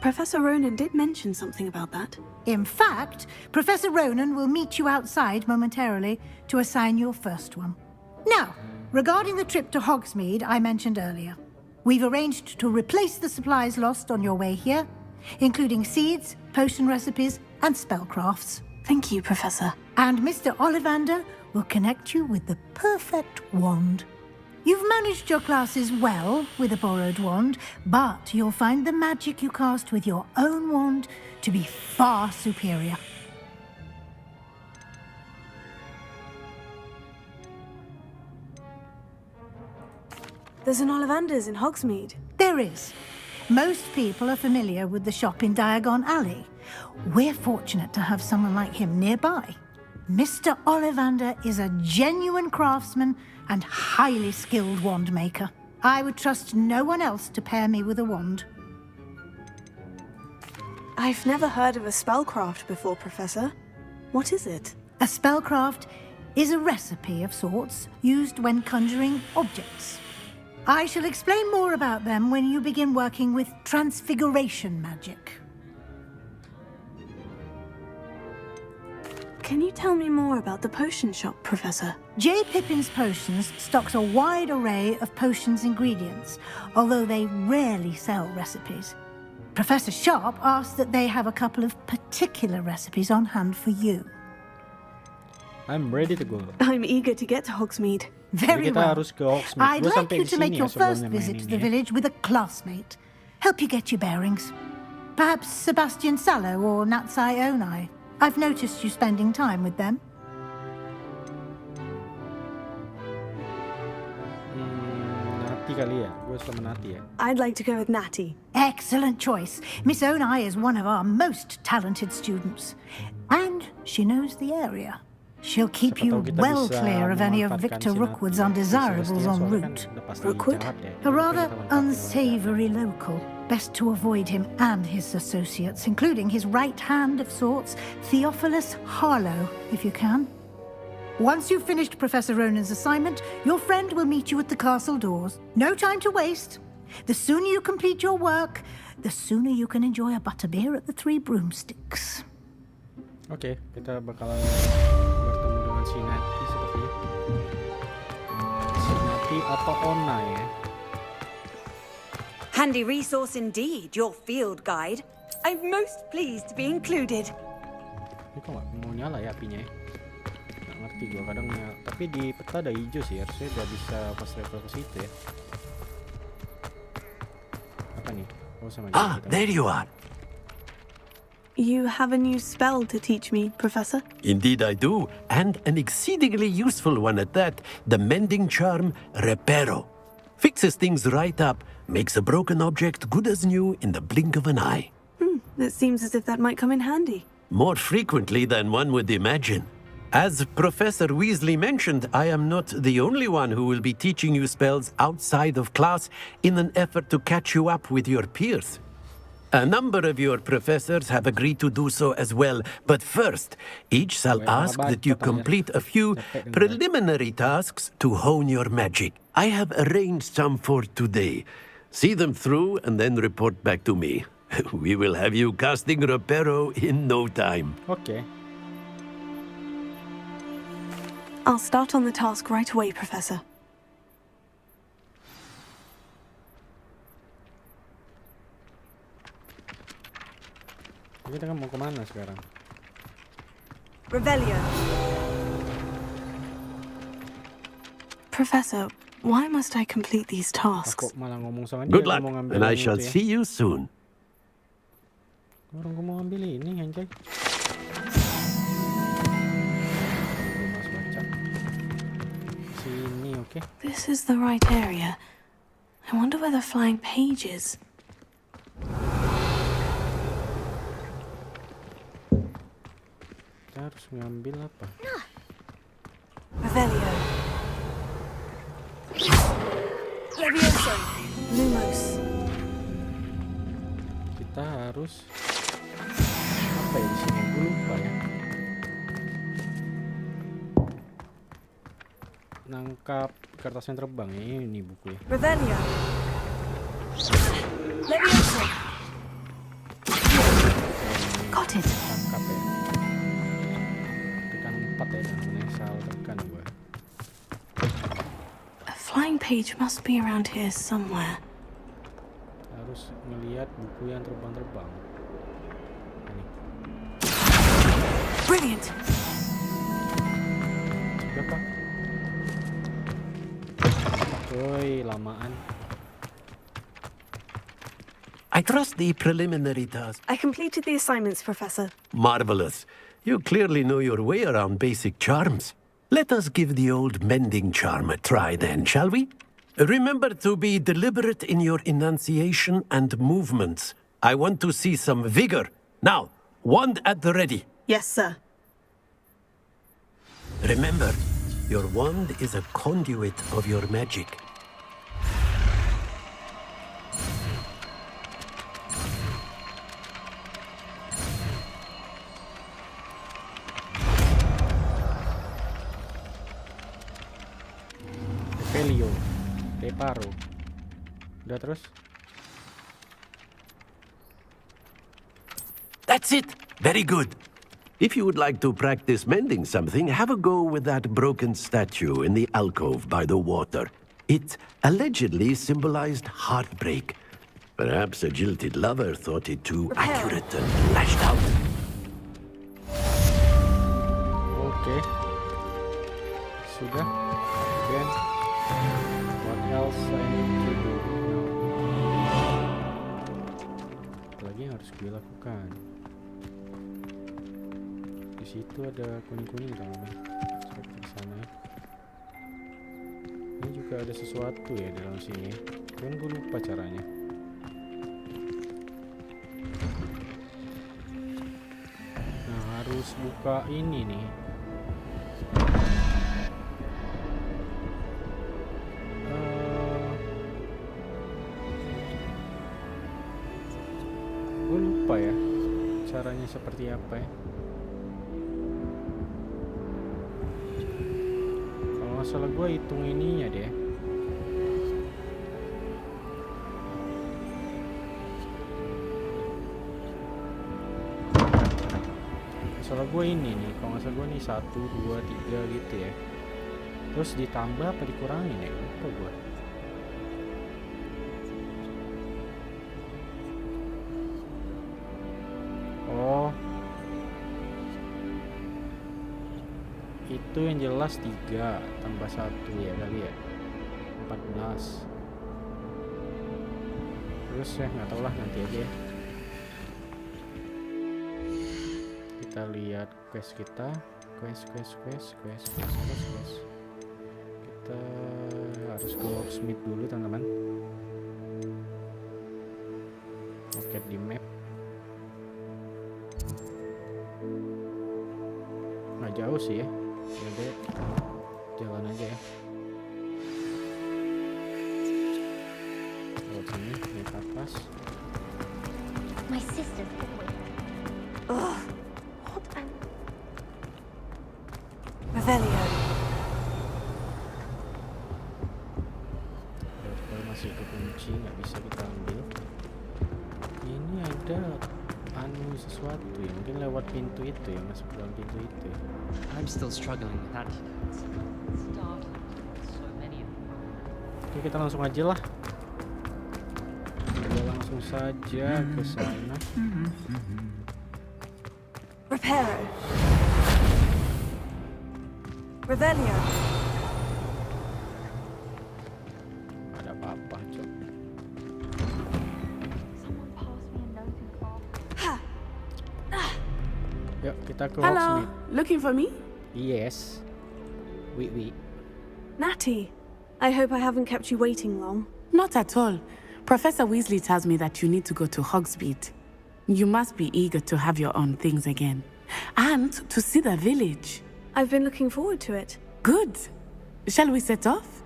Speaker 3: Professor Ronan did mention something about that.
Speaker 11: In fact, Professor Ronan will meet you outside momentarily to assign your first one. Now, regarding the trip to Hogsmeade I mentioned earlier, we've arranged to replace the supplies lost on your way here, including seeds, potion recipes, and spellcrafts.
Speaker 3: Thank you, Professor.
Speaker 11: And Mr. Ollivander will connect you with the perfect wand. You've managed your classes well with a borrowed wand, but you'll find the magic you cast with your own wand to be far superior.
Speaker 3: There's an Ollivander's in Hogsmeade.
Speaker 11: There is. Most people are familiar with the shop in Diagon Alley. We're fortunate to have someone like him nearby. Mr. Ollivander is a genuine craftsman and highly skilled wand maker. I would trust no one else to pair me with a wand.
Speaker 3: I've never heard of a spellcraft before, Professor. What is it?
Speaker 11: A spellcraft is a recipe of sorts used when conjuring objects. I shall explain more about them when you begin working with transfiguration magic.
Speaker 3: Can you tell me more about the potion shop, Professor?
Speaker 11: J. Pippin's Potions stocks a wide array of potions ingredients, although they rarely sell recipes. Professor Sharp asks that they have a couple of particular recipes on hand for you.
Speaker 1: I'm ready to go.
Speaker 3: I'm eager to get to Hogsmeade.
Speaker 11: Very well. I'd like you to make your first visit to the village with a classmate. Help you get your bearings. Perhaps Sebastian Sallow or Natsai Onai. I've noticed you spending time with them.
Speaker 3: I'd like to go with Natty.
Speaker 11: Excellent choice. Miss Onai is one of our most talented students. And she knows the area. She'll keep you well clear of any of Victor Rookwood's undesirables en route.
Speaker 3: Rookwood?
Speaker 11: A rather unsavory local. Best to avoid him and his associates, including his right hand of sorts, Theophilus Harlow, if you can. Once you've finished Professor Ronan's assignment, your friend will meet you at the castle doors. No time to waste. The sooner you complete your work, the sooner you can enjoy a butterbeer at the Three Broomsticks.
Speaker 1: Oke, kita bakalan bertemu dengan si Nati sepertinya. Si Nati atau Ona ya.
Speaker 17: Handy resource indeed, your field guide. I'm most pleased to be included.
Speaker 1: Ini kok nggak mau nyala ya apinya ya? Nggak ngerti gua kadang nyala. Tapi di peta ada hijau sih, harusnya udah bisa pas level ke situ ya. Apa nih? Oh, sama
Speaker 9: there you are.
Speaker 3: You have a new spell to teach me, Professor?
Speaker 9: Indeed I do, and an exceedingly useful one at that. The mending charm, Reparo. Fixes things right up, makes a broken object good as new in the blink of an eye.
Speaker 3: It seems as if that might come in handy.
Speaker 9: More frequently than one would imagine. As Professor Weasley mentioned, I am not the only one who will be teaching you spells outside of class in an effort to catch you up with your peers. A number of your professors have agreed to do so as well, but first, each shall ask that you complete a few preliminary tasks to hone your magic. I have arranged some for today. See them through and then report back to me. We will have you casting Reparo in no time.
Speaker 1: Okay.
Speaker 3: I'll start on the task right away, Professor.
Speaker 1: Kita kan mau kemana sekarang?
Speaker 17: Revelio.
Speaker 3: Professor, why must I complete these tasks?
Speaker 1: Kok malah ngomong sama dia.
Speaker 9: Good luck, and I shall see you soon.
Speaker 1: Orang gue mau ambil ini, anjay. Sini, oke.
Speaker 3: This is the right area. I wonder where the flying page is.
Speaker 1: Kita harus ngambil apa?
Speaker 3: Revelio.
Speaker 17: Levioso.
Speaker 3: Lumos.
Speaker 1: Kita harus apa ya di sini? Gue lupa ya. Nangkap kertas yang terbang ya, ini buku ya.
Speaker 17: Revelio. Levioso.
Speaker 3: Got it.
Speaker 1: Tangkap ya. Tekan 4 ya, namanya salah tekan gue.
Speaker 3: A flying page must be around here somewhere.
Speaker 1: Harus melihat buku yang terbang-terbang. Ini.
Speaker 3: Brilliant.
Speaker 1: Sudah kah? Woi, lamaan.
Speaker 9: I trust the preliminary task.
Speaker 3: I completed the assignments, Professor.
Speaker 9: Marvelous. You clearly know your way around basic charms. Let us give the old mending charm a try then, shall we? Remember to be deliberate in your enunciation and movements. I want to see some vigor. Now, wand at the ready.
Speaker 3: Yes, sir.
Speaker 9: Remember, your wand is a conduit of your magic.
Speaker 1: Reparo. Udah terus?
Speaker 9: That's it. Very good. If you would like to practice mending something, have a go with that broken statue in the alcove by the water. It allegedly symbolized heartbreak. Perhaps a jilted lover thought it too accurate and lashed out.
Speaker 1: Okay. Sudah. Then what else I need to do now? Apalagi yang harus gue lakukan? Di situ ada kuning-kuning teman-teman. Seperti di sana. Ini juga ada sesuatu ya di dalam sini. Cuman gue lupa caranya. Nah, harus buka ini nih. Gue lupa ya caranya seperti apa ya. salah gue hitung ininya deh. Salah gue ini nih, kalau nggak salah gue nih 1, 2, 3 gitu ya. Terus ditambah apa dikurangin ya? Lupa gue. Oh, itu yang jelas 3 tambah 1 ya kali ya, 14. Terus ya nggak tahu lah, nanti aja ya. Kita lihat quest kita, quest. Kita harus ke locksmith dulu teman-teman. Oke, di map nggak jauh sih ya. Jadi jalan aja ya. Lewat sini, naik atas.
Speaker 16: My sister.
Speaker 3: Revelio.
Speaker 1: Kalau masih kekunci nggak bisa kita ambil. Ini ada sesuatu ya, mungkin lewat pintu itu ya, masuk dalam pintu itu ya.
Speaker 15: I'm still struggling with that.
Speaker 1: Oke, kita langsung aja lah. Kita langsung saja ke sana.
Speaker 3: Reparo. Revelio.
Speaker 1: Ada apa-apa, Cok? Yuk, kita ke
Speaker 19: Hello,
Speaker 1: Hogsmeade.
Speaker 19: looking for me?
Speaker 1: Yes. We.
Speaker 3: Natty, I hope I haven't kept you waiting long.
Speaker 19: Not at all. Professor Weasley tells me that you need to go to Hogsmeade. You must be eager to have your own things again. And to see the village.
Speaker 3: I've been looking forward to it.
Speaker 19: Good. Shall we set off?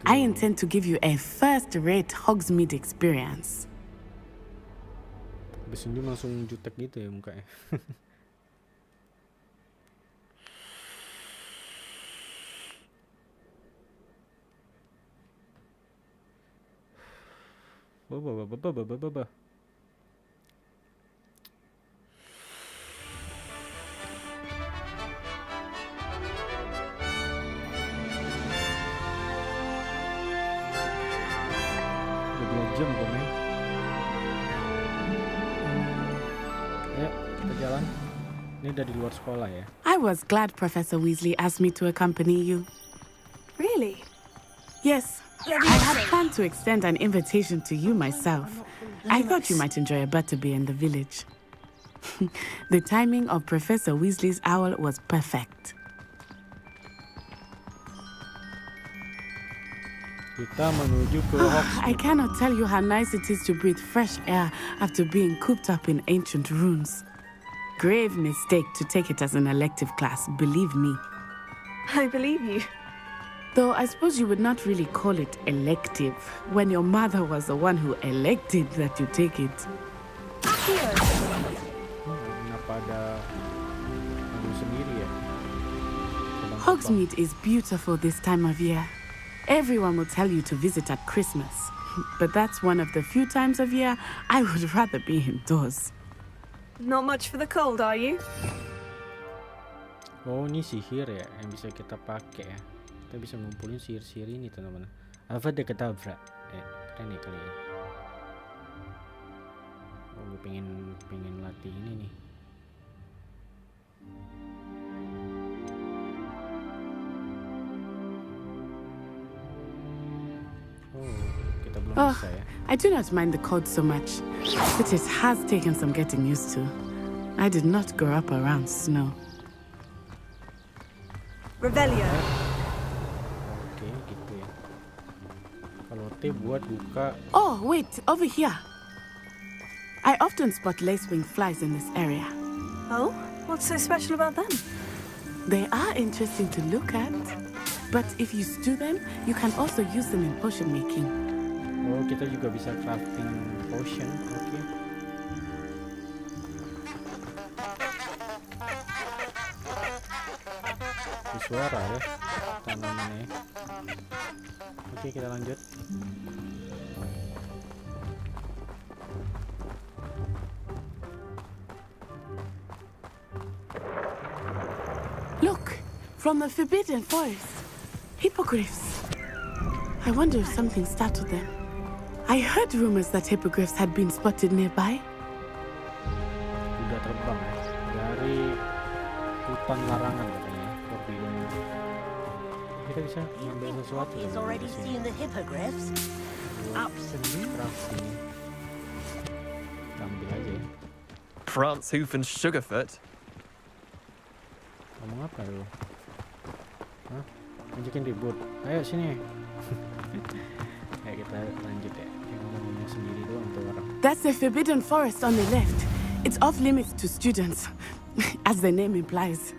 Speaker 19: I intend to give you a first-rate Hogsmeade experience.
Speaker 1: Habis ini langsung jutek gitu ya mukanya. Bah. Udah 2 jam gue main. Ayo kita jalan. Ini udah di luar sekolah ya.
Speaker 19: I was glad Professor Weasley asked me to accompany you.
Speaker 3: Really?
Speaker 19: Yes. I had planned to extend an invitation to you myself. I thought you might enjoy a butterbeer in the village. The timing of Professor Weasley's owl was perfect.
Speaker 1: Kita menuju ke Hogsmeade.
Speaker 19: I cannot tell you how nice it is to breathe fresh air after being cooped up in ancient ruins. Grave mistake to take it as an elective class, believe me.
Speaker 3: I believe you.
Speaker 19: Though I suppose you would not really call it elective when your mother was the one who elected that you take it.
Speaker 1: Kenapa ada kamu sendiri ya?
Speaker 19: Hogsmeade is beautiful this time of year. Everyone will tell you to visit at Christmas, but that's one of the few times of year I would rather be indoors.
Speaker 3: Not much for the cold, are you?
Speaker 1: Oh, ini sihir ya yang bisa kita pakai ya. Kita bisa ngumpulin sihir-sihir ini teman-teman. Abracadabra. Keren nih kali ya. Oh, gue pengen latih ini nih. Oh, kita belum bisa ya.
Speaker 19: I do not mind the cold so much, but it has taken some getting used to. I did not grow up around snow.
Speaker 3: Revelio.
Speaker 1: Oke, gitu ya. Kalau T buat buka.
Speaker 19: Oh, wait, over here. I often spot lacewing flies in this area.
Speaker 3: Oh, what's so special about them?
Speaker 19: They are interesting to look at, but if you stew them, you can also use them in potion making.
Speaker 1: Oh, kita juga bisa crafting potion. Oke. Suara ya. sana mana. Oke, kita lanjut.
Speaker 19: Look, from the Forbidden Forest. Hippogriffs. I wonder if something startled them. I heard rumors that hippogriffs had been spotted nearby.
Speaker 1: Kuda terbang ya, dari hutan larangan katanya. Forbidden. Kita bisa ngambil sesuatu
Speaker 18: He's already seen the hippogriffs. Absolutely.
Speaker 1: Kita ambil aja ya.
Speaker 7: Prance hoof and sugarfoot.
Speaker 1: Ngomong apa lu? Hah? Ngajakin ribut. Ayo sini. Ayo kita lanjut ya. Ngomong sendiri doang tuh orang.
Speaker 19: That's the Forbidden Forest on the left. It's off limits to students, as the name implies.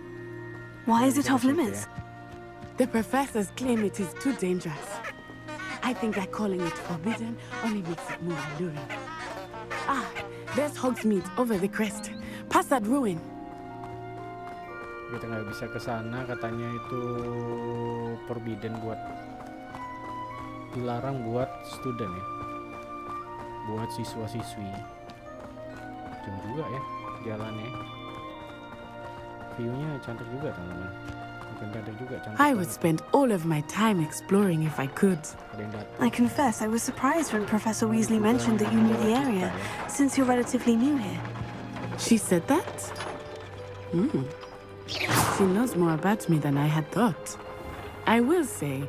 Speaker 3: Why is it off limits?
Speaker 19: The professors claim it is too dangerous. I think that calling it forbidden only makes it more alluring. Ah, there's Hogsmeade over the crest. Past that ruin.
Speaker 1: Kita nggak bisa ke sana, katanya itu forbidden, buat dilarang buat student ya, buat siswa-siswi. Jauh juga ya jalannya. View-nya cantik juga teman-teman. Bukan cantik juga, cantik.
Speaker 19: I would spend all of my time exploring if I could.
Speaker 3: I confess I was surprised when Professor Weasley mentioned that you knew the area, since you're relatively new here.
Speaker 19: She said that? She knows more about me than I had thought. I will say,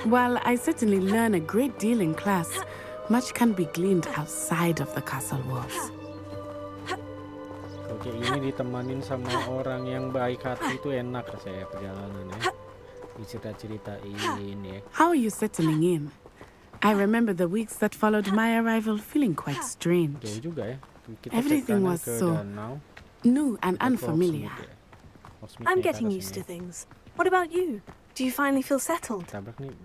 Speaker 19: while I certainly learn a great deal in class, much can be gleaned outside of the castle walls.
Speaker 1: Oke, ini ditemanin sama orang yang baik hati itu enak rasanya perjalanannya. Dicerita-ceritain ya.
Speaker 19: How are you settling in? I remember the weeks that followed my arrival feeling quite strange.
Speaker 1: Jauh juga ya. Kita
Speaker 19: Everything was so new and unfamiliar.
Speaker 3: I'm getting used to things. What about you? Do you finally feel settled?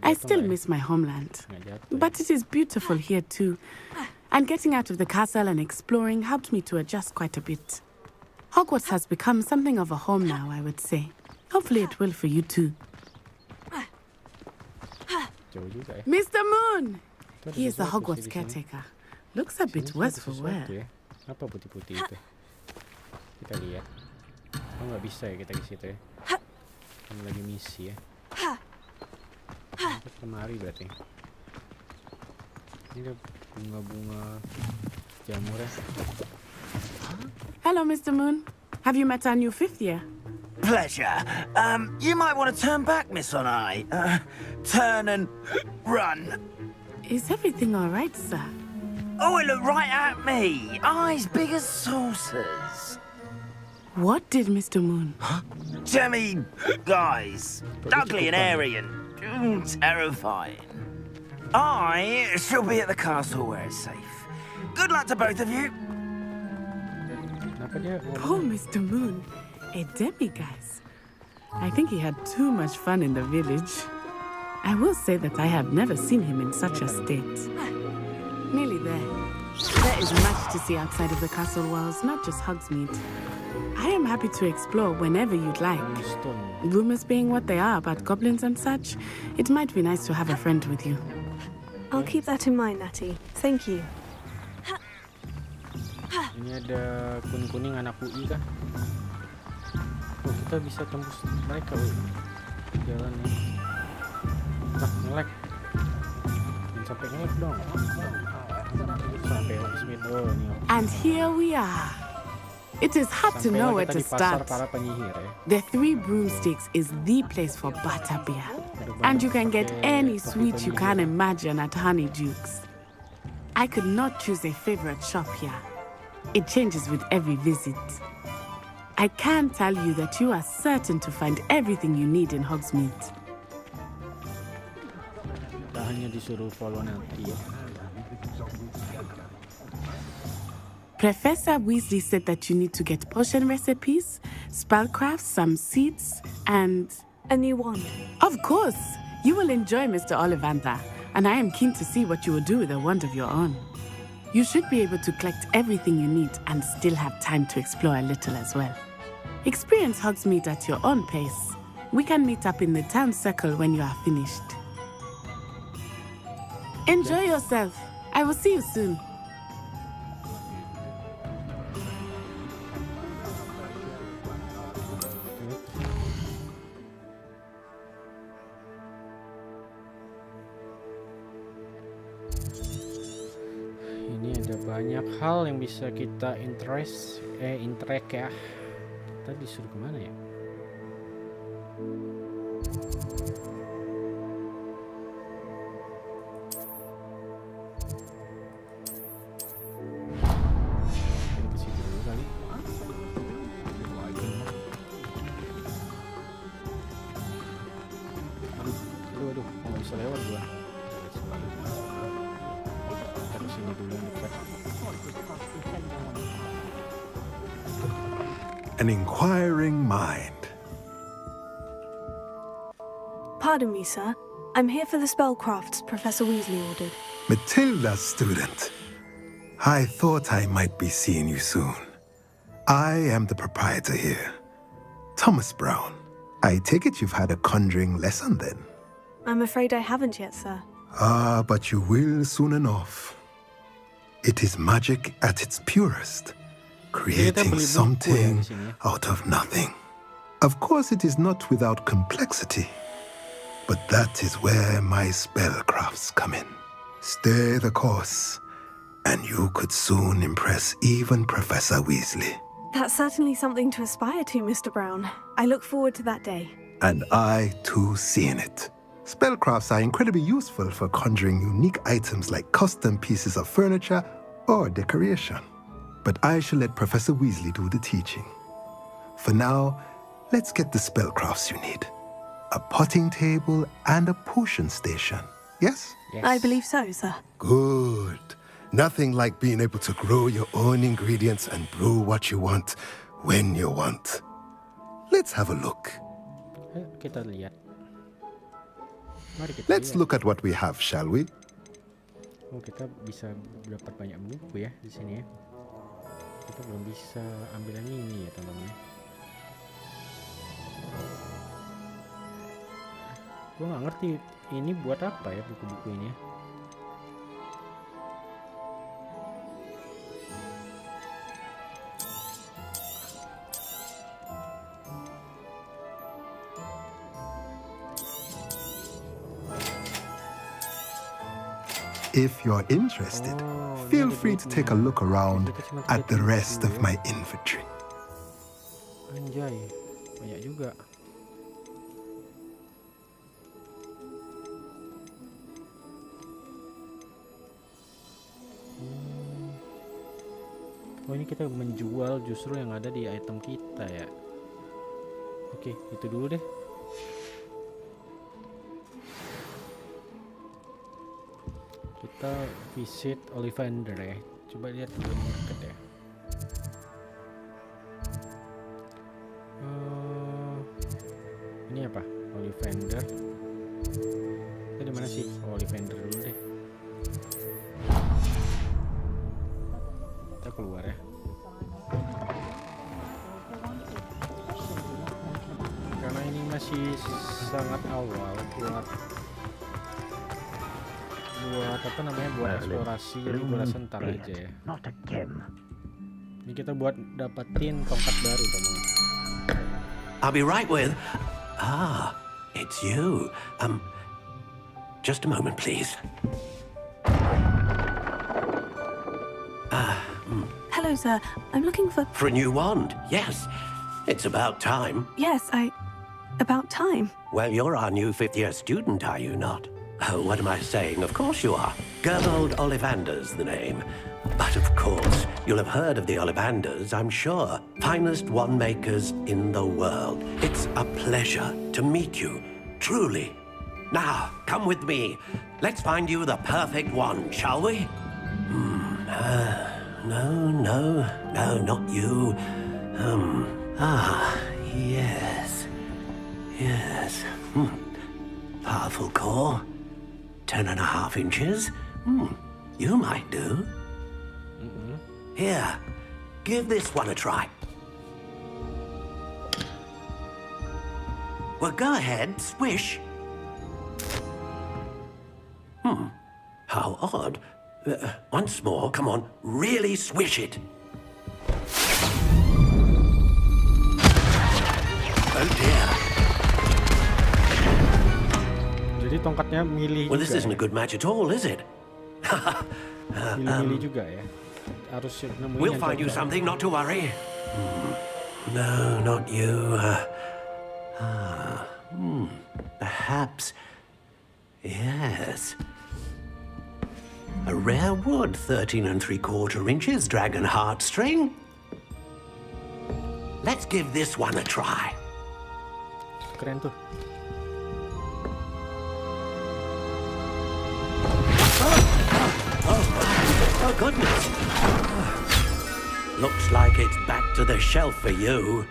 Speaker 19: I still miss my homeland, but it is beautiful here too. And getting out of the castle and exploring helped me to adjust quite a bit. Hogwarts has become something of a home now, I would say. Hopefully it will for you too. Mr. Moon! He is the Hogwarts caretaker. Looks a bit worse for wear.
Speaker 1: Apa putih-putih itu? Kita lihat. Oh, nggak bisa ya kita ke situ ya. Ini lagi misi ya. Kita kemari berarti. Ini ada bunga-bunga jamur ya.
Speaker 19: Hello, Mr. Moon. Have you met our new fifth year?
Speaker 12: Pleasure. You might want to turn back, Miss Onai. Turn and run.
Speaker 19: Is everything all right, sir?
Speaker 12: Oh, it looked right at me. Eyes big as saucers.
Speaker 19: What did Mr. Moon?
Speaker 12: Jemmy, guys. Ugly and airy and terrifying. I shall be at the castle where it's safe. Good luck to both of you.
Speaker 19: Poor Mr. Moon. A demiguise. I think he had too much fun in the village. I will say that I have never seen him in such a state. Nearly there. There is much to see outside of the castle walls, not just Hogsmeade. I am happy to explore whenever you'd like. Rumors being what they are about goblins and such, it might be nice to have a friend with you.
Speaker 3: I'll keep that in mind, Natty. Thank you.
Speaker 1: Ini ada kuning-kuning anak UI kan? Oh, kita bisa tembus mereka jalannya. Nah, nge-lag. Jangan sampai nge-lag dong. Sampai Hogsmeade. Oh, ini.
Speaker 19: And here we are. It is hard to know where to start. The Three Broomsticks is the place for butterbeer. And you can get any sweet you can imagine at Honeydukes. I could not choose a favorite shop here. It changes with every visit. I can tell you that you are certain to find everything you need in Hogsmeade.
Speaker 1: Kita hanya disuruh follow nanti ya.
Speaker 19: Professor Weasley said that you need to get potion recipes, spellcrafts, some seeds, and...
Speaker 3: a new wand.
Speaker 19: Of course! You will enjoy Mr. Ollivander, and I am keen to see what you will do with a wand of your own. You should be able to collect everything you need and still have time to explore a little as well. Experience Hogsmeade at your own pace. We can meet up in the town circle when you are finished. Enjoy yourself. I will see you soon.
Speaker 1: Ini ada banyak hal yang bisa kita interact ya. Kita disuruh kemana ya?
Speaker 2: An inquiring mind.
Speaker 3: Pardon me, sir. I'm here for the spellcrafts Professor Weasley ordered.
Speaker 2: Matilda's student. I thought I might be seeing you soon. I am the proprietor here, Thomas Brown. I take it you've had a conjuring lesson then?
Speaker 3: I'm afraid I haven't yet, sir.
Speaker 2: Ah, but you will soon enough. It is magic at its purest, creating something out of nothing. Of course, it is not without complexity, but that is where my spellcrafts come in. Stay the course, and you could soon impress even Professor Weasley.
Speaker 3: That's certainly something to aspire to, Mr. Brown. I look forward to that day.
Speaker 2: And I, too, see in it. Spellcrafts are incredibly useful for conjuring unique items like custom pieces of furniture or decoration. But I shall let Professor Weasley do the teaching. For now, let's get the spellcrafts you need. A potting table and a potion station, yes?
Speaker 3: I believe so, sir.
Speaker 2: Good. Nothing like being able to grow your own ingredients and brew what you want when you want. Let's have a look.
Speaker 1: Kita lihat. Mari kita
Speaker 2: Let's
Speaker 1: lihat.
Speaker 2: look at what we have, shall we?
Speaker 1: Oh, kita bisa dapat banyak buku ya di sini ya. Kita belum bisa ambil yang ini ya, teman-teman. Gue nggak ngerti ini buat apa ya buku-buku ini ya.
Speaker 2: If you're interested, feel free to take a look around at the rest of my inventory.
Speaker 1: Anjay, banyak juga. Oh, ini kita menjual justru yang ada di item kita ya. Oke, itu dulu deh. Kita visit Ollivander ya. Coba lihat dulu market ya. Ini apa? Ollivander. Kita di mana sih? Ollivander dulu deh. Kita keluar ya. Karena ini masih sangat awal buat apa namanya, buat eksplorasi, jadi gue rasa ntar aja ya. Ini kita buat dapetin tongkat baru, teman.
Speaker 9: I'll be right with. It's you. Just a moment, please.
Speaker 3: Hello, sir. I'm looking for
Speaker 9: For a new wand, yes. It's about time.
Speaker 3: Yes, about time.
Speaker 9: Well, you're our new fifth-year student, are you not? Oh, what am I saying? Of course you are. Gerbold Ollivander's the name. But of course, you'll have heard of the Ollivanders, I'm sure. Finest wand makers in the world. It's a pleasure to meet you, truly. Now, come with me. Let's find you the perfect wand, shall we? No, not you. Yes. Powerful core. 10.5 inches. You might do. Here, give this one a try. Well, go ahead, swish. How odd. Once more, come on, really swish it. Oh dear.
Speaker 1: Jadi tongkatnya milih
Speaker 9: Well,
Speaker 1: juga.
Speaker 9: this isn't a good match at all, is it?
Speaker 1: Milih-milih juga ya. Harus nemuin
Speaker 9: We'll
Speaker 1: yang
Speaker 9: find you
Speaker 1: cocok.
Speaker 9: something, not to worry. No, not you. Perhaps. Yes. A rare wood, 13 3/4 inches, dragon heartstring. Let's give this one a try.
Speaker 1: Keren tuh.
Speaker 9: Oh, goodness. Looks like it's back to the shelf for you.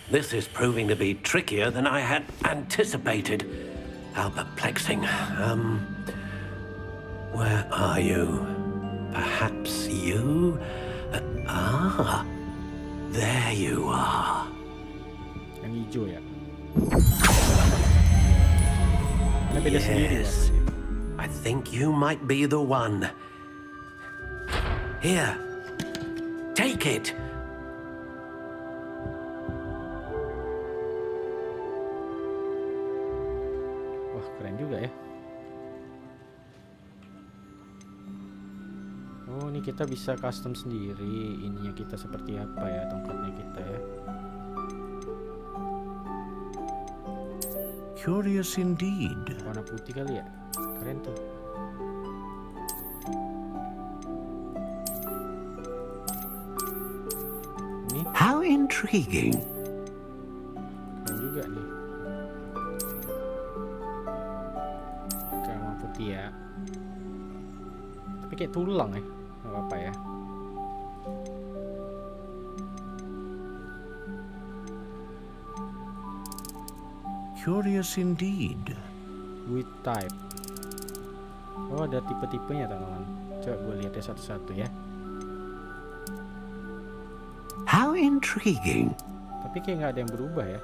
Speaker 9: This is proving to be trickier than I had anticipated. How perplexing. Where are you? Perhaps you? There you are.
Speaker 1: Yang hijau ya. Ini beda sendiri ya.
Speaker 9: Yes. I think you might be the one. Here. Take it.
Speaker 1: Wah, keren juga ya. Oh, ini kita bisa custom sendiri. Ininya kita seperti apa ya, tongkatnya kita ya.
Speaker 9: Curious indeed.
Speaker 1: Warna putih kali ya. Keren tuh. Ini
Speaker 9: How intriguing.
Speaker 1: keren juga nih. Oke, warna putih ya. Tapi kayak tulang ya. Gak apa-apa ya.
Speaker 9: Curious indeed.
Speaker 1: With type. Oh, ada tipe-tipenya teman-teman. Coba gue lihat ya satu-satu ya.
Speaker 9: How intriguing.
Speaker 1: Tapi kayak nggak ada yang berubah ya.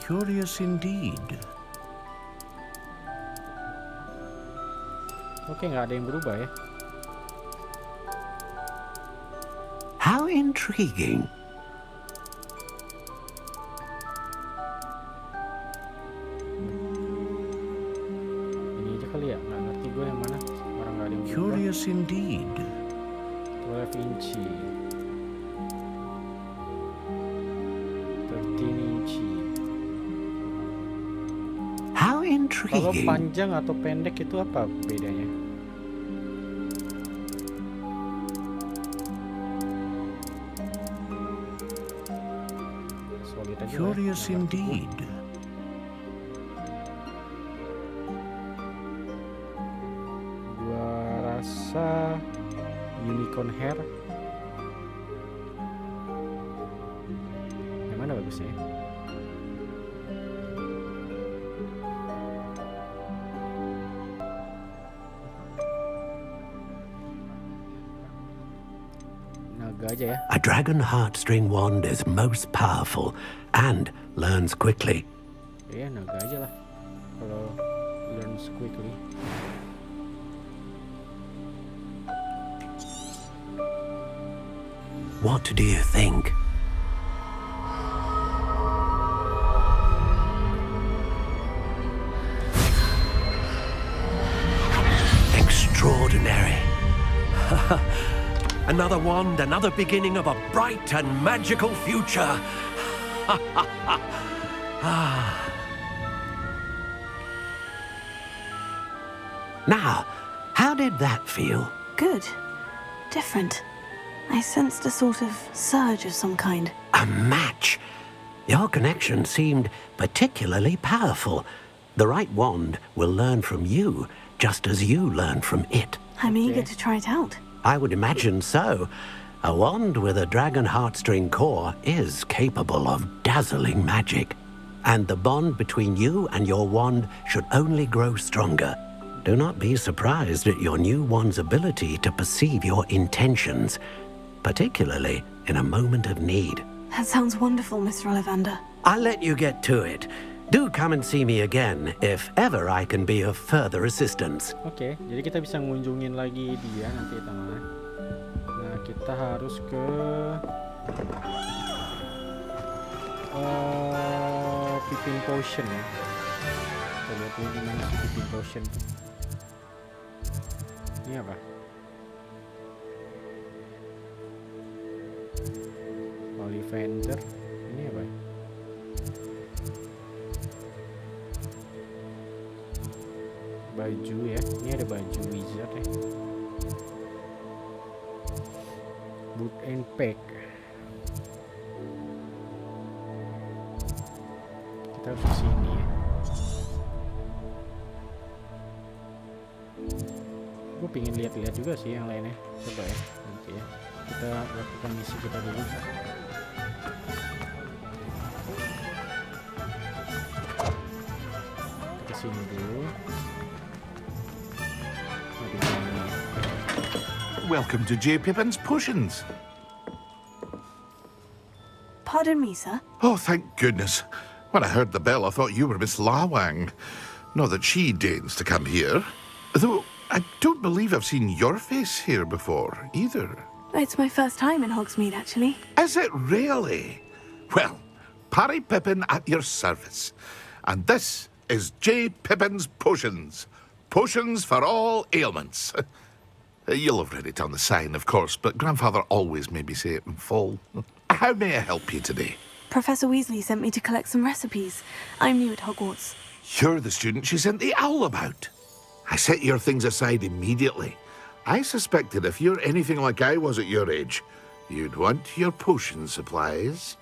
Speaker 9: Curious indeed.
Speaker 1: Oke, nggak ada yang berubah ya.
Speaker 9: How intriguing.
Speaker 1: Ini aja kali ya, nggak ngerti gue yang mana. Orang nggak ada yang berubah.
Speaker 9: Curious indeed.
Speaker 1: 12 inci. 13 inci.
Speaker 9: How
Speaker 1: Kalau
Speaker 9: intriguing.
Speaker 1: panjang atau pendek itu apa bedanya? Solid aja lah ya.
Speaker 9: Curious
Speaker 1: Nggak ngerti gue.
Speaker 9: indeed.
Speaker 1: Gua rasa unicorn hair. Yang mana bagusnya ya? Naga aja ya.
Speaker 9: A dragon heartstring wand is most powerful and learns quickly.
Speaker 1: Iya, naga aja lah. Kalau learns quickly.
Speaker 9: What do you think? Extraordinary. Another wand, another beginning of a bright and magical future. Now, how did that feel?
Speaker 3: Good. Different. I sensed a sort of surge of some kind.
Speaker 9: A match. Your connection seemed particularly powerful. The right wand will learn from you, just as you learn from it.
Speaker 3: I'm eager to try it out.
Speaker 9: I would imagine so. A wand with a dragon heartstring core is capable of dazzling magic. And the bond between you and your wand should only grow stronger. Do not be surprised at your new one's ability to perceive your intentions, particularly in a moment of need.
Speaker 3: That sounds wonderful, Mr. Ollivander.
Speaker 9: I'll let you get to it. Do come and see me again if ever I can be of further assistance.
Speaker 1: Oke, jadi kita bisa ngunjungin lagi dia nanti teman. Nah, kita harus ke Pippin Potion ya. Kita lihat dulu di mana si Pippin Potion. Ini apa? Ollivander. Ini apa? Baju ya. Ini ada baju wizard ya. Boot and pack. Kita harus ke sini ya. Gue pengen lihat-lihat juga sih yang lainnya. Coba ya nanti ya. Kita lakukan misi kita dulu. Ke sini dulu.
Speaker 8: Welcome to J. Pippin's Potions.
Speaker 3: Pardon me, sir.
Speaker 8: Oh, thank goodness. When I heard the bell, I thought you were Miss Lawang. Not that she deigns to come here. Though I don't believe I've seen your face here before, either.
Speaker 3: It's my first time in Hogsmeade, actually.
Speaker 8: Is it really? Well, Parry Pippin at your service. And this is J. Pippin's Potions. Potions for all ailments. You'll have read it on the sign, of course, but Grandfather always made me say it in full. How may I help you today?
Speaker 3: Professor Weasley sent me to collect some recipes. I'm new at Hogwarts.
Speaker 8: You're the student she sent the owl about. I set your things aside immediately. I suspected if you're anything like I was at your age, you'd want your potion supplies.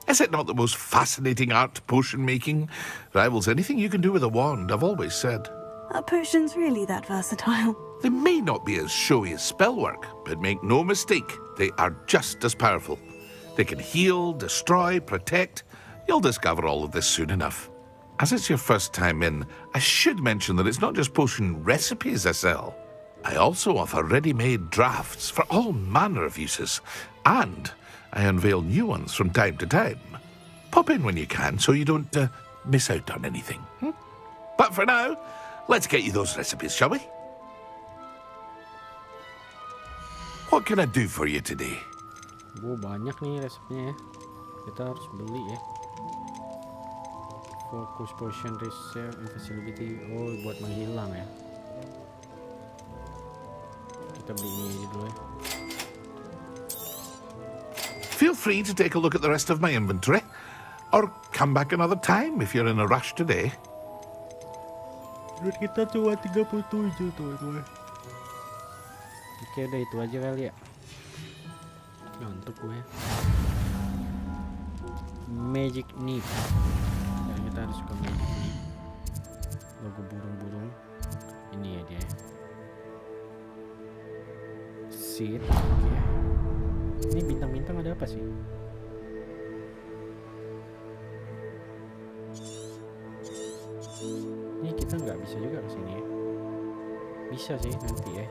Speaker 8: Is it not the most fascinating art, potion making? Rivals anything you can do with a wand, I've always said.
Speaker 3: Are potions really that versatile?
Speaker 8: They may not be as showy as spellwork, but make no mistake, they are just as powerful. They can heal, destroy, protect. You'll discover all of this soon enough. As it's your first time in, I should mention that it's not just potion recipes I sell. I also offer ready-made drafts for all manner of uses, and I unveil new ones from time to time. Pop in when you can so you don't miss out on anything. But for now, let's get you those recipes, shall we? What can I do for you today?
Speaker 1: Banyak nih resepnya ya. Kita harus beli ya. Focus potion reserve invisibility. Oh, buat menghilang ya. Kita beli ini aja dulu ya.
Speaker 8: Feel free to take a look at the rest of my inventory, or come back another time if you're in a rush today.
Speaker 1: Duit kita cuma 37 teman-teman. Oke, udah itu aja kali ya. Untuk gue Magic Nip. Dan kita harus suka Magic Nip. Logo burung-burung. Ini ya dia. Seed. Oke. Ini bintang-bintang ada apa sih? Ini kita nggak bisa juga ke sini ya. Bisa sih nanti ya.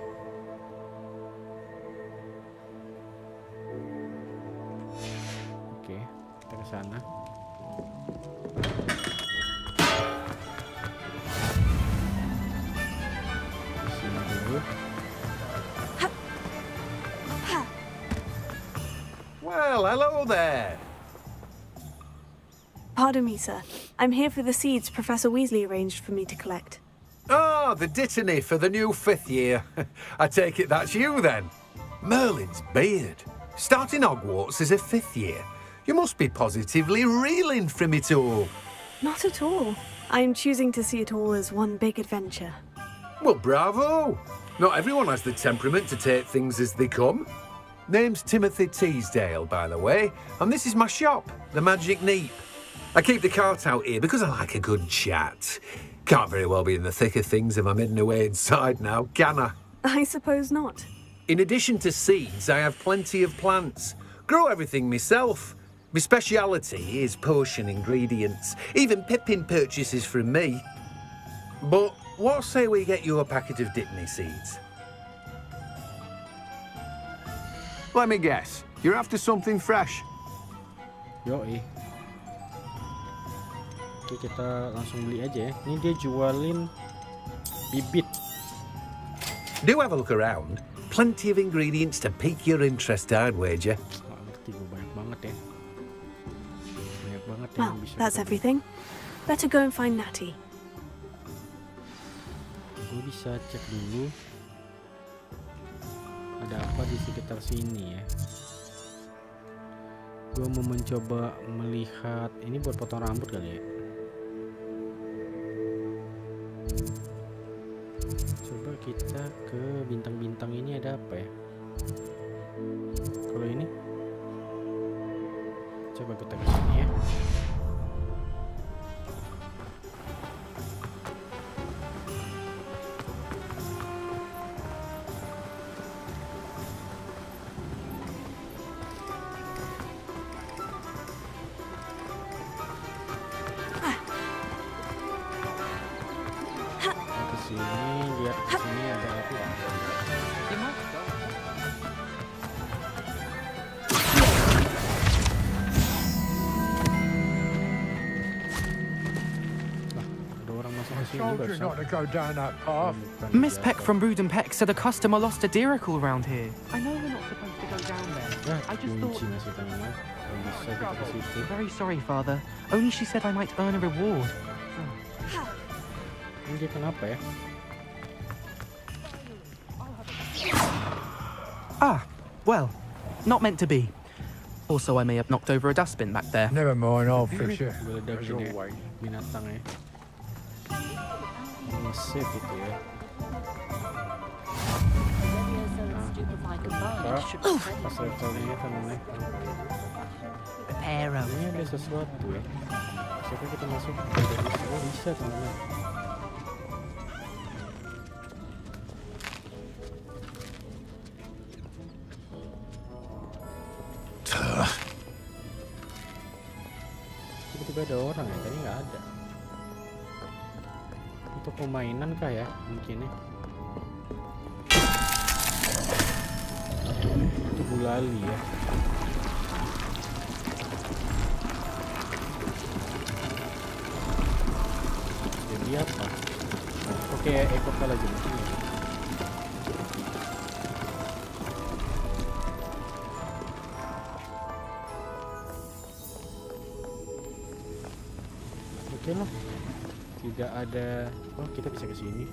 Speaker 1: Oke, kita ke sana. Di sini dulu.
Speaker 10: Well, hello there.
Speaker 3: Pardon me, sir. I'm here for the seeds Professor Weasley arranged for me to collect.
Speaker 10: Oh, the dittany for the new 5th year. I take it that's you, then. Merlin's beard. Starting Hogwarts as a 5th year. You must be positively reeling from it all.
Speaker 3: Not at all. I'm choosing to see it all as one big adventure.
Speaker 10: Well, bravo. Not everyone has the temperament to take things as they come. Name's Timothy Teasdale, by the way, and this is my shop, the Magic Neep. I keep the cart out here because I like a good chat. Can't very well be in the thick of things if I'm hidden away inside now, can I?
Speaker 3: I suppose not.
Speaker 10: In addition to seeds, I have plenty of plants. Grow everything myself. My speciality is potion ingredients. Even Pippin purchases from me. But what say we get you a packet of Dipney seeds?
Speaker 4: Let me guess. You're after something fresh.
Speaker 1: Yoi. Oke, kita langsung beli aja ya. Ini dia jualin bibit.
Speaker 10: Do have a look around. Plenty of ingredients to pique your interest, I'd wager.
Speaker 1: Ngerti gue, banyak banget ya. Banyak banget
Speaker 3: Well,
Speaker 1: yang bisa.
Speaker 3: that's everything. Better go and find Natty.
Speaker 1: Gue bisa cek dulu ada apa di sekitar sini ya. Gue mau mencoba melihat ini buat potong rambut kali ya. Coba kita ke bintang-bintang ini ada apa ya? Kalau ini coba kita ke sini ya.
Speaker 21: Miss Peck from Ruden Peck said a customer lost a diracle around here. I know we're not supposed to go down there. I just thought... Very sorry, Father. Only she said I might earn a reward.
Speaker 1: Ini kenapa ya?
Speaker 21: Ah, well, not meant to be. Also, I may have knocked over a dustbin back there.
Speaker 4: Never mind, I'll fix it.
Speaker 1: As always. Binatang ya. Ini save itu ya. Pas levelnya kan naik. Ini ada sesuatu ya. Siapa kita masuk? Bisa teman-teman. Tiba-tiba ada orang ya, tadi nggak ada. Untuk permainan kah ya mungkin ya? Itu gulali ya. Jadi apa? Oke, ekor lagi mungkin ya. Oke lah, tidak ada. Oh, kita bisa ke sini.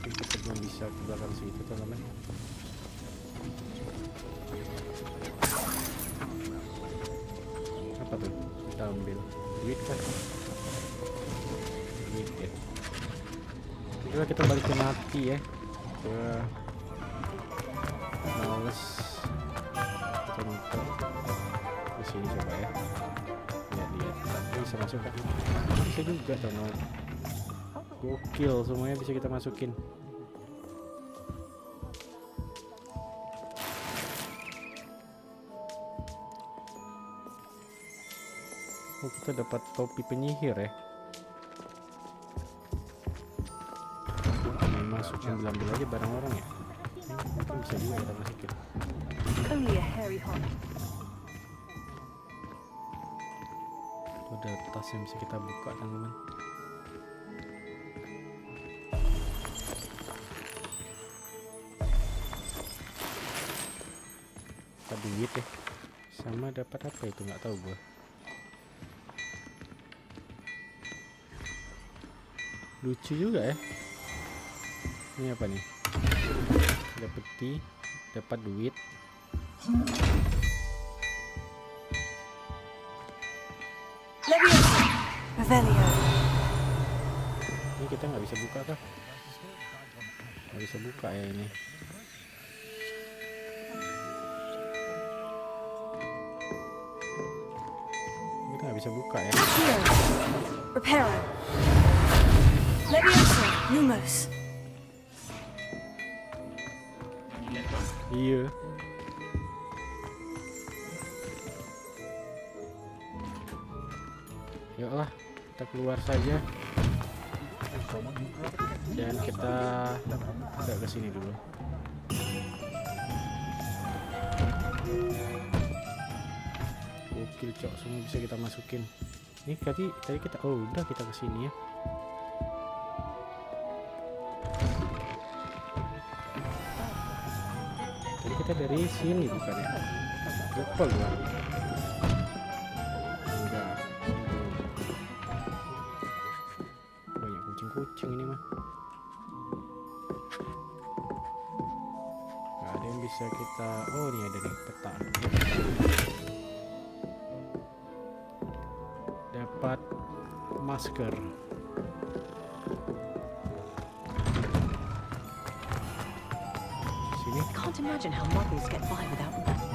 Speaker 1: Kita belum bisa ke belakang situ teman-teman. Apa tuh? Kita ambil duit kan? Duit ya. Coba kita balik ke mati ya. Males. Kita muter ke sini coba ya. Lihat. Bisa masuk kan? Bisa juga teman. Gokil, semuanya bisa kita masukin. Oh, kita dapat topi penyihir ya. Masukin, ambil aja barang orang ya. Mungkin bisa juga kita masukin.
Speaker 17: Only a hairy hot.
Speaker 1: Ada tas yang bisa kita buka teman-teman. Kita duit ya. Sama dapat apa itu nggak tahu gua. Lucu juga ya. Ini apa nih? Ada peti, dapat duit. Ini kita nggak bisa buka kah? Nggak bisa buka ya ini. Kita nggak bisa buka ya.
Speaker 3: Reparo. Leviosa, Lumos.
Speaker 1: Iya. Yuklah, kita keluar saja. Dan kita agak ke sini dulu. Gokil cok, semua bisa kita masukin. Ini tadi kita udah kita ke sini ya. Tadi kita dari sini bukan ya? Lupa gua. Enggak. Banyak kucing-kucing ini mah. Gak ada yang bisa kita. Oh, ini ada nih peta. Dapat masker. Sini.
Speaker 5: Can't imagine how muggles get by without money.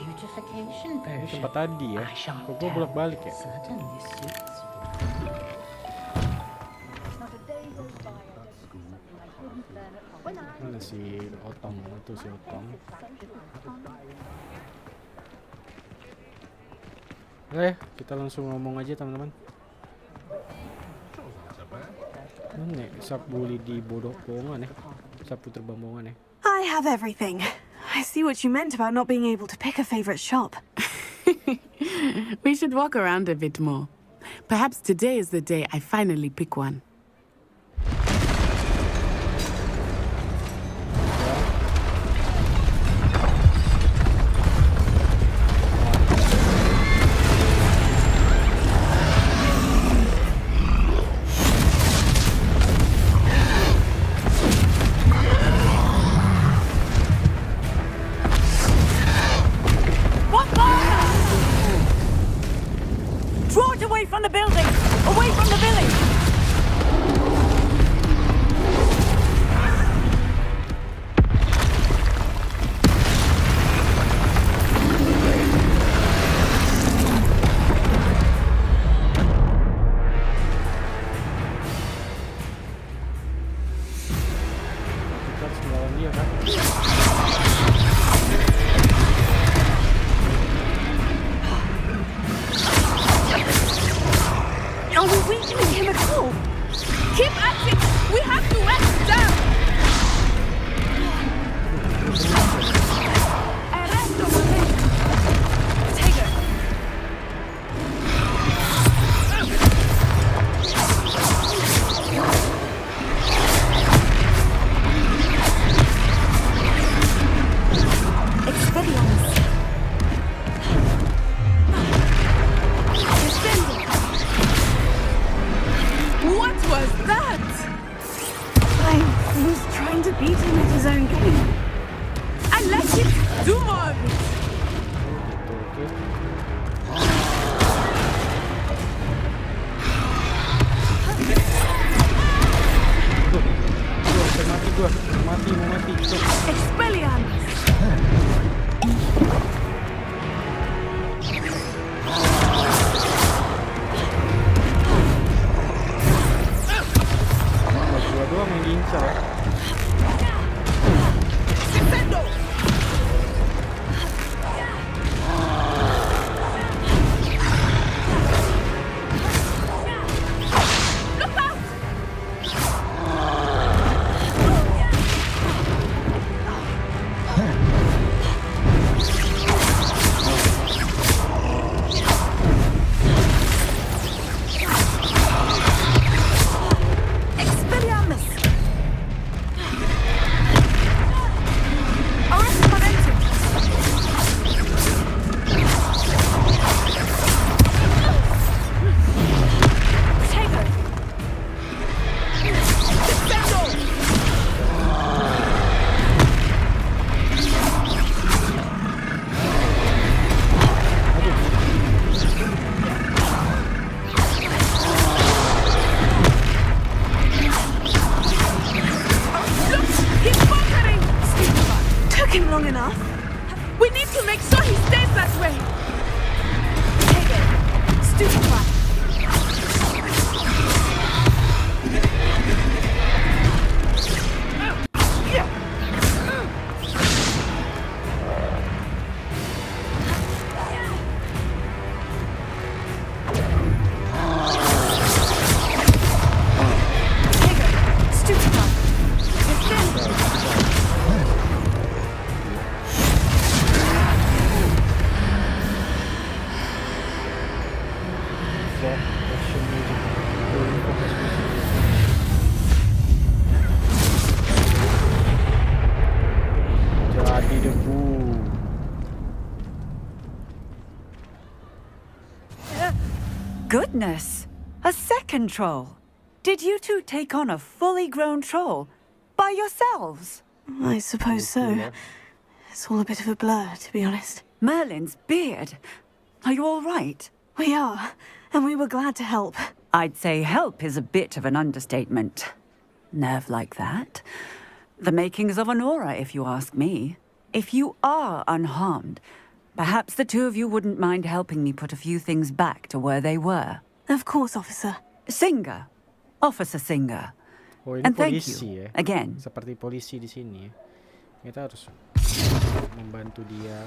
Speaker 5: Beautification
Speaker 1: Ini
Speaker 5: potion.
Speaker 1: tempat tadi ya. Kok gua bolak-balik ya?
Speaker 5: Certainly suits you.
Speaker 1: Mana si Otong itu si Otong? Oke, kita langsung ngomong aja teman-teman. Ini sapu di bodoh bohongan ya, sapu terbang-bohongan ya.
Speaker 3: I have everything. I see what you meant about not being able to pick a favorite shop.
Speaker 19: We should walk around a bit more. Perhaps today is the day I finally pick one.
Speaker 17: Draw it away from the building! Away from the village!
Speaker 1: Kita harus melawan dia kan?
Speaker 6: Are we weakening him at all? Keep at it! We have to wear him down! Arresto, Tiger!
Speaker 3: Expedience.
Speaker 6: What was that?
Speaker 3: I was trying to beat him at his own game.
Speaker 6: I let him do more of it!
Speaker 1: Mau mati.
Speaker 3: Expelliarmus.
Speaker 1: Gua doang yang diincar ya.
Speaker 3: Expelliarmus.
Speaker 1: Jadi debu.
Speaker 17: Goodness! A second troll! Did you two take on a fully grown troll by yourselves?
Speaker 3: I suppose so. It's all a bit of a blur, to be honest.
Speaker 17: Merlin's beard. Are you all right?
Speaker 3: We are, and we were glad to help.
Speaker 17: I'd say help is a bit of an understatement. Nerve like that. The makings of an aura, if you ask me. If you are unharmed, perhaps the two of you wouldn't mind helping me put a few things back to where they were.
Speaker 3: Of course, officer.
Speaker 17: Singer. Officer Singer.
Speaker 1: Oh, ini
Speaker 17: And
Speaker 1: polisi
Speaker 17: thank you
Speaker 1: ya.
Speaker 17: again.
Speaker 1: Seperti polisi di sini ya. Kita harus membantu dia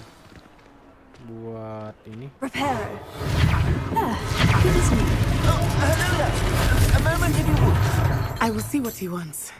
Speaker 1: buat ini.
Speaker 17: Repair.
Speaker 11: I will see what he wants.